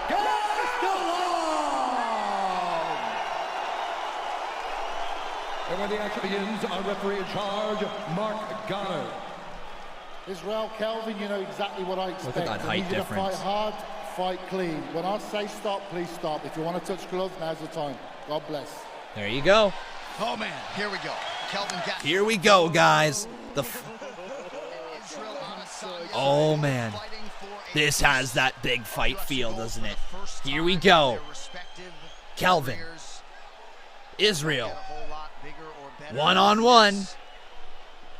Gastelum! And when the action begins, our referee in charge, Mark Goddard. Israel, Kelvin, you know exactly what I expect. Look at that height difference. Fight hard, fight clean. When I say stop, please stop. If you want to touch gloves, now's the time. God bless. There you go. Oh man, here we go. Kelvin Gastelum. Here we go, guys. Oh man, this has that big fight feel, doesn't it? Here we go. Kelvin, Israel, one-on-one.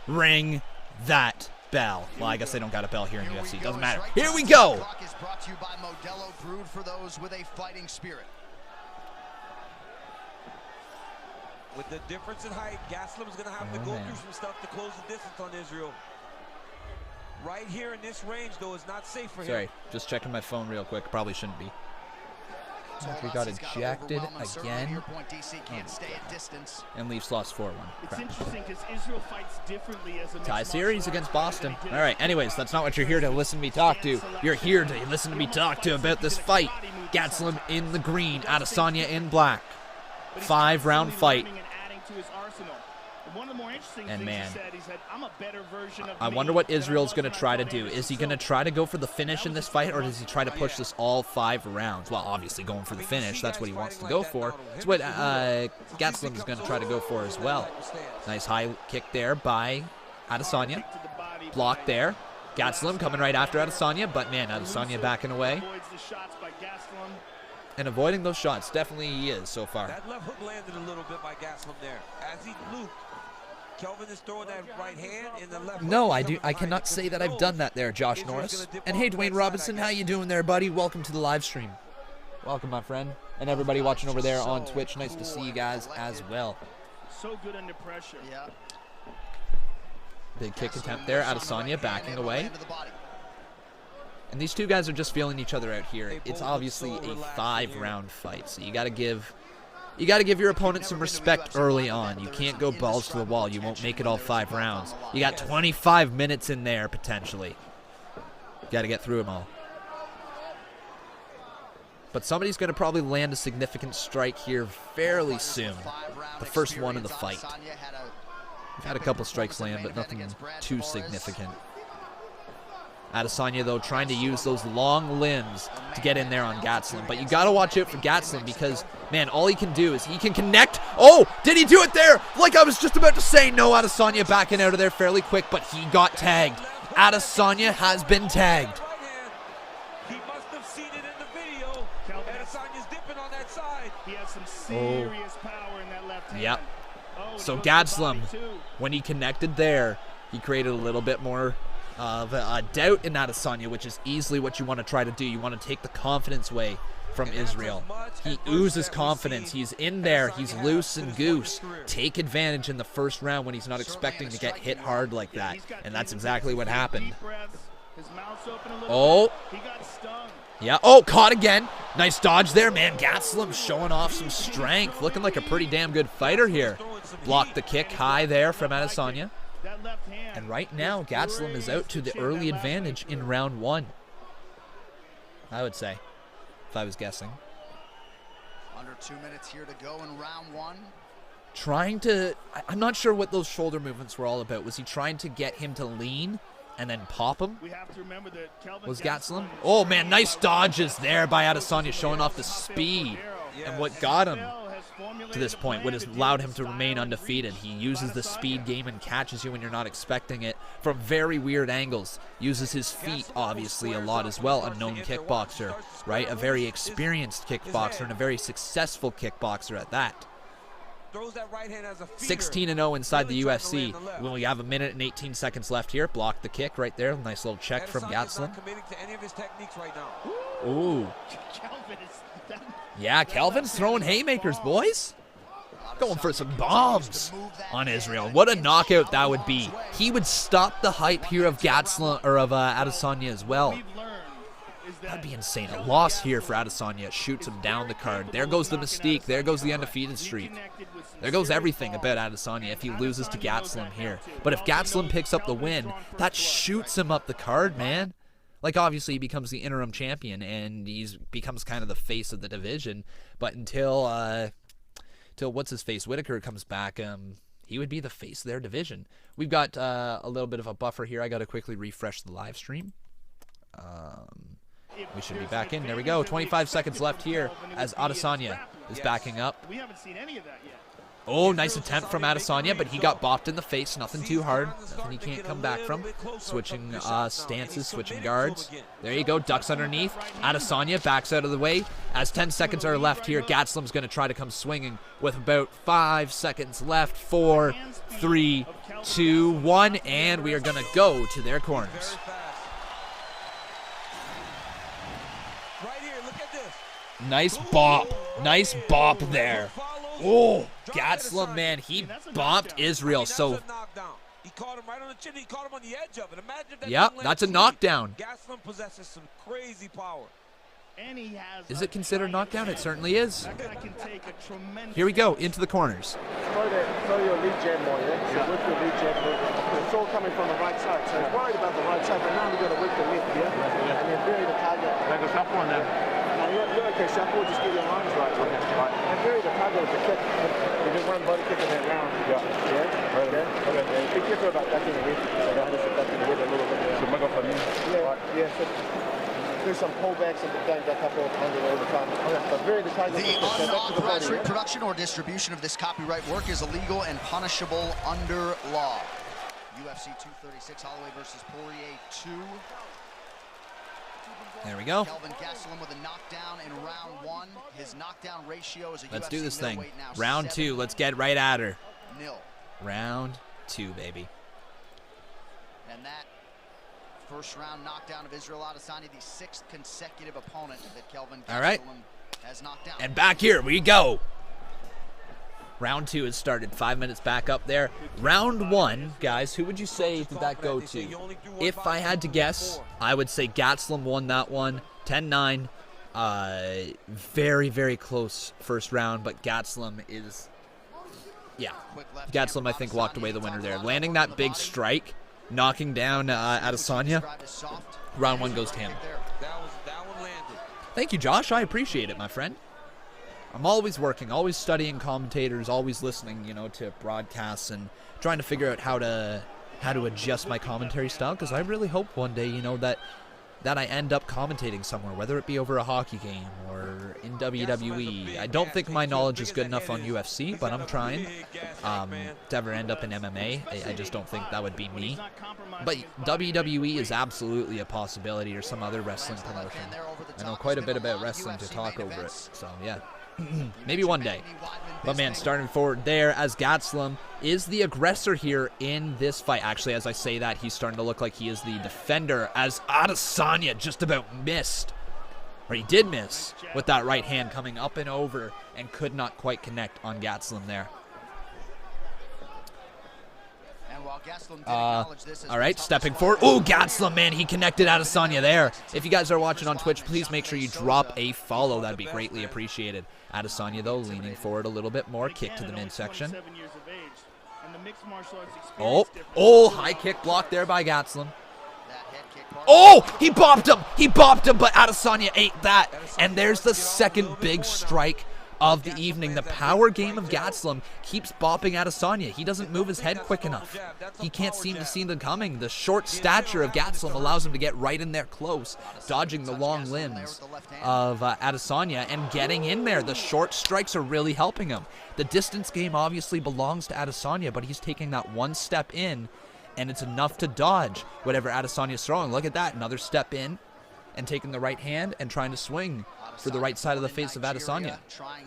Ring that bell. Well, I guess they don't got a bell here in UFC. Doesn't matter. Here we go. Is brought to you by Modelo, brewed for those with a fighting spirit. With the difference in height, Gastelum is going to have to go through some stuff to close the distance on Israel. Right here in this range, though, is not safe for him. Sorry, just checking my phone real quick. Probably shouldn't be. We got ejected again. And Leafs lost 4-1. It's interesting because Israel fights differently as a tie series against Boston. All right, anyways, that's not what you're here to listen to me talk to. You're here to listen to me talk to about this fight. Gastelum in the green, Adesanya in black. 5-round fight. And man, I wonder what Israel's going to try to do. Is he going to try to go for the finish in this fight, or does he try to push this all 5 rounds? Well, obviously going for the finish. That's what he wants to go for. That's what Gastelum is going to try to go for as well. Nice high kick there by Adesanya. Blocked there. Gastelum coming right after Adesanya, but man, Adesanya backing away. And avoiding those shots. Definitely he is so far. That left hook landed a little bit by Gastelum there. As he looped, Kelvin is throwing that right hand in the left. No, I cannot say that I've done that there, Josh Norris. And hey, Dwayne Robinson, how you doing there, buddy? Welcome to the live stream. Welcome, my friend. And everybody watching over there on Twitch. Nice to see you guys as well. So good under pressure. Yeah. Big kick attempt there. Adesanya backing away. And these two guys are just feeling each other out here. It's obviously a 5-round fight, so you got to give your opponent some respect early on. You can't go balls to the wall. You won't make it all 5 rounds. You got 25 minutes in there potentially. You got to get through them all. But somebody's going to probably land a significant strike here fairly soon. The first one in the fight. We've had a couple strikes land, but nothing too significant. Adesanya, though, trying to use those long limbs to get in there on Gastelum. But you got to watch out for Gastelum because, man, all he can do is he can connect. Oh, did he do it there? Like I was just about to say, no, Adesanya backing out of there fairly quick, but he got tagged. Adesanya has been tagged. He must have seen it in the video. Adesanya's dipping on that side. He has some serious power in that left hand. Yep. So Gastelum, when he connected there, he created a little bit more of a doubt in Adesanya, which is easily what you want to try to do. You want to take the confidence away from Israel. He oozes confidence. He's in there. He's loose and goose. Take advantage in the first round when he's not expecting to get hit hard like that. And that's exactly what happened. Oh. Yeah. Oh, caught again. Nice dodge there, man. Gastelum showing off some strength. Looking like a pretty damn good fighter here. Blocked the kick high there from Adesanya. And right now, Gastelum is out to the early advantage in round 1. I would say, if I was guessing. Under 2 minutes here to go in round 1. Trying to, I'm not sure what those shoulder movements were all about. Was he trying to get him to lean and then pop him? Was Gastelum? Oh man, nice dodges there by Adesanya, showing off the speed. And what got him to this point, what has allowed him to remain undefeated. He uses the speed game and catches you when you're not expecting it from very weird angles. Uses his feet, obviously, a lot as well. A known kickboxer, right? A very experienced kickboxer and a very successful kickboxer at that. 16-0 inside the UFC. When we have 1 minute and 18 seconds left here. Block the kick right there. Nice little check from Gastelum. Ooh. Yeah, Kelvin's throwing haymakers, boys. Going for some bombs on Israel. What a knockout that would be. He would stop the hype here of Gastelum or of Adesanya as well. That'd be insane. A loss here for Adesanya shoots him down the card. There goes the mystique. There goes the undefeated streak. There goes everything about Adesanya if he loses to Gastelum here. But if Gastelum picks up the win, that shoots him up the card, man. Like, obviously, he becomes the interim champion, and he becomes kind of the face of the division. But until what's-his-face, Whitaker comes back, he would be the face of their division. We've got a little bit of a buffer here. I got to quickly refresh the live stream. We should be back in. There we go. 25 seconds left here as Adesanya is backing up. We haven't seen any of that yet. Oh, nice attempt from Adesanya, but he got bopped in the face. Nothing too hard. Nothing he can't come back from. Switching stances, switching guards. There you go. Ducks underneath. Adesanya backs out of the way. As 10 seconds are left here, Gastelum's going to try to come swinging with about 5 seconds left. 4, 3, 2, 1, and we are going to go to their corners. Nice bop. Nice bop there. Oh, Gastelum, man, he bopped Israel. So, he caught him right on the chin. He caught him on the edge of it. Imagine that. Yep, that's a knockdown. Gastelum possesses some crazy power. And he has is it considered knockdown? It certainly is. Here we go, into the corners. Throw your lead jab more, yeah? So with your lead jab, it's all coming from the right side. So he's worried about the right side, but now we've got to whip the left, yeah? And then bury the target. Like a shuffle on them. You're okay, shuffle, just get your arms right. Okay. Right. And bury the target with the kick. You just one body kick in that round. Yeah. Yeah? Right. Okay. Okay. Be careful about ducking the head. So I had to duck the head a little bit. So make up for me. Yeah. Right. Yeah. So do some pullbacks and don't duck up all the time. Okay. But bury the target. The unauthorized reproduction or distribution of this copyright work is illegal and punishable under law. UFC 236, Holloway versus Poirier 2. There we go. Kelvin Gastelum with a knockdown in round 1. His knockdown ratio is a Let's UFC do this thing. now, Round 2. Let's get right at her. 7-0. Round 2, baby. And that first round knockdown of Israel Adesanya, the 6th consecutive opponent that Kelvin Gastelum has knocked down. And back here we go. Round 2 has started. 5 minutes back up there. Round 1, guys, who would you say did that go to? If I had to guess, I would say Gastelum won that one. 10-9. Very, very close first round, but Gastelum is... Yeah. Gastelum, I think, walked away the winner there. Landing that big strike, knocking down Adesanya. Round 1 goes to him. Thank you, Josh. I appreciate it, my friend. I'm always working, always studying commentators, always listening, you know, to broadcasts and trying to figure out how to adjust my commentary style, because I really hope one day, you know, that I end up commentating somewhere, whether it be over a hockey game or in WWE. I don't think my knowledge is good enough on UFC, but I'm trying to ever end up in MMA. I just don't think that would be me. But WWE is absolutely a possibility, or some other wrestling promotion. I know quite a bit about wrestling to talk over it, so yeah. Maybe one day. But man, starting forward there as Gastelum is the aggressor here in this fight. Actually, as I say that, he's starting to look like he is the defender, as Adesanya just about missed. Or he did miss with that right hand coming up and over and could not quite connect on Gastelum there. All right, stepping forward. Oh, Gastelum, man, he connected Adesanya there. If you guys are watching on Twitch, please make sure you drop a follow. That'd be greatly appreciated. Adesanya, though, leaning forward a little bit more. Kick to the midsection. Oh, high kick blocked there by Gastelum. Oh, he bopped him. He bopped him, but Adesanya ate that. And there's the second big strike of the evening. The power game of Gastelum keeps bopping Adesanya. He doesn't move his head quick enough. He can't seem to see them coming. The short stature of Gastelum allows him to get right in there close, dodging the long limbs of Adesanya and getting in there. The short strikes are really helping him. The distance game obviously belongs to Adesanya, but he's taking that one step in, and it's enough to dodge whatever Adesanya's throwing. Look at that, another step in and taking the right hand and trying to swing for the right side of the face of Adesanya.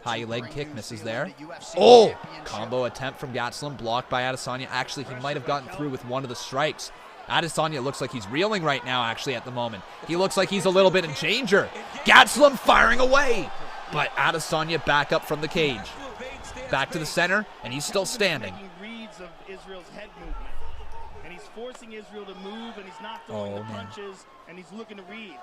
High leg kick misses there. Oh, combo attempt from Gastelum blocked by Adesanya. Actually, he might have gotten through with one of the strikes. Adesanya looks like he's reeling right now, actually, at the moment. He looks like he's a little bit in danger. Gastelum firing away, but Adesanya back up from the cage. Back to the center, and he's still standing. Forcing Israel to move, and he's not throwing the punches, and he's looking to read.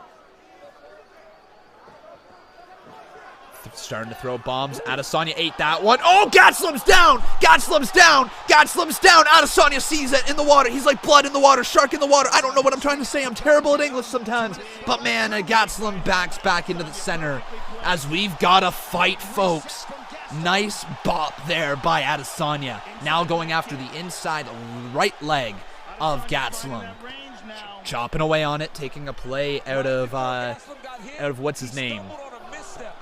Starting to throw bombs. Adesanya ate that one. Oh, Gastelum's down! Gastelum's down! Gastelum's down! Adesanya sees it in the water. He's like blood in the water, shark in the water. I don't know what I'm trying to say. I'm terrible at English sometimes. But man, Gastelum backs back into the center as we've got a fight, folks. Nice bop there by Adesanya. Now going after the inside right leg of Gastelum. Chopping away on it, taking a play out of what's his name?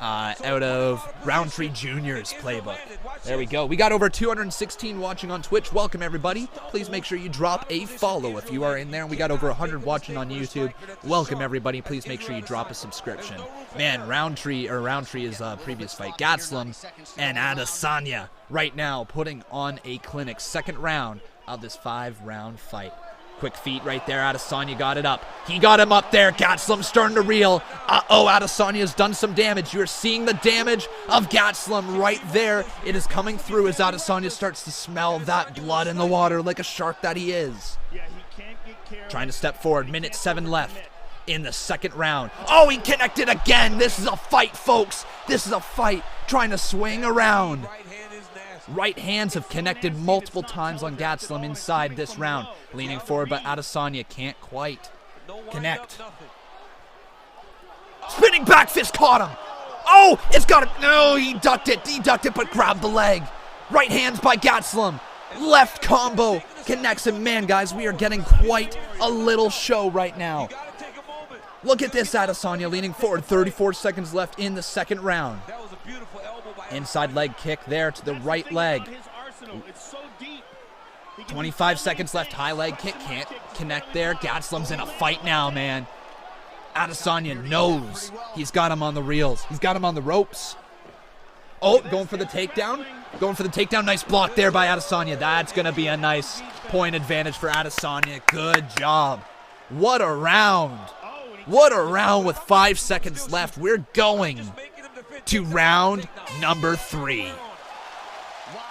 Out of Roundtree Jr.'s playbook. There we go. We got over 216 watching on Twitch. Welcome, everybody. Please make sure you drop a follow if you are in there. We got over 100 watching on YouTube. Welcome, everybody. Please make sure you drop a subscription. Man, Roundtree is previous fight. Gastelum and Adesanya right now putting on a clinic. Second round of this 5-round fight. Quick feet right there. Adesanya got it up. He got him up there. Gastelum starting to reel. Uh-oh, Adesanya's done some damage. You're seeing the damage of Gastelum right there. It is coming through as Adesanya starts to smell that blood in the water like a shark that he is. Trying to step forward. Minute 7 left in the second round. Oh, he connected again. This is a fight, folks. This is a fight. Trying to swing around. Right hands have connected multiple times on Gastelum inside this round. Leaning forward, but Adesanya can't quite connect. Spinning back fist caught him. Oh, it's got him. No, he ducked it, but grabbed the leg. Right hands by Gastelum. Left combo connects him. Man, guys, we are getting quite a little show right now. Look at this, Adesanya leaning forward. 34 seconds left in the second round. Inside leg kick there to the right leg. 25 seconds left. High leg kick. Can't connect there. Gastelum's in a fight now, man. Adesanya knows he's got him on the reels. He's got him on the ropes. Oh, going for the takedown. Going for the takedown. Nice block there by Adesanya. That's going to be a nice point advantage for Adesanya. Good job. What a round. What a round with 5 seconds left. We're going to round number 3.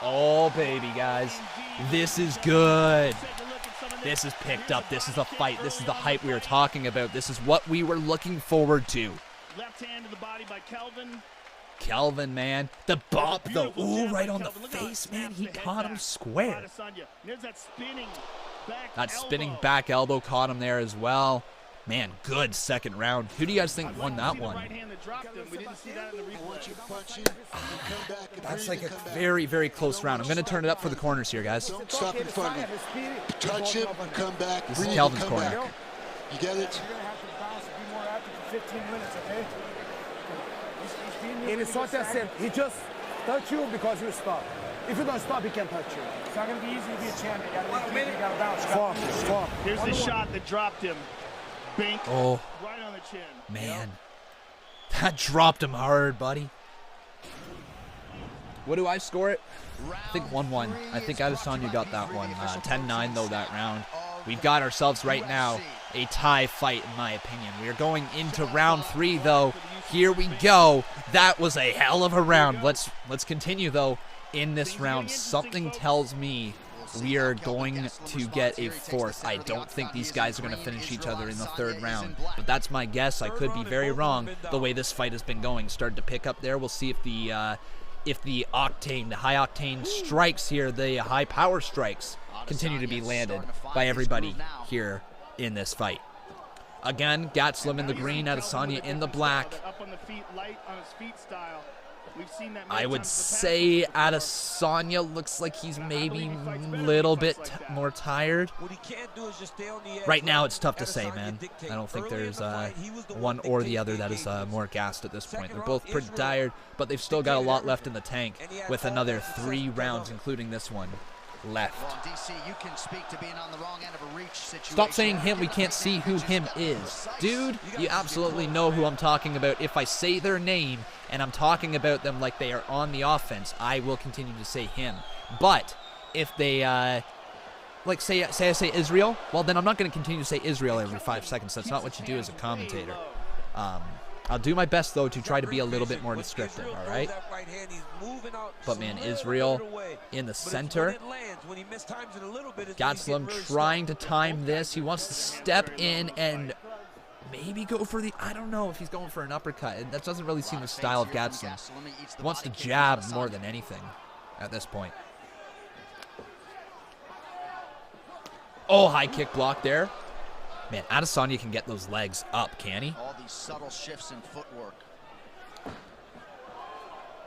Oh, baby, guys. This is good. This is picked up. This is the fight. This is the hype we were talking about. This is what we were looking forward to. Left hand to the body by Kelvin. Kelvin, man. The bop, though. Ooh, right on the face, man. He caught him square. That spinning back elbow caught him there as well. Man, good second round. Who do you guys think won that one? That's like a very, very close round. I'm going to turn it up for the corners here, guys. Don't stop in front of him. Touch him and come back. This is Kelvin's corner. You get it? And it's not that simple. He just touch you because you stop. If you don't stop, he can't touch you. It's not going to be easy to be a champion. You got to bounce. Focus. Here's the shot that dropped him. Bink. Oh, right on the chin. Man. That dropped him hard, buddy. What do I score it? I think 1-1. I think Adesanya got that one. 10-9, though, that round. We've got ourselves right now a tie fight, in my opinion. We are going into round 3, though. Here we go. That was a hell of a round. Let's continue, though, in this round. Something tells me we are going to get a 4th. I don't think these guys are going to finish each other in the 3rd round, but that's my guess. I could be very wrong the way this fight has been going. Started to pick up there. We'll see if the high octane strikes here, the high power strikes, continue to be landed by everybody here in this fight. Again, Gastelum in the green, Adesanya in the black. I would say Adesanya looks like he's maybe a little bit more tired. Right now, it's tough to say, man. I don't think there's one or the other that is more gassed at this point. They're both pretty tired, but they've still got a lot left in the tank with another 3 rounds, including this one, left. Stop saying him. We can't see who him is. Dude, you absolutely know who I'm talking about. If I say their name and I'm talking about them like they are on the offense, I will continue to say him. But if they, like say I say Israel, well, then I'm not going to continue to say Israel every 5 seconds. That's not what you do as a commentator. I'll do my best, though, to try to be a little bit more descriptive, all right? But, man, Israel in the center. Gastelum trying to time this. He wants to step in and maybe go for the, I don't know if he's going for an uppercut. That doesn't really seem the style of Gastelum. He wants to jab more than anything at this point. Oh, high kick block there. Man, Adesanya can get those legs up, can he? All these subtle shifts in footwork.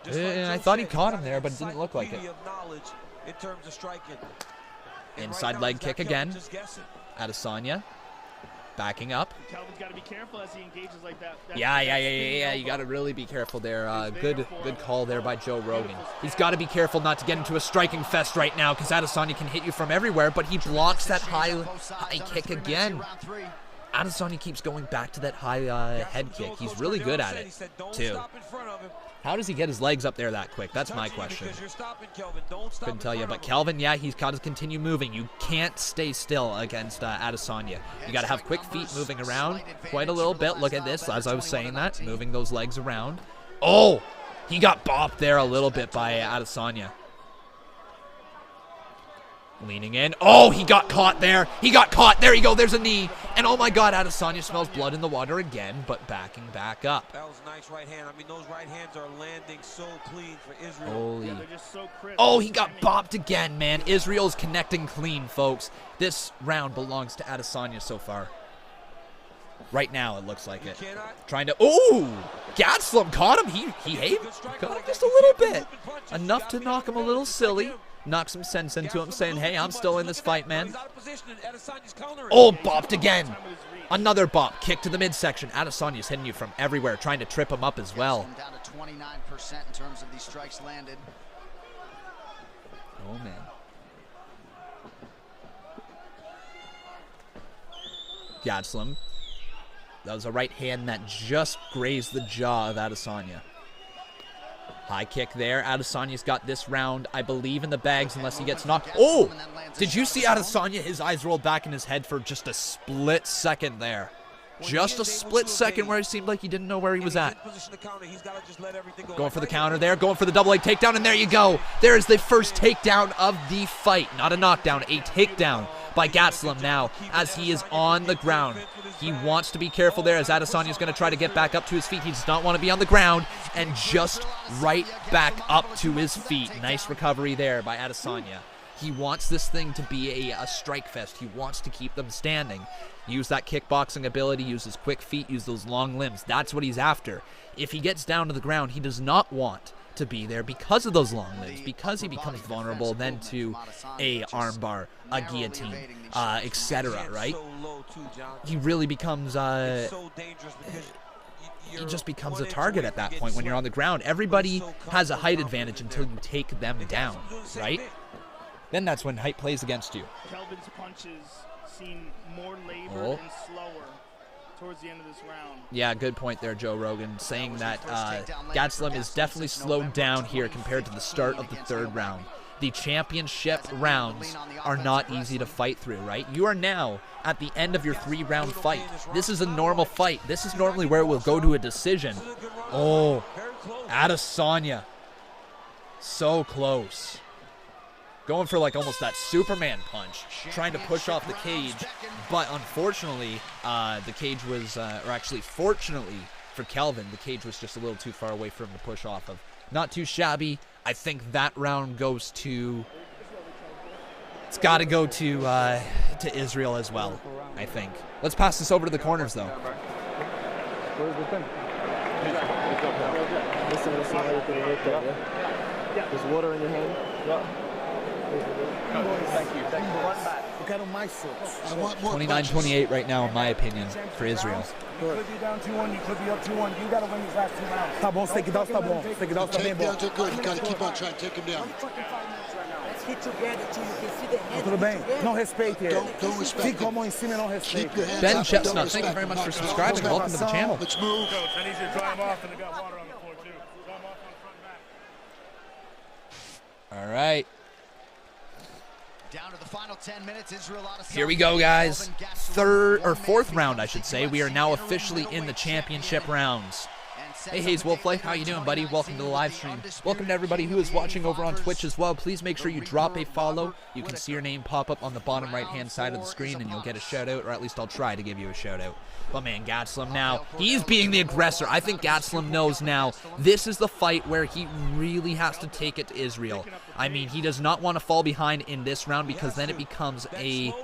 I thought he caught him there, but it didn't look like it. Inside leg kick again. Adesanya backing up. Kelvin's got to be careful as he engages like that. Yeah. You got to really be careful there. Good call there by Joe Rogan. He's got to be careful not to get into a striking fest right now because Adesanya can hit you from everywhere, but he blocks that high kick again. Adesanya keeps going back to that high head kick. He's really good at it, too. How does he get his legs up there that quick? That's my question. Couldn't tell you. But Kelvin, yeah, he's got to continue moving. You can't stay still against Adesanya. You got to have quick feet moving around quite a little bit. Look at this, as I was saying that, moving those legs around. Oh, he got bopped there a little bit by Adesanya. Leaning in. Oh, he got caught there. He got caught. There you go. There's a knee. And oh my God, Adesanya smells blood in the water again, but backing back up. That was a nice right hand. I mean, those right hands are landing so clean for Israel. Holy. Yeah, they're just so crisp. Oh, he got bopped again, man. Israel's connecting clean, folks. This round belongs to Adesanya so far. Right now, it looks like it. Trying to... Oh! Gastelum caught him. He got him just a little bit. Enough to knock him a little silly. Knock some sense into him, saying, hey, I'm still in this fight, man. Oh, bopped again. Another bop. Kick to the midsection. Adesanya's hitting you from everywhere, trying to trip him up as well. Down to 29% in terms of these strikes landed. Oh, man. Gastelum. That was a right hand that just grazed the jaw of Adesanya. High kick there. Adesanya's got this round, I believe, in the bags unless he gets knocked. Oh! Did you see Adesanya? His eyes rolled back in his head for just a split second there. Just a split second where it seemed like he didn't know where he was at. Going for the counter there. Going for the double leg takedown, and there you go. There is the first takedown of the fight. Not a knockdown, a takedown by Gastelum now as he is on the ground. He wants to be careful there as Adesanya is going to try to get back up to his feet. He does not want to be on the ground, and just right back up to his feet. Nice recovery there by Adesanya. He wants this thing to be a strike fest. He wants to keep them standing. Use that kickboxing ability, use his quick feet, use those long limbs. That's what he's after. If he gets down to the ground, he does not want to be there because of those long limbs, because he becomes vulnerable then to a armbar, a guillotine, etc., right? He really becomes, he just becomes a target at that point when you're on the ground. Everybody has a height advantage until you take them down, right? Then that's when height plays against you. Kelvin's punches seem more labored and slower towards the end of this round. Yeah, good point there, Joe Rogan, saying that Gastelum is definitely slowed down here compared to the start of the third round. The championship rounds are not easy to fight through, right? You are now at the end of your 3-round fight. This is a normal fight. This is normally where it will go to a decision. Oh, Adesanya. So close. Going for like almost that Superman punch, trying to push off the cage, but unfortunately, the cage was, or actually fortunately for Kelvin, the cage was just a little too far away for him to push off of. Not too shabby. I think that round goes to, it's got to go to Israel as well, I think. Let's pass this over to the corners, though. Where's the thing? Listen how you put it right there, yeah? There's water in your hand? Yeah. Thank you. Run back. Look at my I want more 29-28 right now, in my opinion, for Israel. You could be down 2-1, you could be up 2-1. You got to win these last 2 rounds. Tá bom, take it down, tá bom. Take it down, tá bem bom. Takedowns are good. You got to keep on trying to take him down. Let's hit together till you can see the hands. Tudo bem. Não respeite ele. Don't respect Fica a mão em cima e não respeite. Ben Chestnut, thank you very much for subscribing. Welcome to the channel. Let's move. Coach, I need you to dry him off, and I got water on the floor, too. Dry him off on front and back. All right. Down to the final 10 minutes, Israel Adesanya. Here we go, guys. Fourth round, I should say. We are now officially in the championship rounds. Hey, Hayes Wolflight, how you doing, buddy? Welcome to the live stream. Welcome to everybody who is watching over on Twitch as well. Please make sure you drop a follow. You can see your name pop up on the bottom right-hand side of the screen, and you'll get a shout-out, or at least I'll try to give you a shout-out. But man, Gastelum now, he's being the aggressor. I think Gastelum knows now this is the fight where he really has to take it to Israel. I mean, he does not want to fall behind in this round because then it becomes a...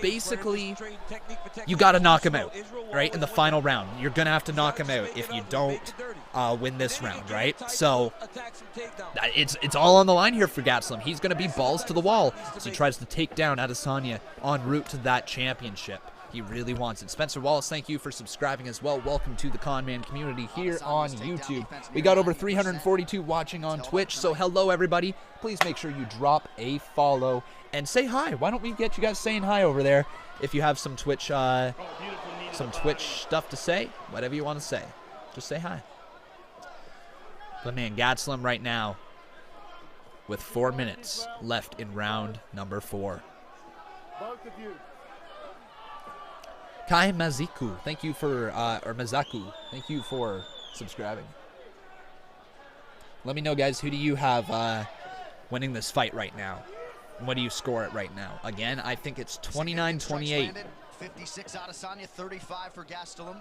Basically, you got to knock him out, right, in the final round. You're going to have to knock him out if you don't win this round, right? So, it's all on the line here for Gastelum. He's going to be balls to the wall as he tries to take down Adesanya en route to that championship. He really wants it. Spencer Wallace, thank you for subscribing as well. Welcome to the Conman community here on YouTube. We got over 342 watching on Twitch, so hello, everybody. Please make sure you drop a follow and say hi. Why don't we get you guys saying hi over there if you have some Twitch stuff to say, whatever you want to say. Just say hi. But man, Gastelum right now with 4 minutes left in round number 4. Both of you. Kai Maziku, thank you for, or Mazaku, thank you for subscribing. Let me know, guys, who do you have winning this fight right now? And what do you score it right now? Again, I think it's 29-28. 56 Adesanya, 35 for Gastelum.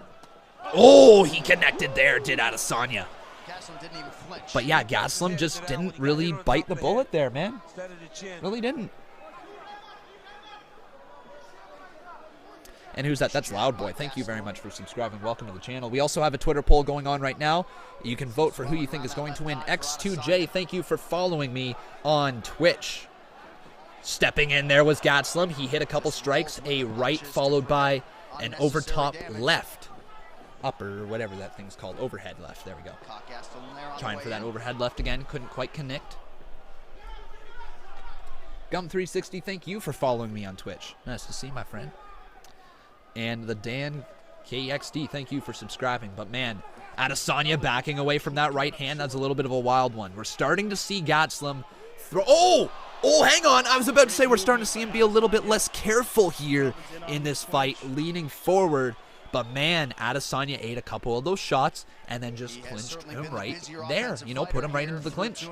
Oh, he connected there, did Adesanya. Gastelum didn't even flinch. But yeah, Gastelum just didn't really bite the bullet there, man. Really didn't. And who's that? That's Loudboy. Thank you very much for subscribing. Welcome to the channel. We also have a Twitter poll going on right now. You can vote for who you think is going to win. X2J, thank you for following me on Twitch. Stepping in there was Gastelum. He hit a couple strikes. A right followed by an over-top left. Upper, whatever that thing's called. Overhead left. There we go. Trying for that overhead left again. Couldn't quite connect. Gum360, thank you for following me on Twitch. Nice to see, my friend. And the Dan KXD, thank you for subscribing. But man, Adesanya backing away from that right hand. That's a little bit of a wild one. We're starting to see Gastelum throw. Oh, hang on. I was about to say we're starting to see him be a little bit less careful here in this fight, leaning forward. But man, Adesanya ate a couple of those shots and then just clinched him right there. You know, put him right into the clinch.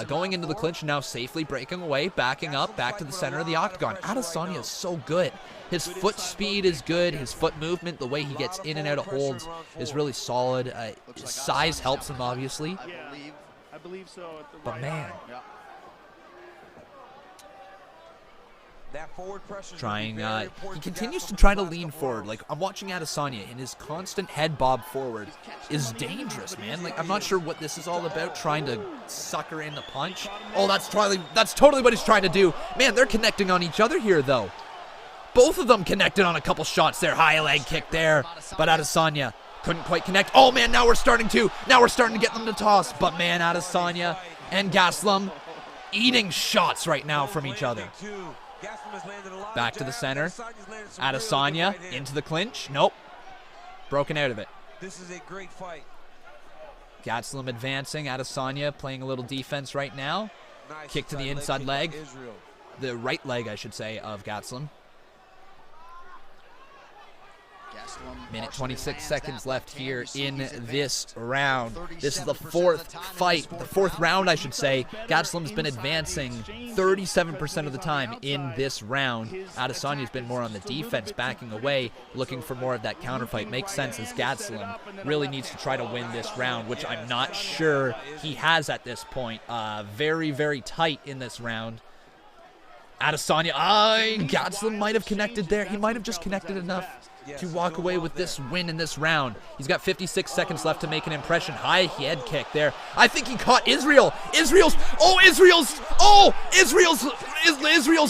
Going into the clinch now, safely breaking away, backing up, back to the center of the octagon. Adesanya is so good. His foot speed is good. His foot movement, the way he gets in and out of holds is really solid. His size helps him, obviously. I believe so. But man. That forward pressure trying, he continues to try to lean forward. Like, I'm watching Adesanya, and his constant head bob forward is dangerous, man. Like, I'm not sure what this is all about, trying to sucker in the punch. Oh, that's totally what he's trying to do. Man, they're connecting on each other here, though. Both of them connected on a couple shots there. High leg kick there, but Adesanya couldn't quite connect. Oh, man, now we're starting to get them to toss. But, man, Adesanya and Gastelum eating shots right now from each other. Back to the center. Adesanya into the clinch. Nope. Broken out of it. This is a great fight. Gastelum advancing. Adesanya playing a little defense right now. Kick to the inside leg. The right leg, I should say, of Gastelum. Minute 26 seconds left here in this round. This is the fourth fight, the fourth round, I should say. Gastelum's been advancing 37% of the time in this round. Adesanya's been more on the defense, backing away, looking for more of that counterfight. Makes sense as Gastelum really needs to try to win this round, which I'm not sure he has at this point. Very, very tight in this round. Adesanya, Gastelum might have connected there. He might have just connected enough to walk away with this win in this round. He's got 56 seconds left to make an impression. High head kick there. I think he caught Israel. Israel's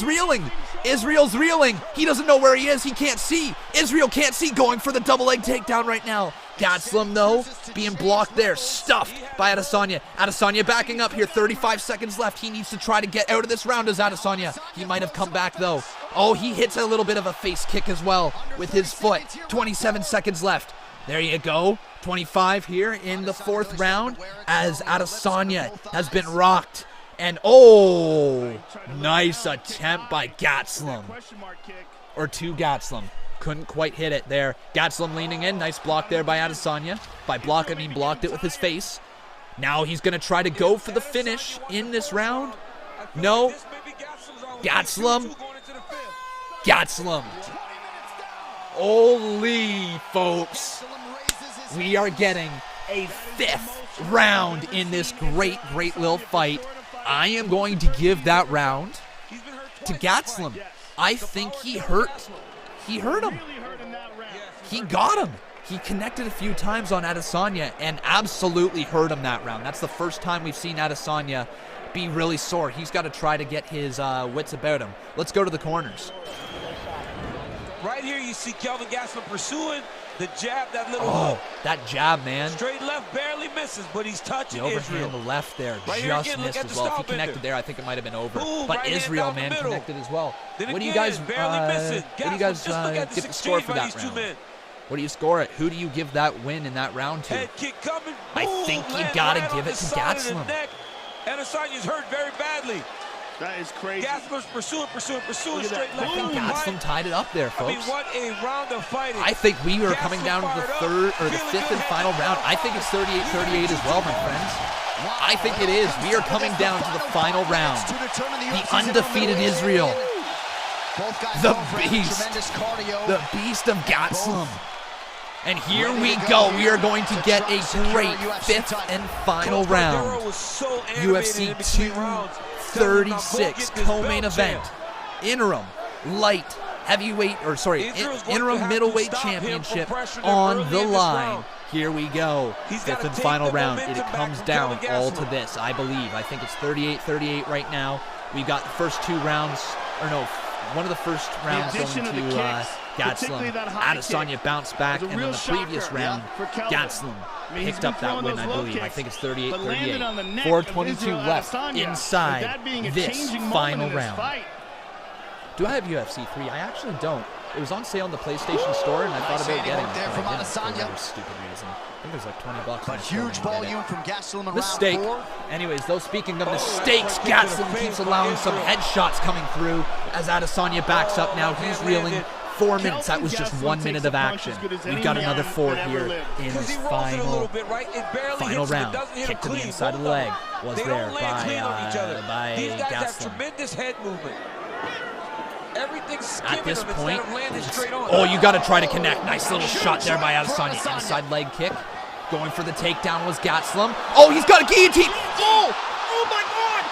reeling. Israel's reeling. He doesn't know where he is. He can't see. Israel can't see. Going for the double leg takedown right now. Gastelum, though, being blocked there. Stuffed by Adesanya. Adesanya backing up here. 35 seconds left. He needs to try to get out of this round as Adesanya. He might have come back, though. Oh, he hits a little bit of a face kick as well with his foot. 27 seconds left. There you go. 25 here in the fourth round as Adesanya has been rocked. And, nice attempt by Gastelum. Or to Gastelum. Couldn't quite hit it there. Gastelum leaning in. Nice block there by Adesanya. By block, I mean blocked it with his face. Now he's going to try to go for the finish in this round. No. Gastelum. Gastelum. Holy folks. We are getting a 5th round in this great little fight. I am going to give that round to Gastelum. I think he hurt him. He got him. He connected a few times on Adesanya and absolutely hurt him that round. That's the first time we've seen Adesanya be really sore. He's got to try to get his wits about him. Let's go to the corners. Right here you see Kelvin Gastelum pursuing the jab, that little hook. That jab, man. Straight left barely misses, but he's touching the overhand Israel. The left there right just missed as well. If he connected there, I think it might have been over. Boom, but right Israel, man, connected as well. What do you guys give the score for that round? What do you score it? Who do you give that win in that round to? Head kick coming. I think you got to give it to Gastelum. Adesanya's hurt very badly. That is crazy. Gastelum's pursuing straight left. I think Gastelum tied it up there, folks. I mean, what a round of fighting. I think we are coming down to the 5th and final round. I think it's 38-38 as well, my friends. I think it is. We are coming down to the final round. The undefeated Israel. The beast of Gastelum. And here we go. We are going to get a great 5th and final round. UFC 236 co-main event. Interim light heavyweight, interim middleweight championship on the line. Here we go. 5th and final round. It comes down all to this, I believe. I think it's 38-38 right now. We've got the first 2 rounds, one of the first rounds going to Gastelum. Adesanya bounced back, and then the previous round, Gastelum picked up that win, I believe. I think it's 38-38. 4:22 left inside this final round. Do I have UFC 3? I actually don't. It was on sale in the PlayStation Store, and I thought about getting it, but I didn't for whatever stupid reason. I think it was like $20. But huge volume from Gastelum in mistake. round 4. Anyways, though, speaking of mistakes, Gastelum keeps allowing some headshots coming through as Adesanya backs up now. He's reeling 4 minutes. That was just 1 minute of action. We've got another 4 here in this final round. Kick to the inside of the leg was there by Gastelum. Tremendous head movement. Everything's at this point, oh, you got to try to connect. Nice little shot there by Adesanya. Inside leg kick. Going for the takedown was Gastelum. Oh, he's got a guillotine. Oh my God.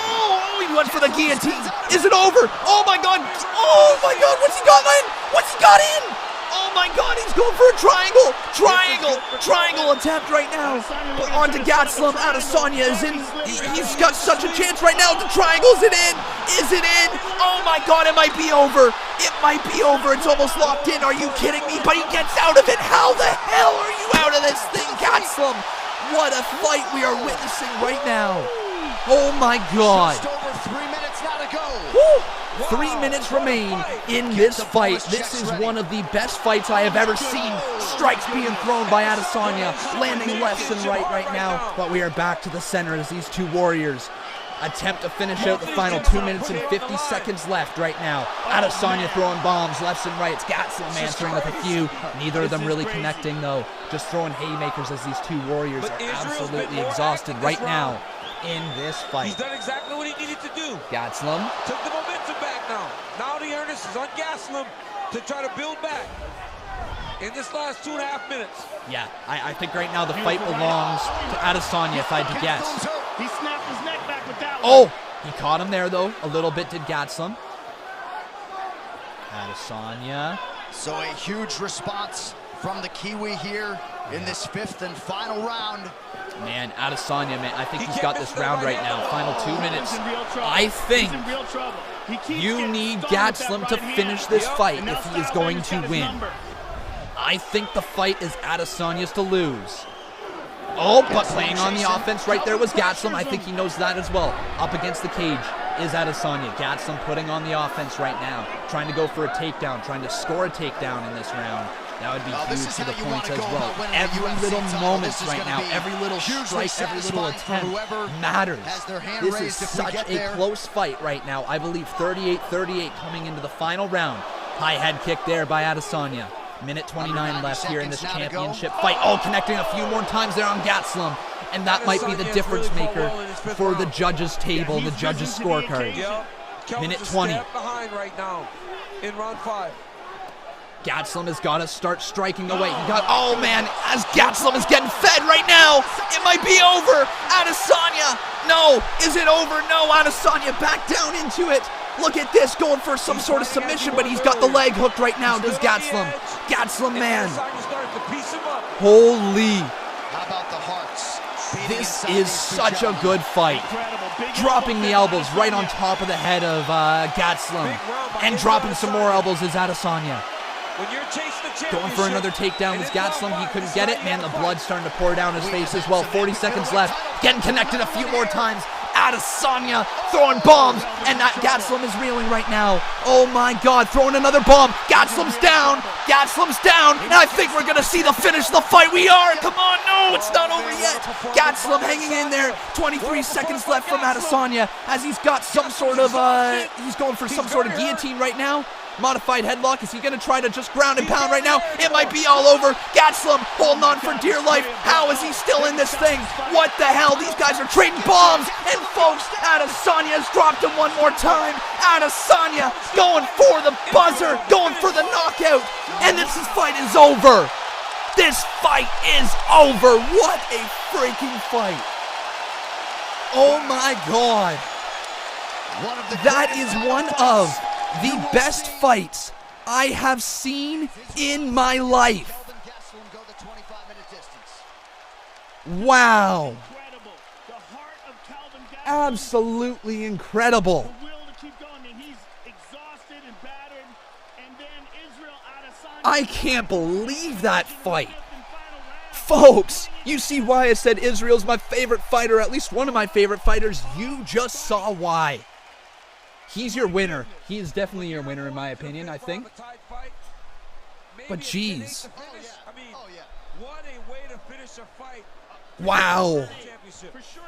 Oh, he went for the guillotine. Is it over? Oh my God. Oh my God. What's he got in? What's he got in? Oh my God, he's going for a triangle. Triangle attempt right now. But on to Gastelum. Adesanya is in. He's got such a chance right now. The triangle's it in. Is it in? Oh my God, it might be over. It might be over. It's almost locked in. Are you kidding me? But he gets out of it. How the hell are you out of this thing, Gastelum? What a fight we are witnessing right now. Oh my God. Just over 3 minutes now to go. Woo. 3 minutes remain in this fight. This is one of the best fights I have ever seen. Strikes being thrown by Adesanya, landing left and right now. But we are back to the center as these two warriors attempt to finish out the final 2 minutes and 50 seconds left right now. Adesanya throwing bombs left and right. It's Gastelum answering with a few. Neither of them really connecting though. Just throwing haymakers as these two warriors are absolutely exhausted right now in this fight. He's done exactly what he needed to do. Gastelum took the momentum back now. Now the earnest is on Gastelum to try to build back in this last 2.5 minutes. Yeah, I think right now the fight belongs to Adesanya, if I had to guess. He snapped his neck back with that one. Oh, he caught him there though. A little bit did Gastelum. Adesanya. So a huge response from the Kiwi here in this 5th and final round. Man, Adesanya, man, I think he's got this round right now. Final 2 minutes. I think you need Gastelum to finish this fight if he is going to win. I think the fight is Adesanya's to lose. Oh, but playing on the offense right there was Gastelum. I think he knows that as well. Up against the cage is Adesanya. Gastelum putting on the offense right now. Trying to go for a takedown. Trying to score a takedown in this round. That would be huge for the points as well. Every little moment right now, every little strike, every little attempt matters. This is such a close fight right now. I believe 38-38 coming into the final round. High head kick there by Adesanya. Minute 29 left here in this championship fight. Oh, connecting a few more times there on Gastelum. And that might be the difference maker for the judges' table, the judges' scorecard. Minute 20. Behind right now in round 5. Gastelum has got to start striking away. Oh man, as Gastelum is getting fed right now, it might be over. Adesanya, no, is it over? No, Adesanya back down into it. Look at this, going for some sort of submission, but he's got the leg hooked right now, does Gastelum. Gastelum, man. Holy. How about the hearts? This is such a good fight. Dropping the elbows right on top of the head of Gastelum. And dropping some more elbows is Adesanya. Going for another takedown with Gastelum. He couldn't get it. Man, the blood's starting to pour down his face as well. 40 seconds left. Getting connected a few more times. Adesanya throwing bombs. And that Gastelum is reeling right now. Oh my God, throwing another bomb. Gastelum's down. Gastelum's down. And I think we're going to see the finish of the fight. We are. Come on. No, it's not over yet. Gastelum hanging in there. 23 seconds left from Adesanya as he's got some sort of, he's going for some sort of guillotine right now. Modified headlock. Is he going to try to just ground and pound right now? It might be all over. Gastelum holding on for dear life. How is he still in this thing? What the hell? These guys are trading bombs. And folks, Adesanya has dropped him one more time. Adesanya going for the buzzer, going for the knockout. And this fight is over. This fight is over. What a freaking fight. Oh my God. That is one of the best fights I have seen in my life. Wow. Absolutely incredible. I can't believe that fight. Folks, you see why I said Israel's my favorite fighter, at least one of my favorite fighters. You just saw why. He's your winner. He is definitely your winner in my opinion, I think. But geez. What a way to finish a fight. Wow. For sure,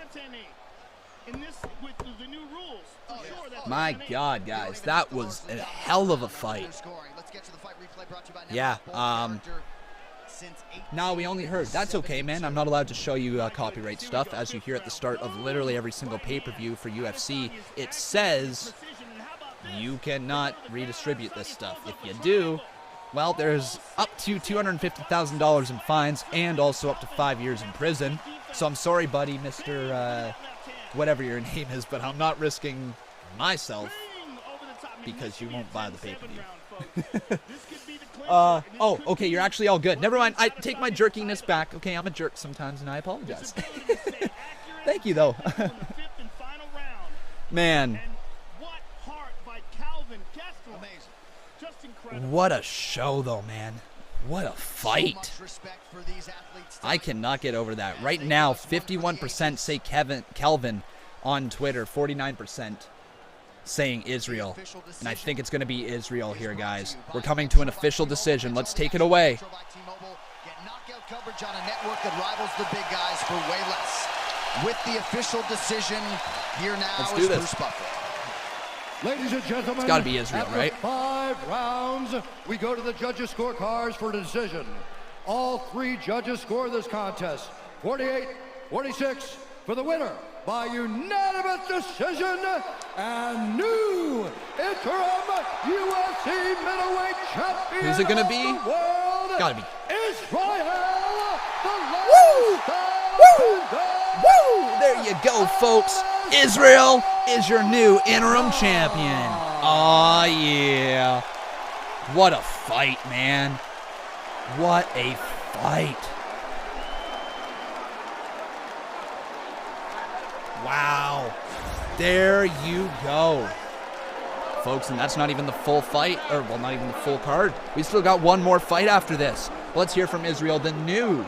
in this with the new rules. My God, guys, that was a hell of a fight. Yeah, no, we only heard. That's okay, man. I'm not allowed to show you copyright stuff. As you hear at the start of literally every single pay-per-view for UFC, it says you cannot redistribute this stuff. If you do, well, there's up to $250,000 in fines and also up to 5 years in prison. So I'm sorry, buddy, Mr. Whatever your name is, but I'm not risking myself because you won't buy the pay-per-view. Oh, okay, you're actually all good. Never mind, I take my jerkiness back. Okay, I'm a jerk sometimes, and I apologize. Thank you, though. Man. What a show, though, man. What a fight. I cannot get over that. Right now, 51% say Kelvin on Twitter, 49% saying Israel. And I think it's going to be Israel here, guys. We're coming to an official decision. Let's take it away. Knockout coverage on a network that rivals the big guys for way less. With the official decision, here now is Bruce Buffer. Ladies and gentlemen, it's got to be Israel, after right? 5 rounds, we go to the judges' scorecards for the decision. All 3 judges score this contest 48-46 for the winner by unanimous decision and new interim UFC middleweight champion. Who's it gonna be? Of the world, gotta be Israel. Woo! Woo! Woo! There you go, folks. Israel is your new interim champion. Oh yeah. What a fight, man. What a fight. Wow. There you go. Folks, and that's not even the full fight, or well, not even the full card. We still got one more fight after this. Let's hear from Israel, the new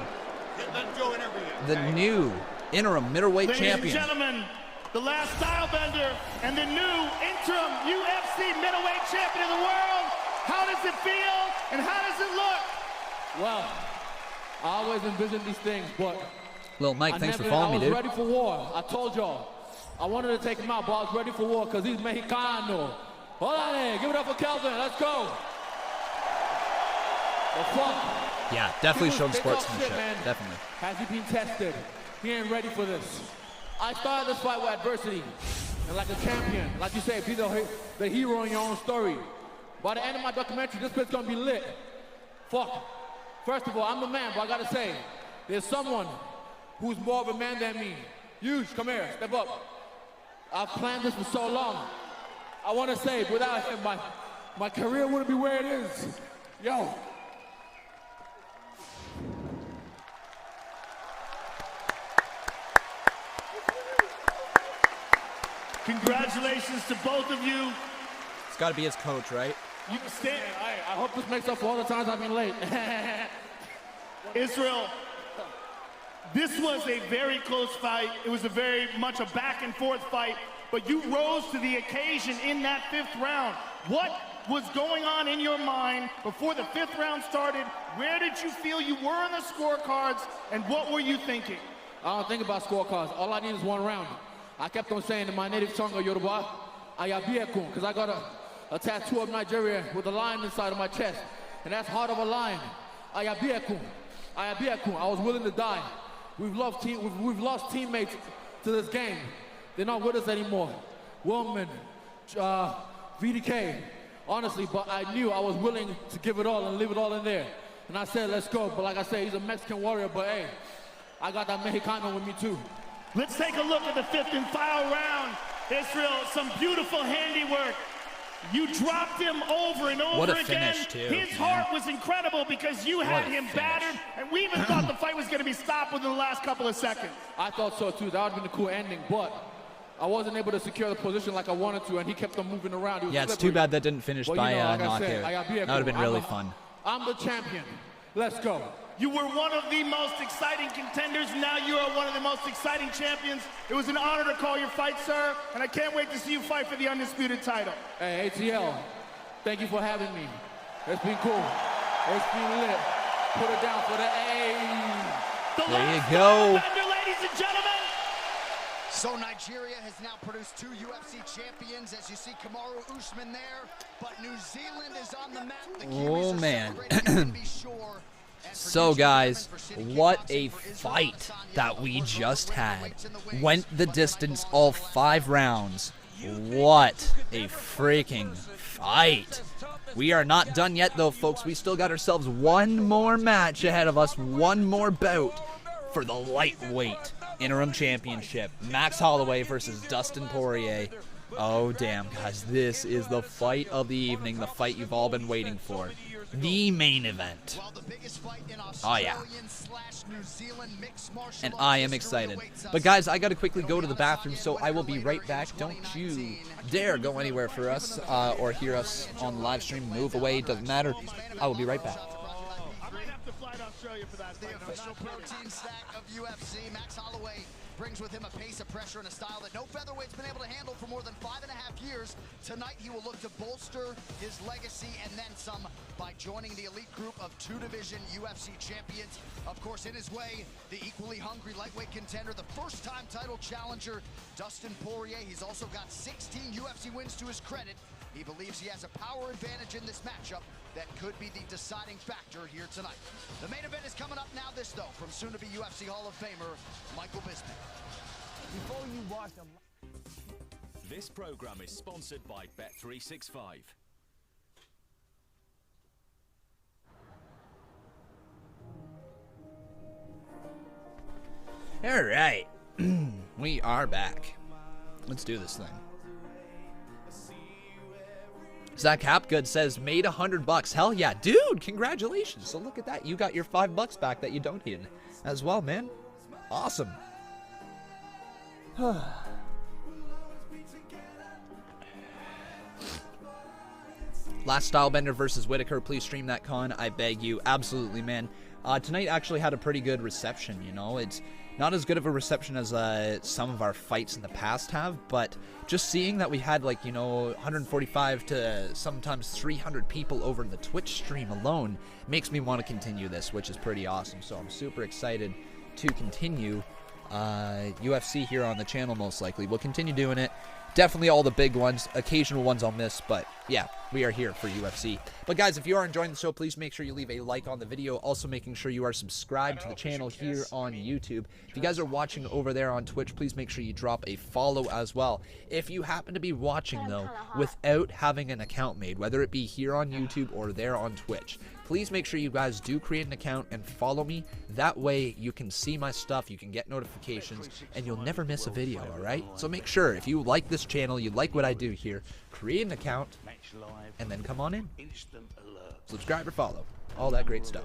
interim middleweight champion. Ladies and gentlemen, the last style bender and the new interim UFC middleweight champion of the world. How does it feel and how does it look? Well, I always envisioned these things, but Lil Mike, thanks for following me, dude. I was ready for war. I told y'all. I wanted to take him out, but I was ready for war because he's Mexicano. Hold on there. Give it up for Kelvin. Let's go. But fuck. Yeah, definitely showed Take off shit, sportsmanship. man. Definitely. Has he been tested? He ain't ready for this. I started this fight with adversity. And like a champion, like you say, be the hero in your own story. By the end of my documentary, this bit's gonna be lit. Fuck. First of all, I'm the man, but I gotta say, there's someone who's more of a man than me. Huge, come here, step up. I've planned this for so long. I wanna say, without him, my career wouldn't be where it is. Yo. Congratulations to both of you. It's got to be his coach, right? You can stand. I hope this makes up for all the times I've been late. Israel, this was a very close fight. It was a very much a back and forth fight, but you rose to the occasion in that 5th round. What was going on in your mind before the 5th round started? Where did you feel you were in the scorecards, and what were you thinking? I don't think about scorecards. All I need is 1 round. I kept on saying in my native tongue of Yoruba, Ayabiekun, because I got a tattoo of Nigeria with a lion inside of my chest, and that's heart of a lion. Ayabiekun, Ayabiekun. I was willing to die. We've lost teammates to this game. They're not with us anymore. Woman, VDK, honestly, but I knew I was willing to give it all and leave it all in there. And I said, let's go. But like I said, he's a Mexican warrior, but hey, I got that Mexicano with me too. Let's take a look at the 5th and final round. Israel, some beautiful handiwork. You dropped him over and over What a again. finish, too. His heart was incredible because you had him battered, and we even thought the fight was going to be stopped within the last couple of seconds. I thought so too. That would have been a cool ending, but I wasn't able to secure the position like I wanted to, and he kept on moving around. He was Yeah, it's slippery. too bad that didn't finish Well, by you know, like I knockout. said, That would have been really fun. I'm the champion. Let's go. You were one of the most exciting contenders. Now you are one of the most exciting champions. It was an honor to call your fight, sir, and I can't wait to see you fight for the undisputed title. Hey, ATL, thank you for having me. It's been cool. It's been lit. Put it down for the A. There you go. Ladies and gentlemen. So Nigeria has now produced 2 UFC champions, as you see Kamaru Usman there, but New Zealand is on the map. The Oh, man. So, guys, what a fight that we just had. Went the distance all 5 rounds. What a freaking fight. We are not done yet, though, folks. We still got ourselves 1 more match ahead of us, 1 more bout for the lightweight interim championship. Max Holloway versus Dustin Poirier. Oh, damn, guys. This is the fight of the evening, the fight you've all been waiting for. The main event. Oh, yeah. And I am excited. But, guys, I got to quickly go to the bathroom, so I will be right back. Don't you dare go anywhere for us or hear us on the live stream. Move away. Doesn't matter. I will be right back. The official protein stack of UFC, Max Holloway brings with him a pace of pressure and a style that no featherweight's been able to handle for more than 5.5 years. Tonight he will look to bolster his legacy and then some by joining the elite group of 2-division UFC champions. Of course, in his way, the equally hungry lightweight contender, the first-time title challenger, Dustin Poirier. He's also got 16 UFC wins to his credit. He believes he has a power advantage in this matchup that could be the deciding factor here tonight. The main event is coming up now. This, though, from soon-to-be UFC Hall of Famer, Michael Bisping. Before you watch them. This program is sponsored by Bet365. All right. We are back. Let's do this thing. Zach Hapgood says, made $100. Hell yeah, dude, congratulations. So look at that. You got your $5 back that you donated as well, man. Awesome. Last Stylebender versus Whitaker. Please stream that, Con. I beg you. Absolutely, man. Tonight actually had a pretty good reception, you know. It's not as good of a reception as some of our fights in the past have, but just seeing that we had, like, you know, 145 to sometimes 300 people over the Twitch stream alone makes me want to continue this, which is pretty awesome. So I'm super excited to continue UFC here on the channel, most likely. We'll continue doing it. Definitely all the big ones. Occasional ones I'll miss, but yeah, we are here for UFC. But guys, if you are enjoying the show, please make sure you leave a like on the video. Also making sure you are subscribed to the channel here on YouTube. If you guys are watching over there on Twitch, please make sure you drop a follow as well. If you happen to be watching, though, without having an account made, whether it be here on YouTube or there on Twitch, please make sure you guys do create an account and follow me. That way you can see my stuff, you can get notifications, and you'll never miss a video, alright? So make sure, if you like this channel, you like what I do here, create an account, and then come on in. Subscribe or follow. All that great stuff.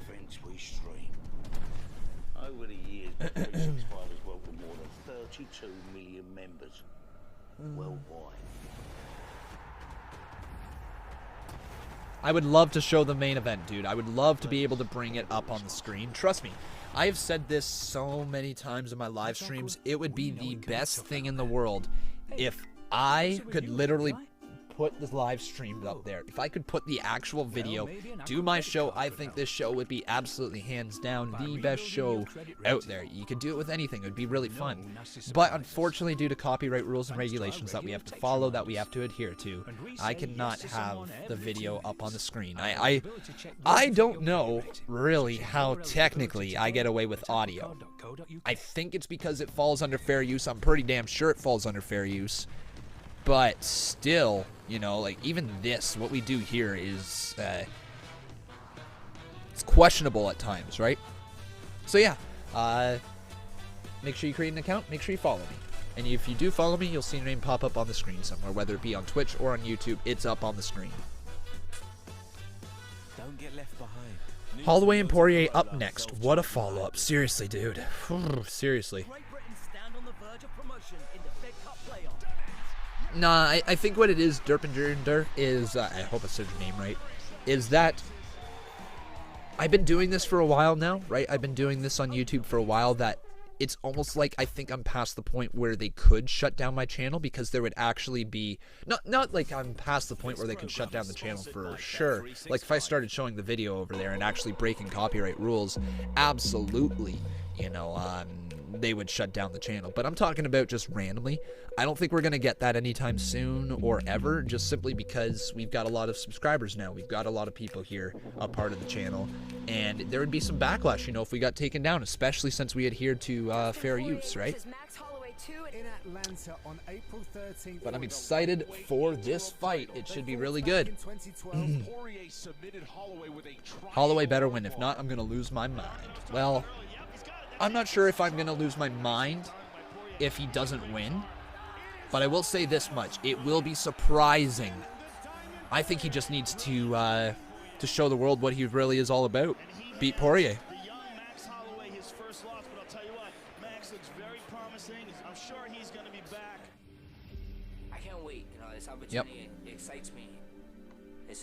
Over the years, 365 has welcomed more than 32 million members worldwide. I would love to show the main event, dude. I would love to be able to bring it up on the screen. Trust me, I have said this so many times in my live streams. It would be the best thing in the world if I could literally put this live stream up there. If I could put the actual video, do my show, I think this show would be absolutely hands down the best show out there. You could do it with anything. It would be really fun. But unfortunately, due to copyright rules and regulations that we have to follow, that we have to adhere to, I cannot have the video up on the screen. I don't know really how technically I get away with audio. I think it's because it falls under fair use. I'm pretty damn sure it falls under fair use. But still, you know, like, even this, what we do here is, it's questionable at times, right? So, yeah, make sure you create an account, make sure you follow me. And if you do follow me, you'll see your name pop up on the screen somewhere, whether it be on Twitch or on YouTube, it's up on the screen. Don't get left behind. Holloway and Poirier up next. What a follow-up. Seriously, dude. Seriously. Nah, I think what it is, Derpinger, is, I hope I said your name right, is that I've been doing this for a while now, right? I've been doing this on YouTube for a while, that it's almost like I think I'm past the point where they could shut down my channel, because there would actually be, not like I'm past the point where they could shut down the channel for sure. Like, if I started showing the video over there and actually breaking copyright rules, absolutely, you know, they would shut down the channel. But I'm talking about just randomly. I don't think we're going to get that anytime soon or ever, just simply because we've got a lot of subscribers now. We've got a lot of people here, a part of the channel, and there would be some backlash, you know, if we got taken down, especially since we adhered to fair use, right? But I'm excited for this fight. It should be really good. Holloway better win. If not, I'm going to lose my mind. Well, I'm not sure if I'm going to lose my mind if he doesn't win, but I will say this much. It will be surprising. I think he just needs to show the world what he really is all about. Beat Poirier. The young Max Holloway, his first loss, but I'll tell you what, Max looks very promising. I'm sure he's going to be back. I can't wait. You know, this opportunity excites me.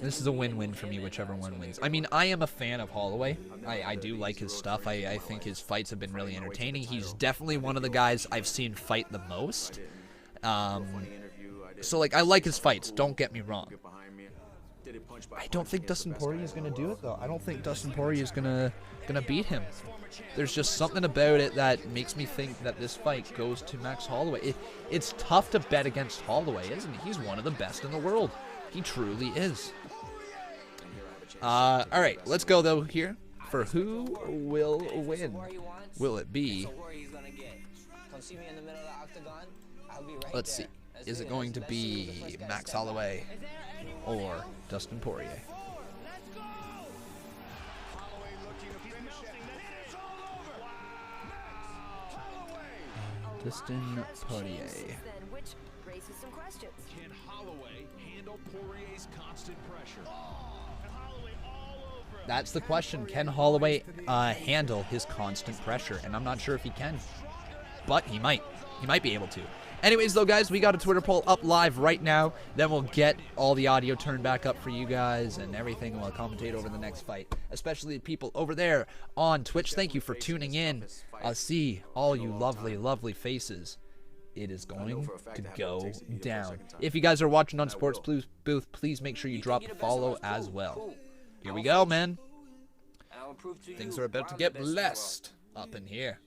This is a win-win for me, whichever one wins. I mean, I am a fan of Holloway. I do like his stuff. I think his fights have been really entertaining. He's definitely one of the guys I've seen fight the most. So, like, I like his fights. Don't get me wrong. I don't think Dustin Poirier is going to do it, though. I don't think Dustin Poirier is gonna beat him. There's just something about it that makes me think that this fight goes to Max Holloway. It's tough to bet against Holloway, isn't it? He's one of the best in the world. He truly is. Alright, let's go, though, here for who will win. Will it be... Let's see. Is it going to be Max Holloway or Dustin Poirier? Dustin Poirier. Can Holloway handle Poirier's constant pressure? That's the question. Can Holloway handle his constant pressure? And I'm not sure if he can, but he might. He might be able to. Anyways, though, guys, we got a Twitter poll up live right now. Then we'll get all the audio turned back up for you guys and everything, and we'll commentate over the next fight. Especially the people over there on Twitch. Thank you for tuning in. I'll see all you lovely, lovely faces. It is going to go down. If you guys are watching on Sports Booth, please make sure you drop a follow as well. Here we go, man. Things are about to get blessed up in here.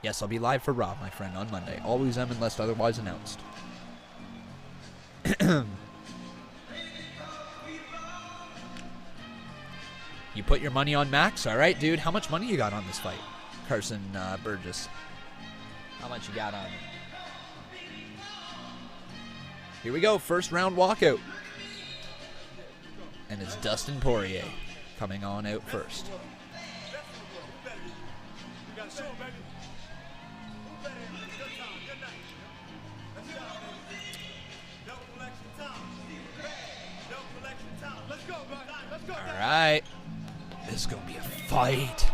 Yes, I'll be live for Raw, my friend, on Monday. Always am unless otherwise announced. You put your money on Max? All right, dude. How much money you got on this fight? Carson Burgess. How much you got on it? Here we go. First round walkout. And it's Dustin Poirier coming on out first. All right. This is going to be a fight.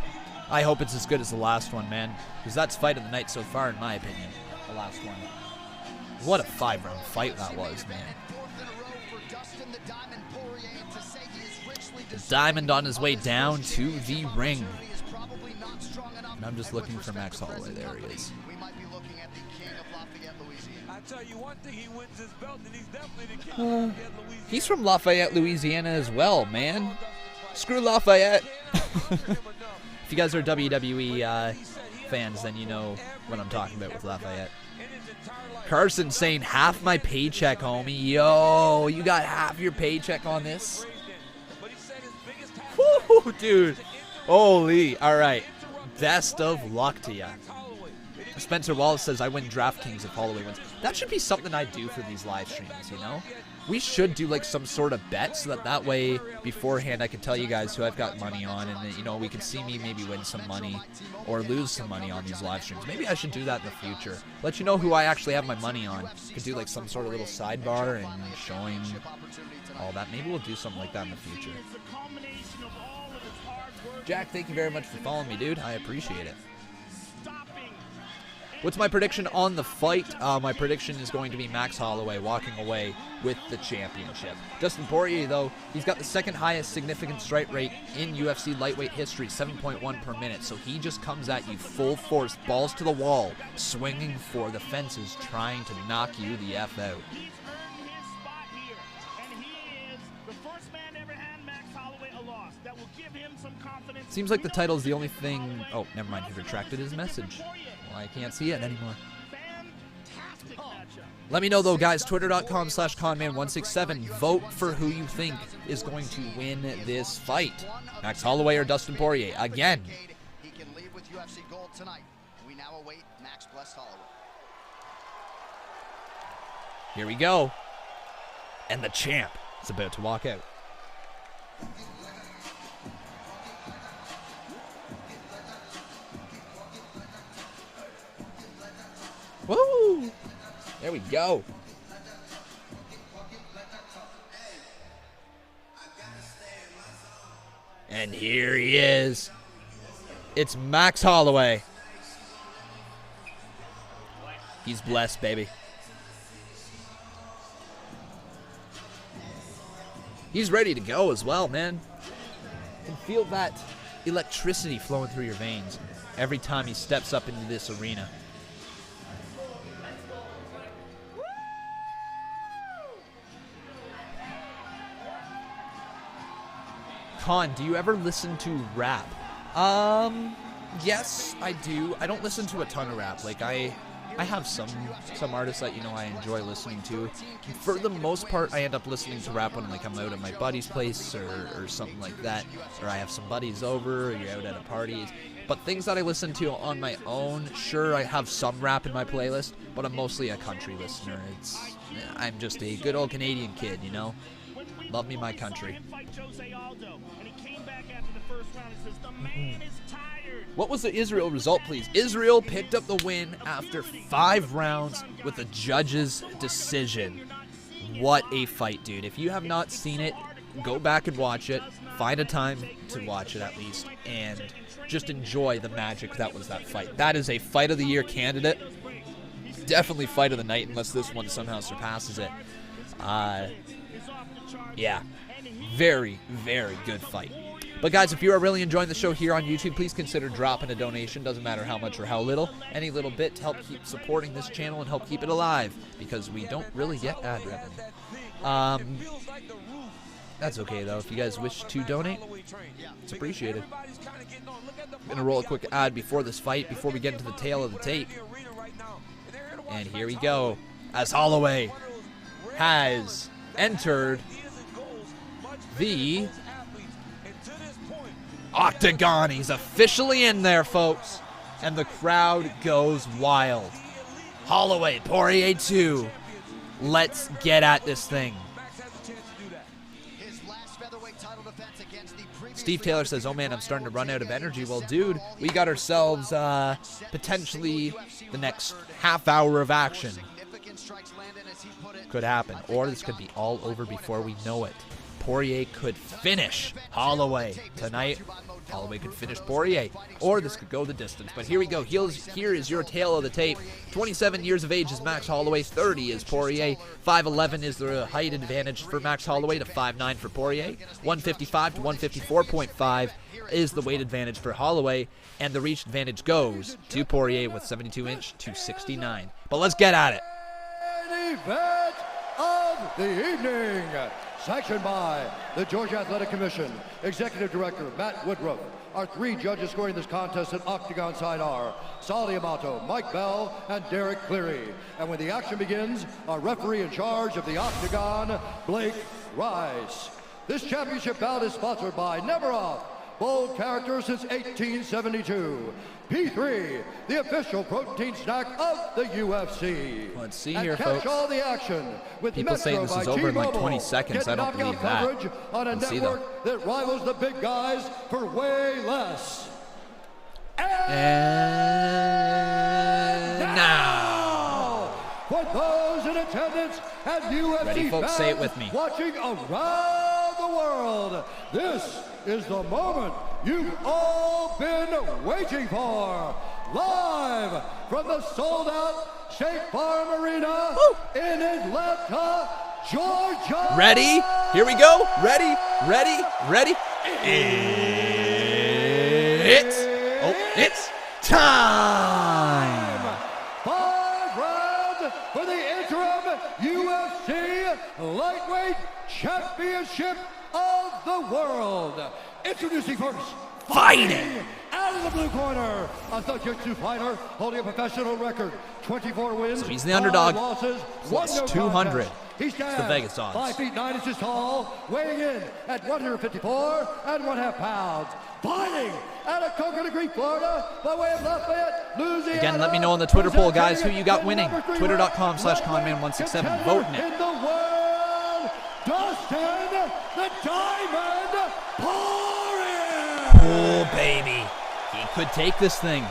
I hope it's as good as the last one, man. Because that's fight of the night so far, in my opinion. The last one. What a 5-round fight that was, man. The Diamond on his way down to the ring. And I'm just looking for Max Holloway. There he is. I tell you one thing, he wins his belt, and he's definitely the king of Lafayette, Louisiana. He's from Lafayette, Louisiana as well, man. Screw Lafayette. If you guys are WWE fans, then you know what I'm talking about with Lafayette. Carson saying half my paycheck, homie. Yo, you got half your paycheck on this? Woo, dude. Holy. All right. Best of luck to ya. Spencer Wallace says, I win DraftKings if Holloway wins. That should be something I do for these live streams, you know? We should do like some sort of bet so that way beforehand I can tell you guys who I've got money on, and then, you know, we can see me maybe win some money or lose some money on these live streams. Maybe I should do that in the future. Let you know who I actually have my money on. Could do like some sort of little sidebar and showing all that. Maybe we'll do something like that in the future. Jack, thank you very much for following me, dude. I appreciate it. What's my prediction on the fight? My prediction is going to be Max Holloway walking away with the championship. Dustin Poirier, though, he's got the second highest significant strike rate in UFC lightweight history, 7.1 per minute. So he just comes at you full force, balls to the wall, swinging for the fences, trying to knock you the F out. Seems like the title is the only thing... Oh, never mind. He retracted his message. Well, I can't see it anymore. Let me know, though, guys. Twitter.com/Conman167. Vote for who you think is going to win this fight. Max Holloway or Dustin Poirier. Again. He can leave with UFC gold tonight. We now await Max bless Holloway. Here we go. And the champ is about to walk out. Woo! There we go. And here he is. It's Max Holloway. He's blessed, baby. He's ready to go as well, man. You can feel that electricity flowing through your veins every time he steps up into this arena. Con, do you ever listen to rap? Yes, I do. I don't listen to a ton of rap. Like, I have some artists that, you know, I enjoy listening to. For the most part, I end up listening to rap when, like, I'm out at my buddy's place or something like that. Or I have some buddies over, or you're out at a party. But things that I listen to on my own, sure, I have some rap in my playlist, but I'm mostly a country listener. I'm just a good old Canadian kid, you know? Love me my country. What was the Israel result, please? Israel picked up the win after 5 rounds with a judge's decision. What a fight, dude. If you have not seen it, go back and watch it. Find a time to watch it at least, and just enjoy the magic that was that fight. That is a Fight of the Year candidate. Definitely Fight of the Night, unless this one somehow surpasses it. Yeah, very, very good fight. But guys, if you are really enjoying the show here on YouTube, please consider dropping a donation. Doesn't matter how much or how little. Any little bit to help keep supporting this channel and help keep it alive, because we don't really get ad revenue. That's okay, though. If you guys wish to donate, it's appreciated. I'm going to roll a quick ad before this fight, before we get into the tail of the tape. And here we go. As Holloway has entered the octagon. He's officially in there, folks. And the crowd goes wild. Holloway, Poirier 2. Let's get at this thing. Steve Taylor says, oh man, I'm starting to run out of energy. Well, dude, we got ourselves potentially the next half hour of action. Could happen. Or this could be all over before we know it. Poirier could finish Holloway tonight. Holloway could finish Poirier, or this could go the distance. But here we go. Here is your tale of the tape. 27 years of age is Max Holloway. 30 is Poirier. 5'11 is the height advantage for Max Holloway to 5'9 for Poirier. 155 to 154.5 is the weight advantage for Holloway. And the reach advantage goes to Poirier with 72-inch to 69. But let's get at it. Event of the evening. Sanctioned by the Georgia Athletic Commission, Executive Director Matt Woodruff. Our 3 judges scoring this contest at Octagon side are Sally Amato, Mike Bell, and Derek Cleary. And when the action begins, our referee in charge of the Octagon, Blake Rice. This championship bout is sponsored by Never Off, bold character since 1872. P3, the official protein snack of the UFC. Let's see and here, catch folks. all the action with People Metro saying this is by over in like T-Mobile. 20 seconds. Get I don't believe that. coverage on a Let's see, network that rivals the big guys for way less. And now, for those in attendance and UFC ready, folks? fans Say it with me. watching around the world, this is the moment you've all been waiting for. Live from the sold-out State Farm Arena in Atlanta, Georgia. Ready? Here we go. Ready? Ready? Ready? It's time. 5 rounds for the interim UFC Lightweight Championship of the World. Introducing first, fighting out of the blue corner, a jiu-jitsu fighter holding a professional record, 24 wins. So he's the underdog, 5 losses, plus 1 no 200. contest. He stands It's the Vegas odds. 5 feet 9 inches tall, weighing in at 154 and 1/2 pounds. Fighting out of Coconut Creek, Florida, by way of Lafayette, Louisiana. Again, let me know on the Twitter poll, guys, who you got winning. Twitter.com/Conman167. Vote in it. In the world, Dustin the Diamond Poirier. Oh, baby. He could take this thing.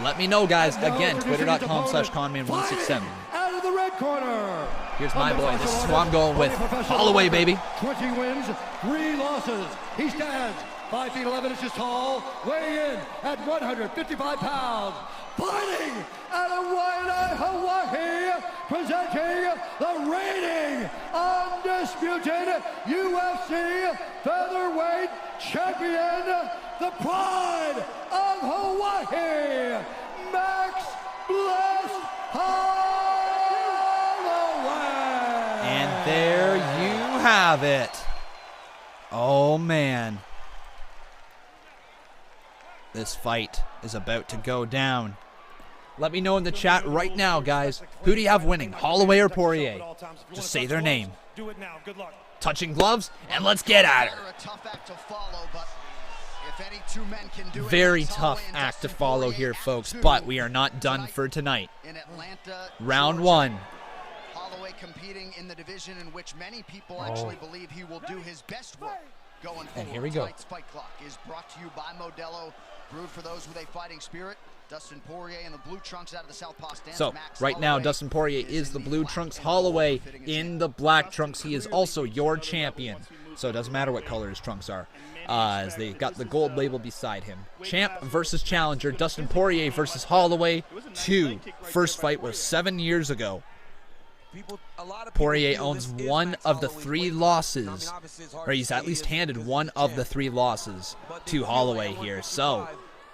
Let me know, guys. Again, Twitter.com/Conman167. Out of the red corner. Here's my boy. This is who I'm going with. Holloway, baby. 20 wins, 3 losses. He stands 5 feet 11 inches tall, weighing in at 155 pounds. Fighting out of Waianae, Hawaii, presenting the reigning, undisputed UFC featherweight champion, the pride of Hawaii, Max Bless Holloway. And there you have it. Oh, man. This fight is about to go down. Let me know in the chat right now, guys. Who do you have winning, Holloway or Poirier? Just say their name. Do it now. Good luck. Touching gloves, and let's get at her. Very tough act to follow here, folks, but we are not done for tonight. Round 1. Holloway competing in the division in which many people actually believe he will do his best work going forward. And here we go. Tonight's Fight Clock is brought to you by Modelo, brewed for those with a fighting spirit. Dustin Poirier in the blue trunks out of the Southpaw stance. So, right now, Dustin Poirier is the blue trunks. Holloway in the black trunks. He is also your champion. So it doesn't matter what color his trunks are, as they got the gold label beside him. Champ versus challenger. Dustin Poirier versus Holloway 2. First fight was 7 years ago. Poirier owns 1 of the 3 losses, or he's at least handed 1 of the 3 losses to Holloway here. So,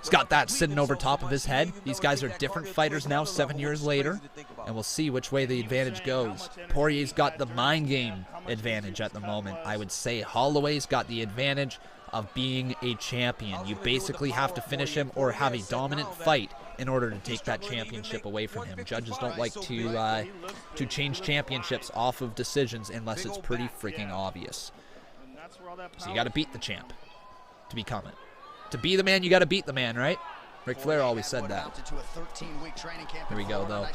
He's got that sitting over top of his head. These guys are different fighters now, 7 years later. And we'll see which way the advantage goes. Poirier's got the mind game advantage at the moment. I would say Holloway's got the advantage of being a champion. You basically have to finish him or have a dominant fight in order to take that championship away from him. Judges don't like to change championships off of decisions unless it's pretty freaking obvious. So you got to beat the champ to become it. To be the man, you got to beat the man, right? Ric Flair always said that. Here we go, though.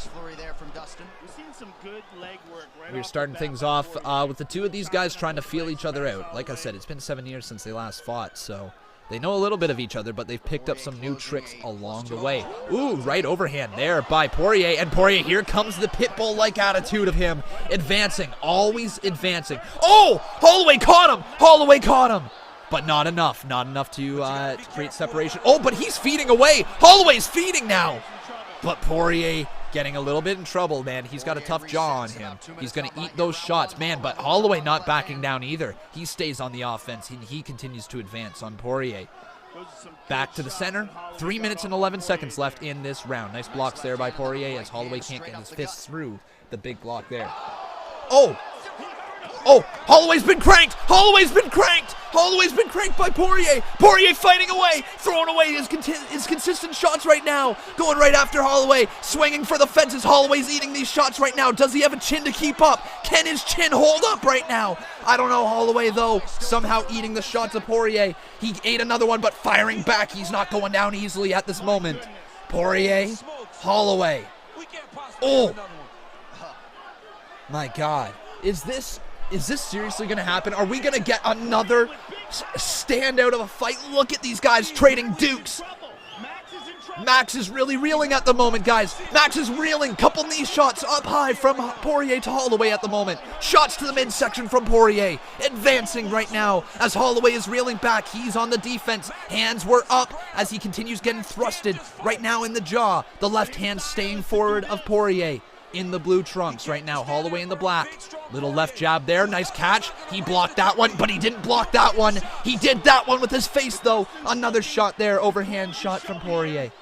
We're starting things off with the two of these guys trying to feel each other out. Like I said, it's been 7 years since they last fought, so they know a little bit of each other, but they've picked up some new tricks along the way. Ooh, right overhand there by Poirier, and Poirier, here comes the Pitbull-like attitude of him. Advancing, always advancing. Oh, Holloway caught him! Holloway caught him! But not enough to create separation. Oh, but he's feeding away. Holloway's feeding now. But Poirier getting a little bit in trouble, man. He's got a tough jaw on him. He's going to eat those shots, man. But Holloway not backing down either. He stays on the offense, and he continues to advance on Poirier. Back to the center. 3 minutes and 11 seconds left in this round. Nice blocks there by Poirier as Holloway can't get his fists through the big block there. Oh! Oh, Holloway's been cranked! Holloway's been cranked! Holloway's been cranked by Poirier! Poirier fighting away! Throwing away his consistent shots right now! Going right after Holloway! Swinging for the fences! Holloway's eating these shots right now! Does he have a chin to keep up? Can his chin hold up right now? I don't know. Holloway, though, somehow eating the shots of Poirier. He ate another one, but firing back. He's not going down easily at this moment. Poirier, Holloway. Oh! My God. Is this seriously going to happen? Are we going to get another standout of a fight? Look at these guys trading dukes. Max is really reeling at the moment, guys. Max is reeling. Couple knee shots up high from Poirier to Holloway at the moment. Shots to the midsection from Poirier. Advancing right now as Holloway is reeling back. He's on the defense. Hands were up as he continues getting thrusted right now in the jaw. The left hand staying forward of Poirier. In the blue trunks right now. Holloway in the black. Little left jab there. Nice catch. He blocked that one, but he didn't block that one. He did that one with his face, though. Another shot there. Overhand shot from Poirier.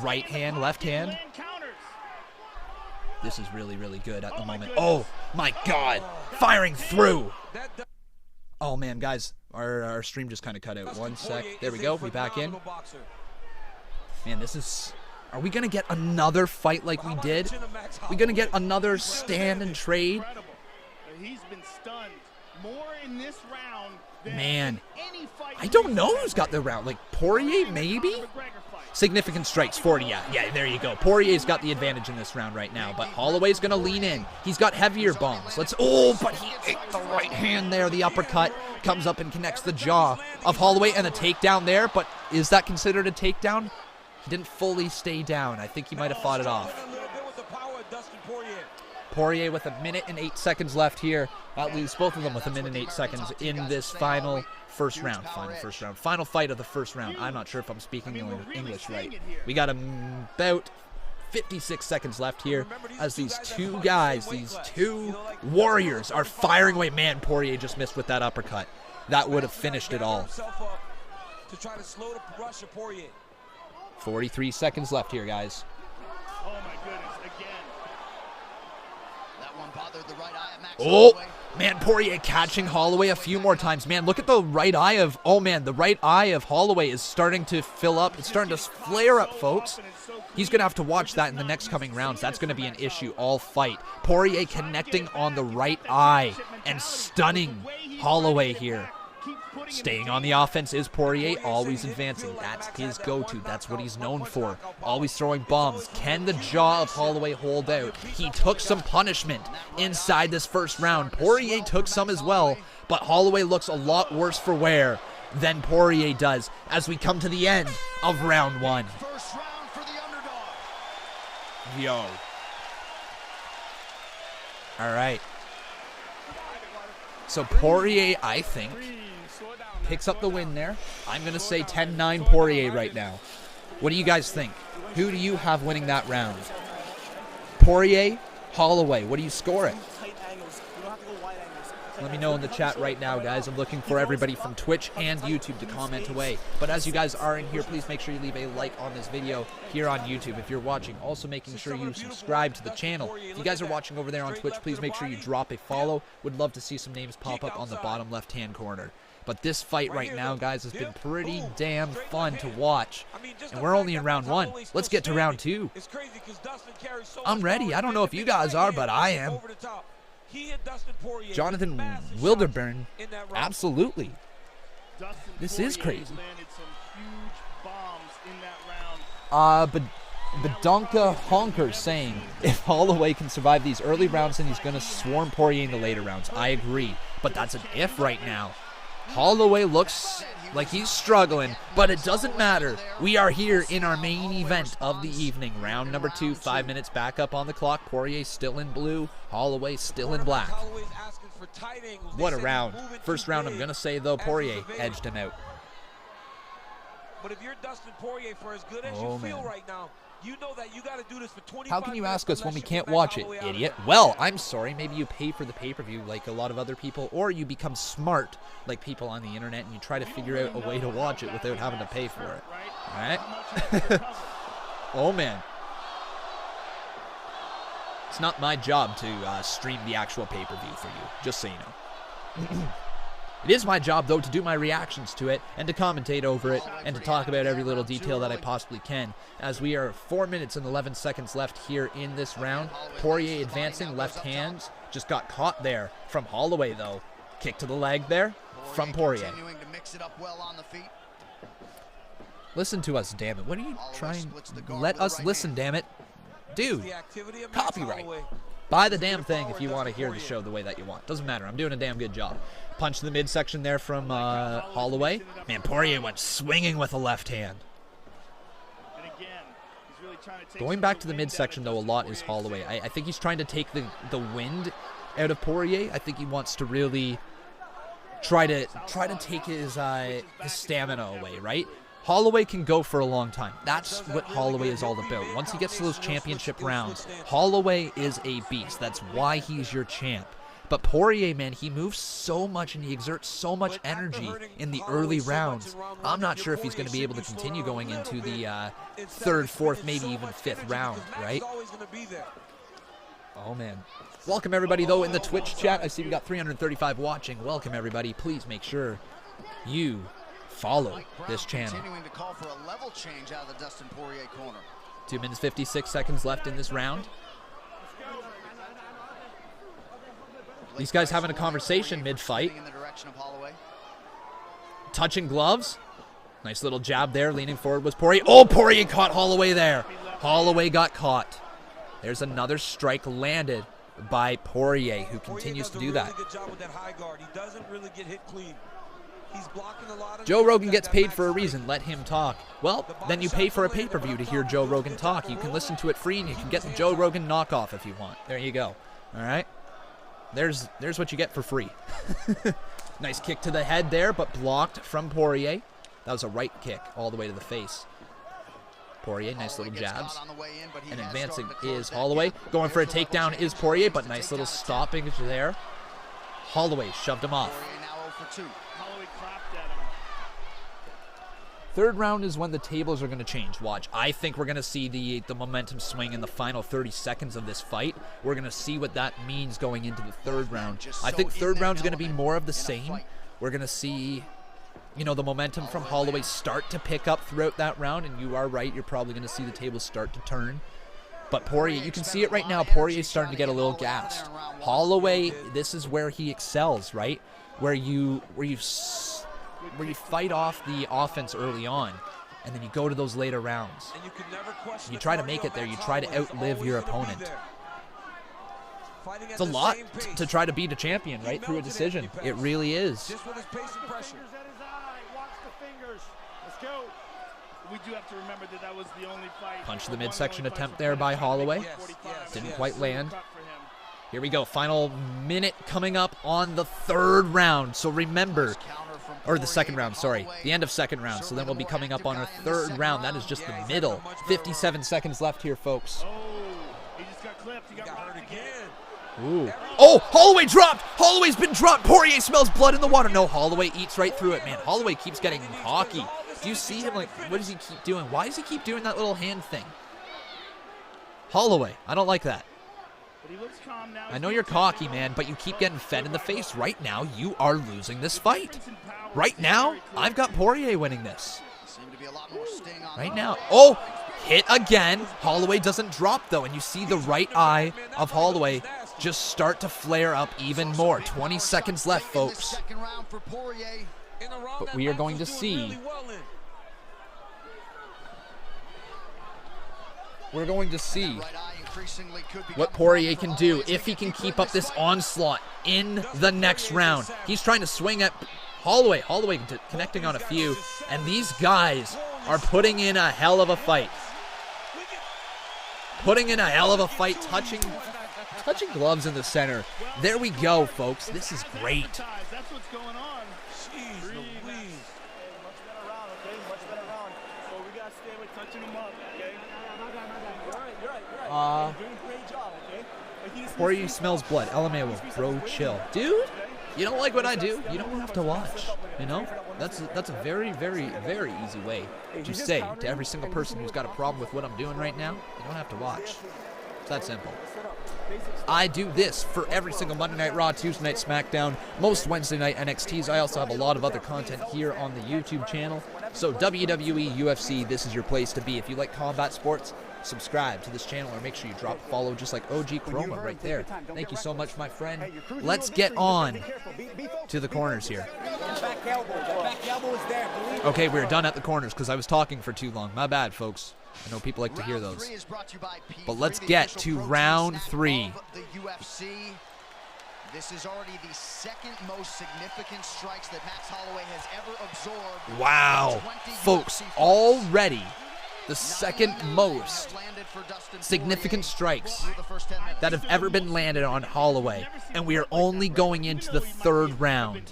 Right hand, left hand. This is really, really good at the moment. Oh, my God. Firing through. Oh, man, guys. Our stream just kind of cut out. 1 sec. There we go. We back in. Man, this is... Are we going to get another fight like we did? We going to get another stand and trade? He's been stunned more in this round than man, I don't know who's got the round. Like Poirier, maybe? Significant strikes, 40. Yeah, there you go. Poirier's got the advantage in this round right now, but Holloway's going to lean in. He's got heavier bombs. Oh, but he ate the right hand there. The uppercut comes up and connects the jaw of Holloway, and a takedown there, but is that considered a takedown? He didn't fully stay down. I think he might have fought it off. Poirier with 1 minute and 8 seconds left here. That leaves both of them with 1 minute and 8 seconds in this final first round. Final fight of the first round. I'm not sure if I'm speaking English right. We got about 56 seconds left here as these two guys, these two warriors are firing away. Man, Poirier just missed with that uppercut. That would have finished it all. To try to slow the rush of Poirier. 43 seconds left here, guys. Oh my goodness, again. That one bothered the right eye of Max. Oh, man, Poirier catching Holloway a few more times. Man, look at the right eye of, oh man, the right eye of Holloway is starting to fill up. It's starting to flare up, folks. He's going to have to watch that in the next coming rounds. That's going to be an issue all fight. Poirier connecting on the right eye and stunning Holloway here. Staying on the offense is Poirier, always advancing. That's his go-to. That's what he's known for. Always throwing bombs. Can the jaw of Holloway hold out? He took some punishment inside this first round. Poirier took some as well, but Holloway looks a lot worse for wear than Poirier does as we come to the end of round one. First round for the underdog. Yo. All right. So Poirier, I think, picks up the win there. I'm going to say 10-9 Poirier right now. What do you guys think? Who do you have winning that round? Poirier, Holloway. What do you score it? Let me know in the chat right now, guys. I'm looking for everybody from Twitch and YouTube to comment away. But as you guys are in here, please make sure you leave a like on this video here on YouTube if you're watching. Also making sure you subscribe to the channel. If you guys are watching over there on Twitch, please make sure you drop a follow. Would love to see some names pop up on the bottom left-hand corner. But this fight right now, guys, has been pretty damn fun to watch. And we're only in round 1. Let's get to round 2. I'm ready. I don't know if you guys are, but I am. Jonathan Wilderburn, absolutely. This is crazy. Badonka Honker saying, if Holloway can survive these early rounds, then he's going to swarm Poirier in the later rounds. I agree, but that's an if right now. Holloway looks like he's struggling, but it doesn't matter. We are here in our main event of the evening. Round number 2, 5 minutes back up on the clock. Poirier still in blue, Holloway still in black. What a round. First round, I'm going to say, though, Poirier edged him out. But if you're Dustin Poirier, for as good as you feel right now, you know that you got to do this for 25 How can you ask us when we can't watch it, idiot? Well, I'm sorry. Maybe you pay for the pay-per-view like a lot of other people, or you become smart like people on the internet and you try to figure out a way to watch it without having to pay for it. All right? Oh, man. It's not my job to stream the actual pay-per-view for you, just so you know. It is my job, though, to do my reactions to it and to commentate over it and to talk about every little detail that I possibly can, as we are 4 minutes and 11 seconds left here in this round. Poirier advancing, left hands, just got caught there from Holloway, though. Kick to the leg there from Poirier. Listen to us, damn it. What are you trying? Let us listen, damn it. Dude, copyright. Buy the damn thing if you want to hear the show the way that you want. Doesn't matter. I'm doing a damn good job. Punch to the midsection there from Holloway. Man, Poirier went swinging with a left hand. Going back to the midsection, though, a lot is Holloway. I think he's trying to take the wind out of Poirier. I think he wants to really try to take his stamina away, right? Holloway can go for a long time. That's what Holloway is all about. Once he gets to those championship rounds, Holloway is a beast. That's why he's your champ. But Poirier, man, he moves so much and he exerts so much energy in the early rounds. I'm not sure if he's going to be able to continue going into the third, fourth, maybe even fifth round, right? Oh, man. Welcome, everybody, though, in the Twitch chat. I see we got 335 watching. Welcome, everybody. Please make sure you follow this channel. 2 minutes, 56 seconds left in this round. These guys having a conversation mid-fight. Touching gloves. Nice little jab there. Leaning forward was Poirier. Oh, Poirier caught Holloway there. Holloway got caught. There's another strike landed by Poirier, who continues to do that. Joe Rogan gets paid for a reason. Let him talk. Well, then you pay for a pay-per-view to hear Joe Rogan talk. You can listen to it free, and you can get the Joe Rogan knockoff if you want. There you go. All right? There's what you get for free. Nice kick to the head there, but blocked from Poirier. That was a right kick all the way to the face. Poirier, nice little jabs. And advancing is Holloway. Going for a takedown is Poirier, but nice little stopping there. Holloway shoved him off. Third round is when the tables are going to change. Watch. I think we're going to see the momentum swing in the final 30 seconds of this fight. We're going to see what that means going into the third round. I think third round is going to be more of the same. We're going to see, you know, the momentum from Holloway start to pick up throughout that round, and you are right. You're probably going to see the tables start to turn. But Poirier, you can see it right now. Poirier's starting to get a little gassed. Holloway, this is where he excels, right? Where you fight off the offense early on, and then you go to those later rounds. You try to make it there. You try to outlive your opponent. It's a lot to try to beat a champion, right, through a decision. It really is. We do have to remember that was the only fight. Punch to the midsection attempt there by Holloway. Didn't quite land. Here we go. Final minute coming up on the third round. So remember, or the second round, sorry. The end of second round. So then we'll be coming up on our third round. That is just the middle. 57 seconds left here, folks. He just got clipped. He got hurt again. Ooh. Oh, Holloway dropped. Holloway's been dropped. Poirier smells blood in the water. No, Holloway eats right through it, man. Holloway keeps getting cocky. Do you see him? Like, what does he keep doing? Why does he keep doing that little hand thing? Holloway, I don't like that. I know you're cocky, man, but you keep getting fed in the face. Right now, you are losing this fight. Right now, I've got Poirier winning this. Right now. Oh, hit again. Holloway doesn't drop, though, and you see the right eye of Holloway just start to flare up even more. 20 seconds left, folks. But we are going to see. We're going to see what Poirier can do if he can keep up this onslaught in the next round. He's trying to swing at Holloway. Holloway connecting on a few, and these guys are putting in a hell of a fight. Putting in a hell of a fight, touching gloves in the center. There we go, folks. This is great. That's what's going on. Jeez Louise. Much better round, okay? Much better round. So we got to stay with touching him up, okay? You're right. You're doing a great job, okay? Poirier smells blood. LMAO, bro, chill. Dude, you don't like what I do? You don't have to watch, you know? That's a very, very, very easy way to say to every single person who's got a problem with what I'm doing right now, you don't have to watch. It's that simple. I do this for every single Monday Night Raw, Tuesday Night SmackDown, most Wednesday Night NXTs. I also have a lot of other content here on the YouTube channel. So WWE, UFC, this is your place to be. If you like combat sports, subscribe to this channel or make sure you drop a follow just like OG Chroma right there. Thank you so much, my friend. Let's get on to the corners here. Okay, we're done at the corners because I was talking for too long. My bad, folks. I know people like to hear those. But let's get to round 3. This is already the second most significant strikes that Max Holloway has ever absorbed. Wow. Folks, already the second most significant strikes that have ever been landed on Holloway. And we are only going into the 3rd round.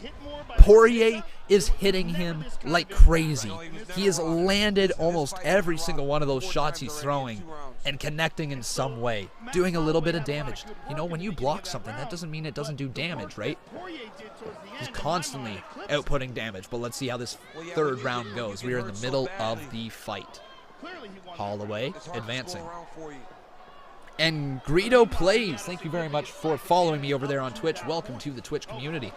Poirier is hitting him like crazy. He has landed almost every single one of those shots he's throwing and connecting in some way, doing a little bit of damage. You know, when you block something, that doesn't mean it doesn't do damage, right? He's constantly outputting damage, but let's see how this 3rd round goes. We are in the middle of the fight. Holloway advancing. And Greedo Plays, thank you very much for following me over there on Twitch. Welcome to the Twitch community.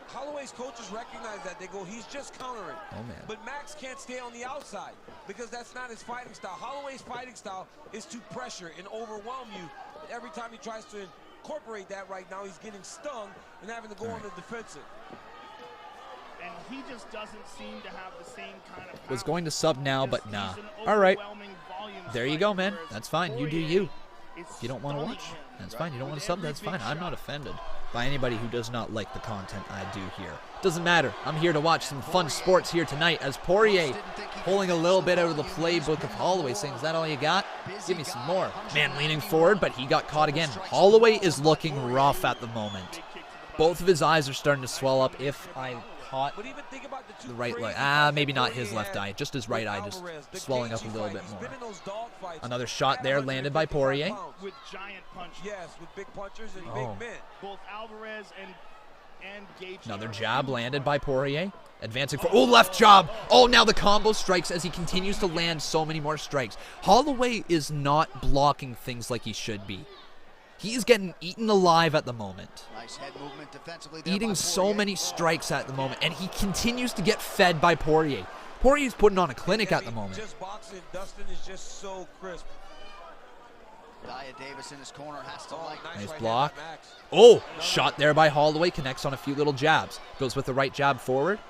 Holloway's coaches recognize that. They go, he's just countering. Oh, man. But Max can't stay on the outside because that's not his fighting style. Holloway's fighting style is to pressure and overwhelm you. But every time he tries to incorporate that right now, he's getting stung and having to go on the defensive. And he just doesn't seem to have the same kind of power. Was going to sub now, but nah. All right. There you go, man. That's fine. You do you. If you don't want to watch, that's fine. You don't want to sub, that's fine. I'm not offended by anybody who does not like the content I do here. Doesn't matter. I'm here to watch some fun sports here tonight as Poirier pulling a little bit out of the playbook of Holloway, saying, is that all you got? Give me some more. Man leaning forward, but he got caught again. Holloway is looking rough at the moment. Both of his eyes are starting to swell up. If I caught the right leg, maybe not his left eye, just his right eye just swelling up a little bit more. Another shot there landed by Poirier. With giant punches. Yes, with big punchers and big men. Both Alvarez and Gage. Another jab landed by Poirier. Advancing for, oh, left jab. Oh, now the combo strikes as he continues to land so many more strikes. Holloway is not blocking things like he should be. He's getting eaten alive at the moment. Nice head movement defensively. Eating so many strikes at the moment, and he continues to get fed by Poirier. Poirier's putting on a clinic at the moment. Just boxing, Dustin is just so crisp. Dia Davis in his corner has to Nice block. Oh, shot there by Holloway. Connects on a few little jabs. Goes with the right jab forward.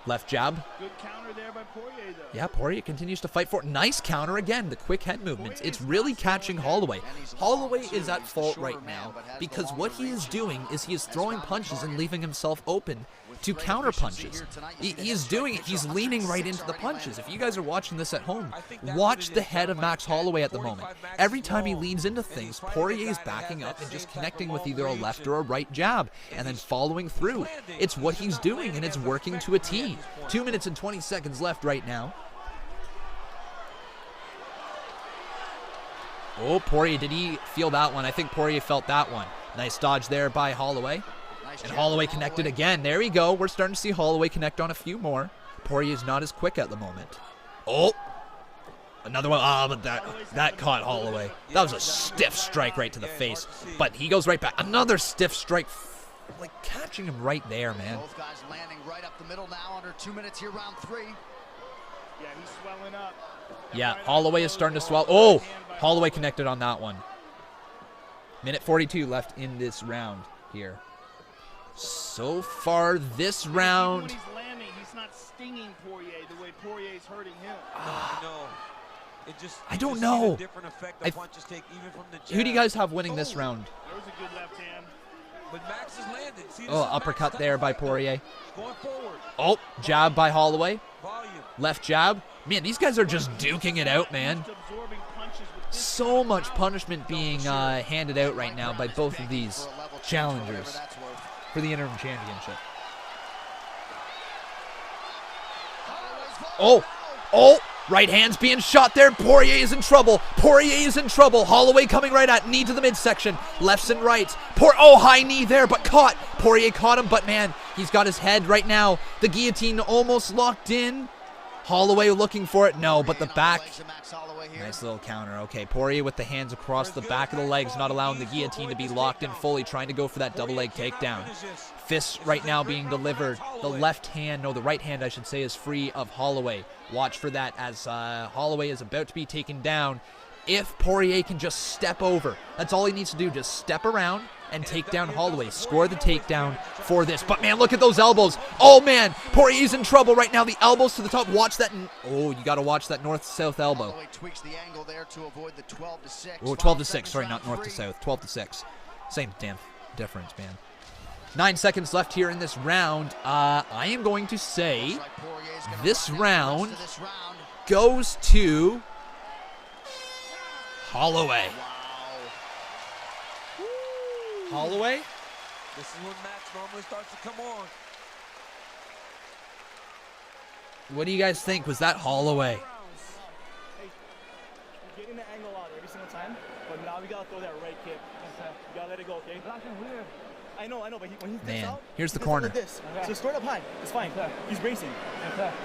Left jab. Good counter there by Poirier, though. Yeah, Poirier continues to fight for it. Nice counter again. The quick head movements. It's really catching Holloway. Holloway is at fault right now because what he is doing is he is throwing punches and leaving himself open to counter punches. He is doing it. He's leaning right into the punches. If you guys are watching this at home, watch the head of Max Holloway at the moment. Every time he leans into things, Poirier is backing up and just connecting with either a left or a right jab and then following through. It's what he's doing, and it's working to a T. 2 minutes and 20 seconds left right now. Oh, Poirier, did he feel that one? I think Poirier felt that one. Nice dodge there by Holloway. And Holloway connected again. There we go. We're starting to see Holloway connect on a few more. Poirier's not as quick at the moment. Oh, another one. Ah, but that caught Holloway. That was a stiff strike right to the face. But he goes right back. Another stiff strike, like catching him right there, man. Both guys landing right up the middle now, under 2 minutes here, round 3. Yeah, he's swelling up. Yeah, Holloway is starting to swell. Oh, Holloway connected on that one. Minute 42 left in this round here. So far this round. When he's landing, he's not stinging Poirier the way Poirier's hurting him. I don't know. Who do you guys have winning this round? There was a good left hand. But Max has landed. See, Oh, uppercut there by Poirier. Going forward. Oh, jab by Holloway. Volume. Left jab. Man, these guys are just duking it out, man. So much punishment being handed out right now by both of these challengers for the interim championship. Oh, right hand's being shot there. Poirier is in trouble. Poirier is in trouble. Holloway coming right at, knee to the midsection. Lefts and rights. Oh, high knee there, but caught. Poirier caught him, but man, he's got his head right now. The guillotine almost locked in. Holloway looking for it. No, but the back. Nice little counter. Okay, Poirier with the hands across the back of the legs, not allowing the guillotine to be locked in fully, trying to go for that double leg takedown. Fists right now being delivered. The left hand, no, the right hand, I should say, is free of Holloway. Watch for that as Holloway is about to be taken down. If Poirier can just step over, that's all he needs to do, just step around and take down Holloway. Score the takedown for this. But man, look at those elbows. Oh man, Poirier's in trouble right now. The elbows to the top. Watch that. Oh, you got to watch that north-south elbow. Holloway tweaks the angle there to avoid the 12-6. Oh, 12-6. Sorry, not north to south. 12-6. Same damn difference, man. 9 seconds left here in this round. I am going to say this round goes to Holloway. Holloway? This is when Max normally starts to come on. What do you guys think? Was that Holloway? Hey, we're getting the angle out every single time, but now we gotta throw that right kick. You gotta let it go, okay? I know, but when he Man, out, here's the corner. Like this. So start up high. It's fine. He's bracing.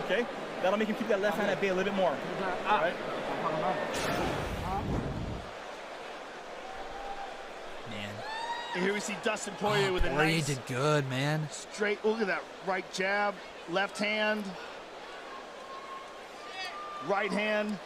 Okay? That'll make him keep that left hand at bay a little bit more. All right? And here we see Dustin Poirier with a Poirier nice. did good, man. Straight. Look at that right jab, left hand, right hand,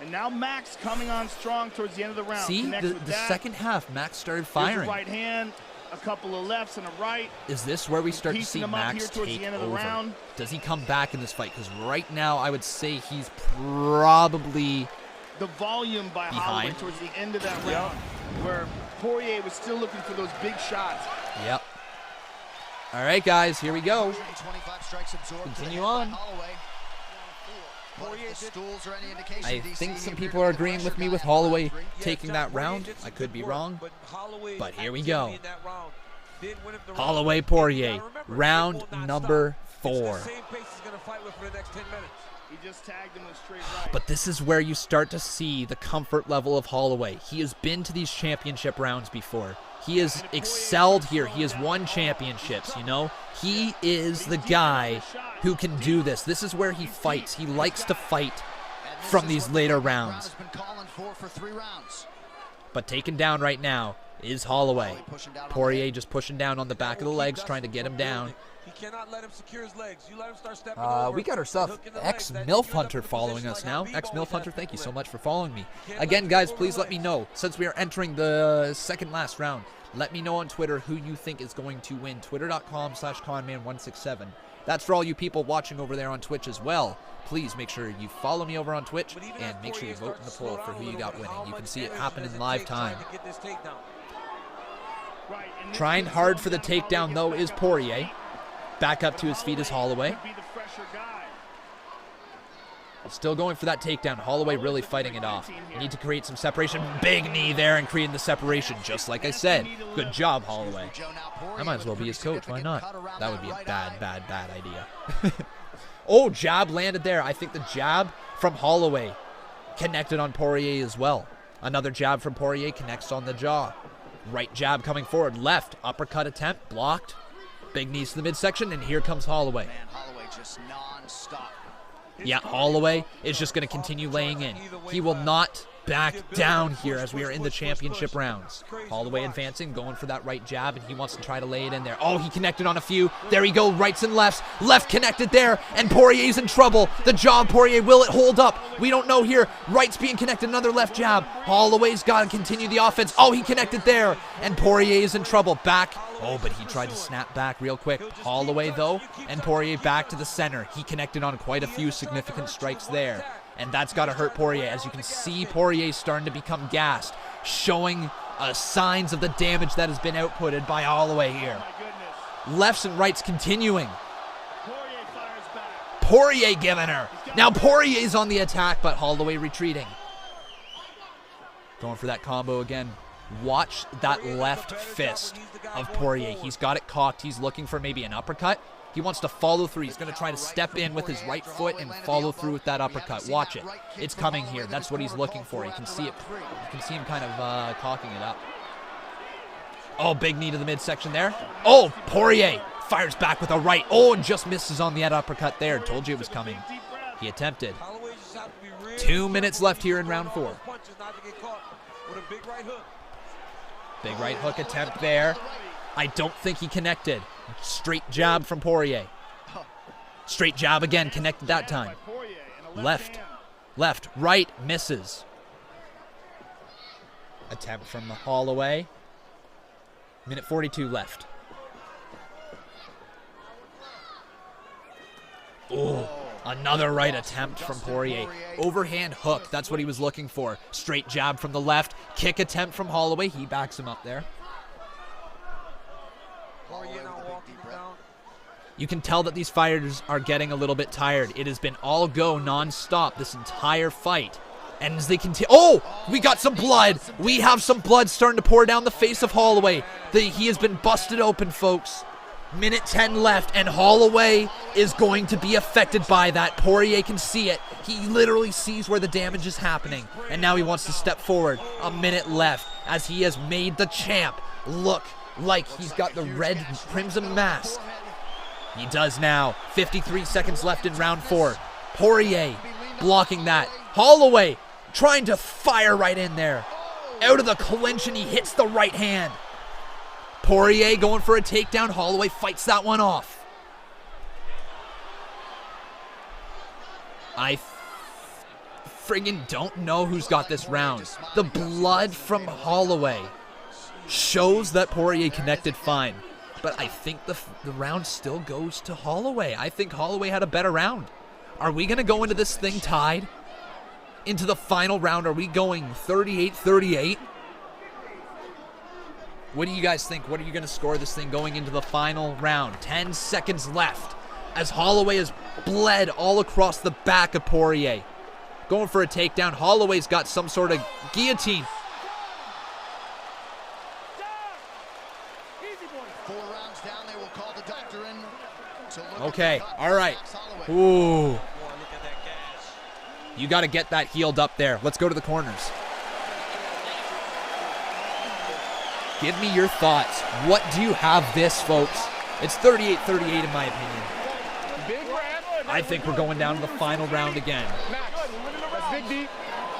and now Max coming on strong towards the end of the round. See, the second half, Max started firing. Right hand, a couple of lefts and a right. Is this where we start to see Max take over? Does he come back in this fight? Because right now, I would say he's probably the volume by Holloway towards the end of that round, where Poirier was still looking for those big shots. Yep. All right, guys, here we go. Continue on. I think some people are agreeing with me with Holloway taking that round. I could be wrong, but here we go. Holloway Poirier, round number 4. He just tagged him with straight right. But this is where you start to see the comfort level of Holloway. He has been to these championship rounds before. He has excelled here. He has won championships, you know? He is the guy who can do this. This is where he fights. He likes to fight from these later rounds. But taken down right now is Holloway. Poirier just pushing down on the back of the legs, trying to get him down. He cannot let him secure his legs. You let him start stepping over. We got ourselves ex-MILF Hunter following us now. Ex-MILF Hunter, thank you so much for following me. Again, guys, please let me know, since we are entering the second last round, let me know on Twitter who you think is going to win. Twitter.com/Conman167. That's for all you people watching over there on Twitch as well. Please make sure you follow me over on Twitch and make sure you vote in the poll for who you got winning. You can see it happen in live time. Trying hard for the takedown, though, is Poirier. Back up to his feet is Holloway. Still going for that takedown. Holloway really fighting it off. You need to create some separation. Big knee there and creating the separation, just like I said. Good job, Holloway. I might as well be his coach. Why not? That would be a bad idea. Oh, jab landed there. I think the jab from Holloway connected on Poirier as well. Another jab from Poirier, connects on the jaw. Right jab coming forward, left, uppercut attempt, blocked. Big knees to the midsection, and here comes Holloway. Man, Holloway just non-stop. Yeah, Holloway is just going to continue laying in. He will not back down here as we are in the championship rounds. Holloway advancing, going for that right jab, and he wants to try to lay it in there. Oh, he connected on a few. There we go, rights and lefts. Left connected there, and Poirier's in trouble. The jaw of Poirier, will it hold up? We don't know here. Rights being connected, another left jab. Holloway's got to continue the offense. Oh, he connected there, and Poirier's in trouble. Back. Oh, but he tried to snap back real quick. Holloway, though, and Poirier back to the center. He connected on quite a few significant strikes there. And that's got to hurt Poirier. As you can see, Poirier's starting to become gassed, showing signs of the damage that has been outputted by Holloway here. Lefts and rights continuing. Poirier giving her. Now Poirier's on the attack, but Holloway retreating. Going for that combo again. Watch that left fist of Poirier. He's got it cocked. He's looking for maybe an uppercut. He wants to follow through. He's going to try to step in with his right foot and follow through with that uppercut. Watch it. It's coming here. That's what he's looking for. You can see it. You can see him kind of cocking it up. Oh, big knee to the midsection there. Oh, Poirier fires back with a right. Oh, and just misses on the uppercut there. Told you it was coming. He attempted. 2 minutes left here in round 4. Big right hook attempt there. I don't think he connected. Straight jab from Poirier. Straight jab again, connected that time. Left, left, right, misses. Attempt from Holloway. Minute 42 left. Oh, another right attempt from Poirier. Overhand hook, that's what he was looking for. Straight jab from the left. Kick attempt from Holloway. He backs him up there. You can tell that these fighters are getting a little bit tired. It has been all go non-stop this entire fight. And as they continue, oh, we got some blood. We have some blood starting to pour down the face of Holloway. He has been busted open, folks. Minute 10 left, and Holloway is going to be affected by that. Poirier can see it. He literally sees where the damage is happening. And now he wants to step forward. A minute left as he has made the champ look like he's got the red crimson mask. He does now. 53 seconds left in round 4. Poirier blocking that. Holloway trying to fire right in there. Out of the clinch, and he hits the right hand. Poirier going for a takedown. Holloway fights that one off. I friggin' don't know who's got this round. The blood from Holloway shows that Poirier connected fine. But I think the round still goes to Holloway. I think Holloway had a better round. Are we going to go into this thing tied? Into the final round, are we going 38-38? What do you guys think? What are you going to score this thing going into the final round? 10 seconds left as Holloway has bled all across the back of Poirier. Going for a takedown. Holloway's got some sort of guillotine. 4 rounds down, they will call the doctor in to look Okay, at all right. Ooh. You got to get that healed up there. Let's go to the corners. Give me your thoughts. What do you have this, folks? It's 38-38 in my opinion. I think we're going down to the final round again. Max, let's dig deep.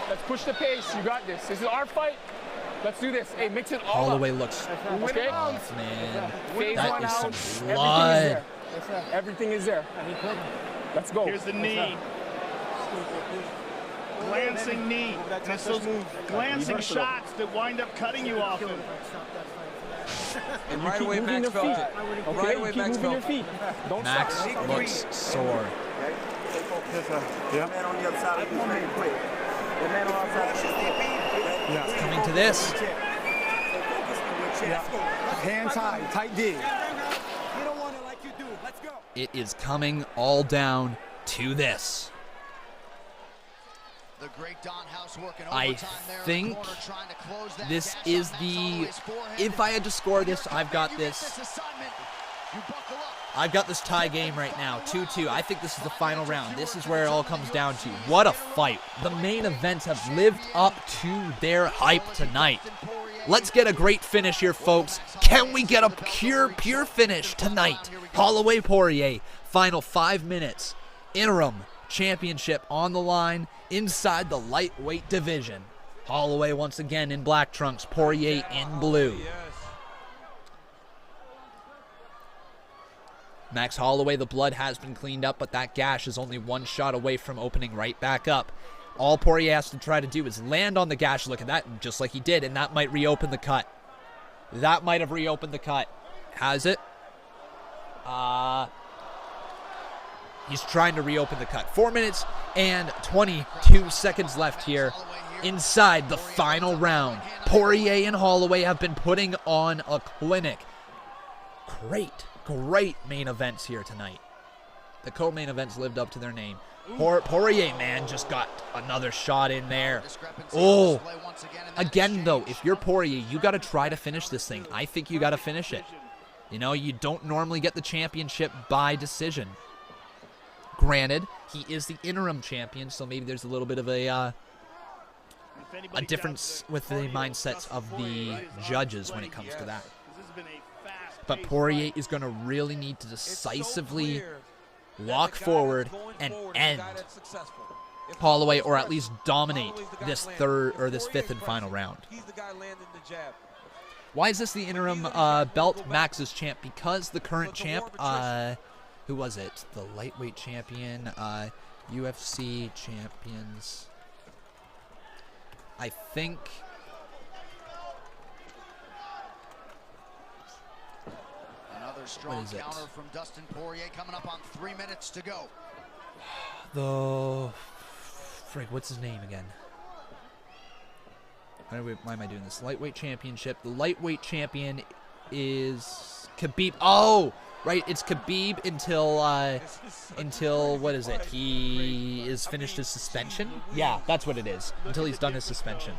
Let's push the pace. You got this. This is our fight. Let's do this. Hey, mix it all Holloway up. looks Okay? off, man. Phase That one is out. some blood. Everything is there. Let's go. Here's the knee. Glancing knee. That's those glancing shots that wind up cutting you often. And right away, Max felt it. Right away, Max felt it. Max looks sore. It's coming to this. Hands high, tight D. It is coming all down to this. the great Don House working I overtime there in think the corner, trying to close that this gap. is the, if I had to score this, I've got this I've got this tie game right now, 2-2. I think this is the final round. This is where it all comes down to. What a fight. The main events have lived up to their hype tonight. Let's get a great finish here, folks. Can we get a pure finish tonight? Holloway Poirier, final 5 minutes. Interim championship on the line inside the lightweight division. Holloway once again in black trunks, Poirier in blue. Max Holloway, the blood has been cleaned up, but that gash is only one shot away from opening right back up. All Poirier has to try to do is land on the gash. Look at that, just like he did, and that might reopen the cut. That might have reopened the cut. Has it? He's trying to reopen the cut. 4 minutes and 22 seconds left here inside the final round. Poirier and Holloway have been putting on a clinic. Great main events here tonight. The co-main events lived up to their name. Poirier, man, just got another shot in there. Oh, again, though, if you're Poirier, you got to try to finish this thing. I think you got to finish it. You know, you don't normally get the championship by decision. Granted, he is the interim champion, so maybe there's a little bit of a difference with the mindsets of the judges when it comes to that. But Poirier is going to really need to decisively walk forward and end Holloway, or at least dominate this fifth and final round. Why is this the interim belt? Max is champ because the current champ, who was it? The lightweight champion, UFC champions. I think. Another strong counter from Dustin Poirier coming up on 3 minutes to go. What's his name again? Why am I doing this? Lightweight championship. The lightweight champion is Khabib. Oh, right. It's Khabib until what is it? He is finished his suspension. Yeah, that's what it is. Until he's done his suspension.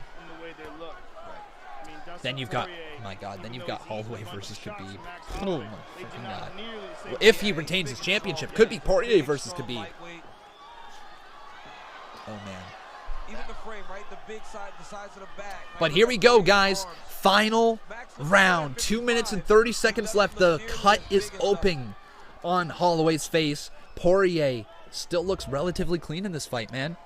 Then you've got, my God, then you've got Holloway versus Khabib. Oh my freaking God. Well, if he retains his championship, could be Poirier versus Khabib. Oh man. Even the frame, right? The big side, the size of the back. But here we go, guys. Final round. 2 minutes and 30 seconds left. The cut is open on Holloway's face. Poirier still looks relatively clean in this fight, man.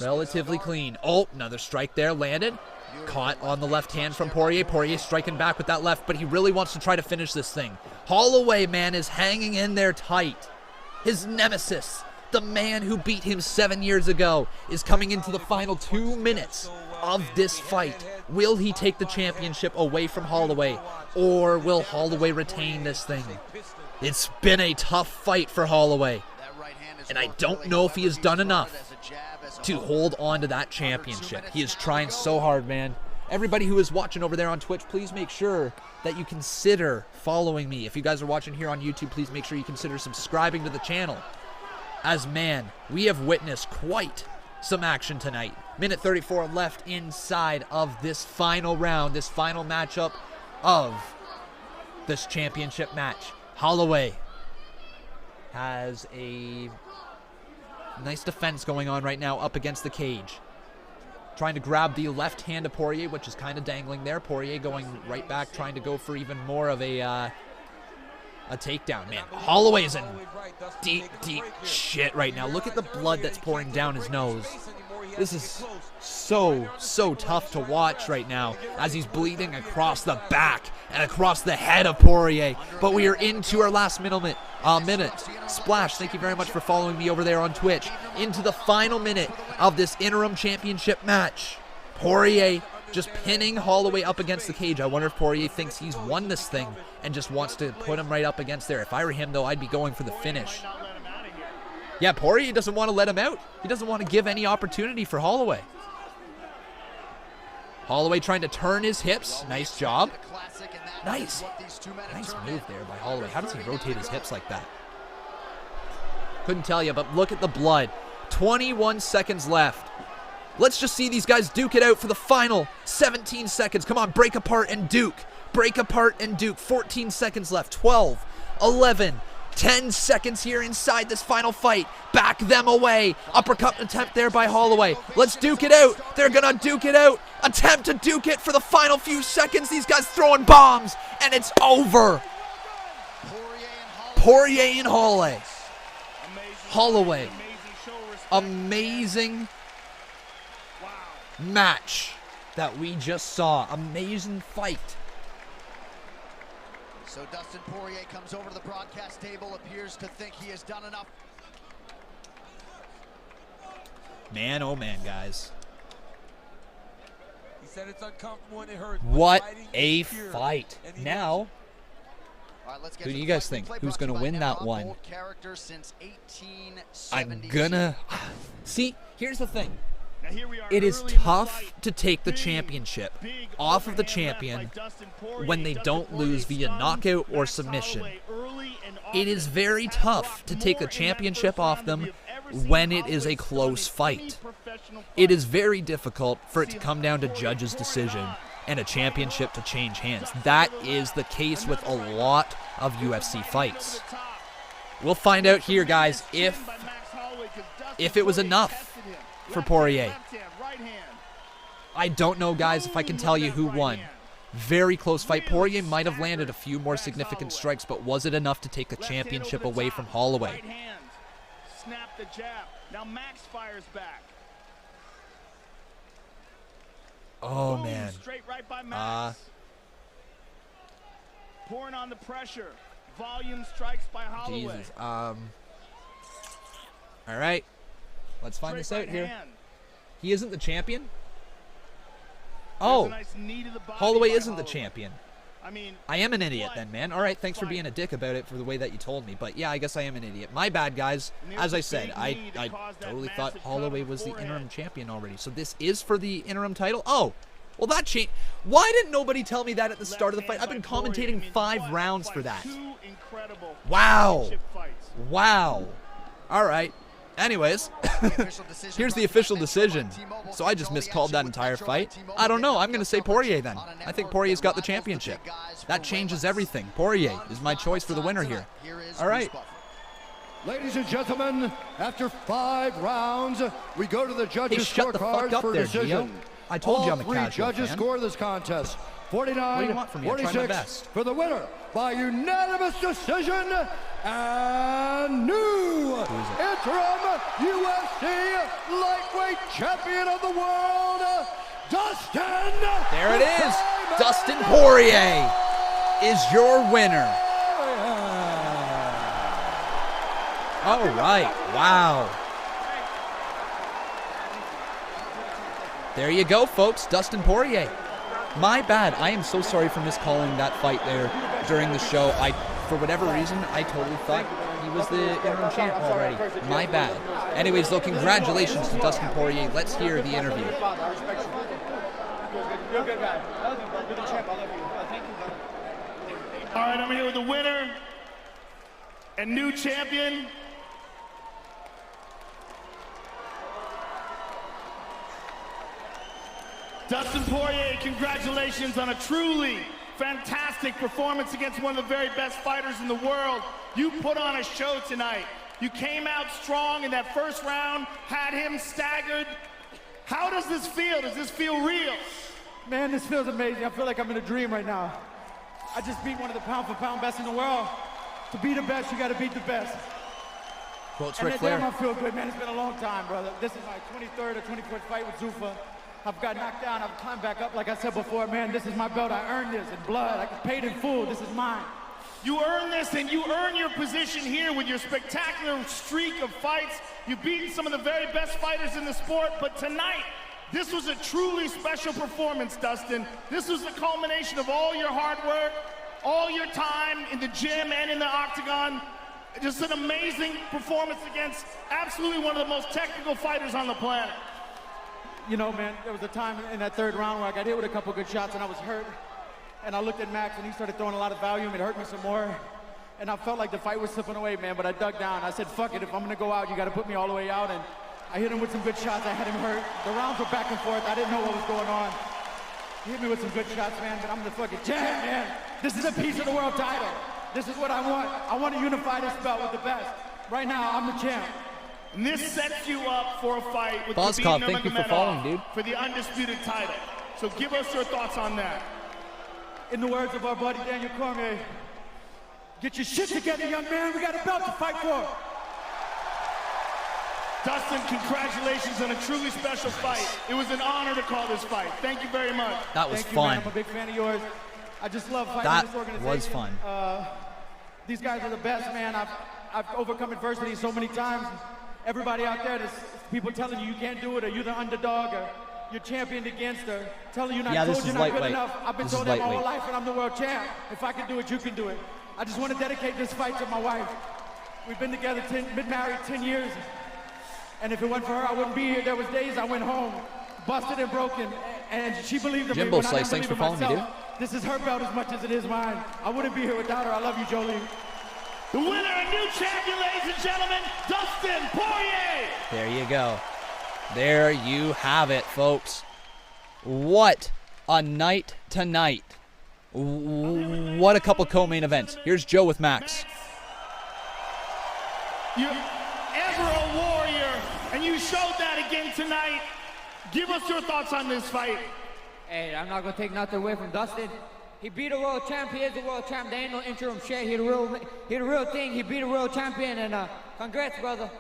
Relatively clean. Oh, another strike there landed. Caught on the left hand from Poirier. Poirier striking back with that left, but he really wants to try to finish this thing. Holloway, man, is hanging in there tight. His nemesis, the man who beat him 7 years ago, is coming into the final 2 minutes of this fight. Will he take the championship away from Holloway, or will Holloway retain this thing? It's been a tough fight for Holloway, and I don't know if he has done enough to hold on to that championship. He is trying so hard, man. Everybody who is watching over there on Twitch, please make sure that you consider following me. If you guys are watching here on YouTube, please make sure you consider subscribing to the channel. As, man, we have witnessed quite some action tonight. Minute 34 left inside of this final round, this final matchup of this championship match. Holloway has a nice defense going on right now up against the cage. Trying to grab the left hand of Poirier, which is kind of dangling there. Poirier going right back, trying to go for even more of a takedown, man. Holloway is in deep shit right now. Look at the blood that's pouring down his nose. This is so tough to watch right now as he's bleeding across the back and across the head of Poirier. But we are into our last minute. Splash, thank you very much for following me over there on Twitch. Into the final minute of this interim championship match. Poirier just pinning Holloway up against the cage. I wonder if Poirier thinks he's won this thing and just wants to put him right up against there. If I were him, though, I'd be going for the finish. Yeah, Poirier doesn't want to let him out. He doesn't want to give any opportunity for Holloway. Holloway trying to turn his hips. Nice job. Nice move there by Holloway. How does he rotate his hips like that? Couldn't tell you, but look at the blood. 21 seconds left. Let's just see these guys duke it out for the final 17 seconds. Come on, break apart and duke. break apart and Duke. 14 seconds left. 12, 11, 10 seconds here inside this final fight. Back them away. Uppercut attempt there by Holloway. Let's duke it out. They're gonna duke it out. Attempt to duke it for the final few seconds. These guys throwing bombs, and it's over. Poirier and Holloway. Holloway. Amazing match that we just saw. Amazing fight. So Dustin Poirier comes over to the broadcast table, appears to think he has done enough. Man, oh man, guys. He said it's uncomfortable when it hurts. What a fight. Now, who do you guys think? Who's going to win that one? I'm gonna... See, here's the thing. It is tough to take the championship off of the champion when they don't lose via knockout or submission. It is very tough to take the championship off them when it is a close fight. It is very difficult for it to come down to judge's decision and a championship to change hands. That is the case with a lot of UFC fights. We'll find out here, guys, if it was enough for Poirier. I don't know, guys, if I can tell you who won. Very close fight. Poirier might have landed a few more significant strikes, but was it enough to take the championship away from Holloway? Snap the jab. Now Max fires back. Oh, man. Straight right by Max. Pouring on the pressure. Volume strikes by Holloway. Jesus. All right. Let's find this out here. He isn't the champion? Oh. Holloway isn't the champion. I am an idiot then, man. All right, thanks for being a dick about it for the way that you told me. But yeah, I guess I am an idiot. My bad, guys. As I said, I totally thought Holloway was the interim champion already. So this is for the interim title? Oh, well that changed. Why didn't nobody tell me that at the start of the fight? I've been commentating 5 rounds for that. Wow. Wow. All right. Anyways, here's the official decision. So I just miscalled that entire fight. I don't know. I'm going to say Poirier then. I think Poirier's got the championship. That changes everything. Poirier is my choice for the winner here. All right. Ladies and gentlemen, after 5 rounds, we go to the judges' scorecards for decision. I told you I'm a casual fan. All 3 judges score this contest. 49-46 for the winner by unanimous decision and new interim UFC lightweight champion of the world, Dustin. There it is. Dustin Poirier is your winner. All right. Wow. There you go, folks. Dustin Poirier. My bad. I am so sorry for miscalling that fight there during the show. For whatever reason, I totally thought he was the interim champ already. My bad. Anyways, though, congratulations to Dustin Poirier. Let's hear the interview. All right, I'm here with the winner and new champion, Dustin Poirier. Congratulations on a truly fantastic performance against one of the very best fighters in the world. You put on a show tonight. You came out strong in that first round, had him staggered. How does this feel? Does this feel real? Man, this feels amazing. I feel like I'm in a dream right now. I just beat one of the pound-for-pound best in the world. To be the best, you got to beat the best. Quotes Ric Flair. Damn, I feel good, man. It's been a long time, brother. This is my 23rd or 24th fight with Zuffa. I've got knocked down. I've climbed back up. Like I said before, man, this is my belt. I earned this in blood. I paid in full. This is mine. You earn this, and you earn your position here with your spectacular streak of fights. You've beaten some of the very best fighters in the sport, but tonight, this was a truly special performance, Dustin. This was the culmination of all your hard work, all your time in the gym and in the octagon. Just an amazing performance against absolutely one of the most technical fighters on the planet. You know, man, there was a time in that 3rd round where I got hit with a couple good shots and I was hurt. And I looked at Max and he started throwing a lot of volume. It hurt me some more. And I felt like the fight was slipping away, man, but I dug down. I said, fuck it, if I'm gonna go out, you gotta put me all the way out. And I hit him with some good shots. I had him hurt. The rounds were back and forth. I didn't know what was going on. You hit me with some good shots, man, but I'm the fucking champ, man. This is a piece of the world title. This is what I want. I want to unify this belt with the best. Right now, I'm the champ. And this sets you up for a fight with Boskov, thank you for following, dude. For the undisputed title. So give us your thoughts on that. In the words of our buddy Daniel Cormier, get your shit together, young man. We got a belt to fight for. Dustin, congratulations on a truly special fight. It was an honor to call this fight. Thank you very much. That was Thank fun. You, man. I'm a big fan of yours. I just love fighting that this organization. Was fun. These guys are the best, man. I've overcome adversity so many times. Everybody out there, there's people telling you can't do it, or you're the underdog, or you're championed against, or telling you not told you're not good enough. I've been told that my whole life, and I'm the world champ. If I can do it, you can do it. I just want to dedicate this fight to my wife. We've been together, been married 10 years. And if it weren't for her, I wouldn't be here. There was days I went home, busted and broken, and she believed in me when I didn't believe in myself. This is her belt as much as it is mine. I wouldn't be here without her. I love you, Jolie. The winner and new champion, ladies and gentlemen, Dustin Poirier. There you go. There you have it, folks. What a night tonight. What a couple co-main events. Here's Joe with Max. You're ever a warrior, and you showed that again tonight. Give us your thoughts on this fight. Hey, I'm not going to take nothing away from Dustin. He beat a world champ. He is a world champ. There ain't no interim shit. He the real thing. He beat a world champion, and congrats, brother.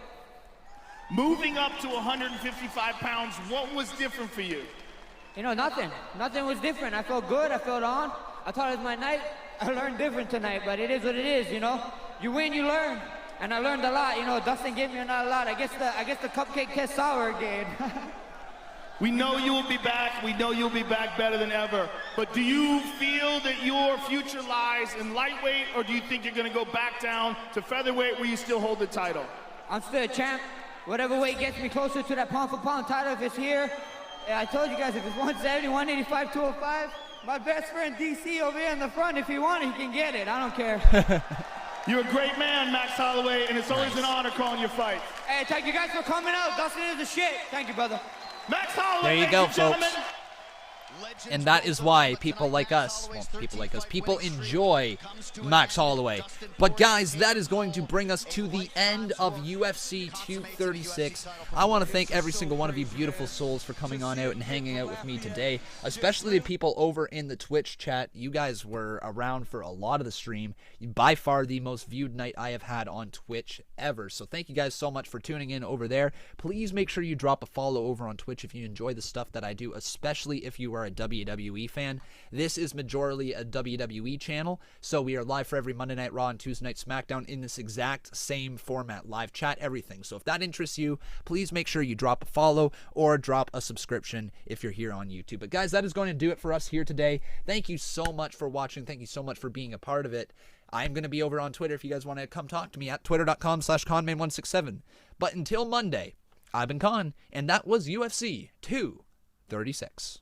Moving up to 155 pounds, what was different for you? You know, nothing. Nothing was different. I felt good. I felt on. I thought it was my night. I learned different tonight, but it is what it is, you know? You win, you learn. And I learned a lot. You know, Dustin gave me a lot. I guess the cupcake tastes sour again. We know you will be back. We know you'll be back better than ever. But do you feel that your future lies in lightweight, or do you think you're going to go back down to featherweight where you still hold the title? I'm still a champ. Whatever weight gets me closer to that pound-for-pound title, if it's here, I told you guys, if it's 170, 185, 205, my best friend DC over here in the front, if he wants it, he can get it. I don't care. You're a great man, Max Holloway, and it's always an honor calling your fight. Hey, thank you guys for coming out. Dustin is the shit. Thank you, brother. Max Holloway, there you go, folks. And that is why people like us, people enjoy Max Holloway. But guys, that is going to bring us to the end of UFC 236. I want to thank every single one of you beautiful souls for coming on out and hanging out with me today, especially the people over in the Twitch chat. You guys were around for a lot of the stream. By far the most viewed night I have had on Twitch ever. So thank you guys so much for tuning in over there. Please make sure you drop a follow over on Twitch if you enjoy the stuff that I do, especially if you are a WWE fan. This is majorly a WWE channel, so we are live for every Monday Night Raw and Tuesday Night SmackDown in this exact same format, live chat, everything. So if that interests you, please make sure you drop a follow or drop a subscription if you're here on YouTube. But guys, that is going to do it for us here today. Thank you so much for watching. Thank you so much for being a part of it. I'm going to be over on Twitter if you guys want to come talk to me at twitter.com/Conman167. But until Monday, I've been Con, and that was UFC 236.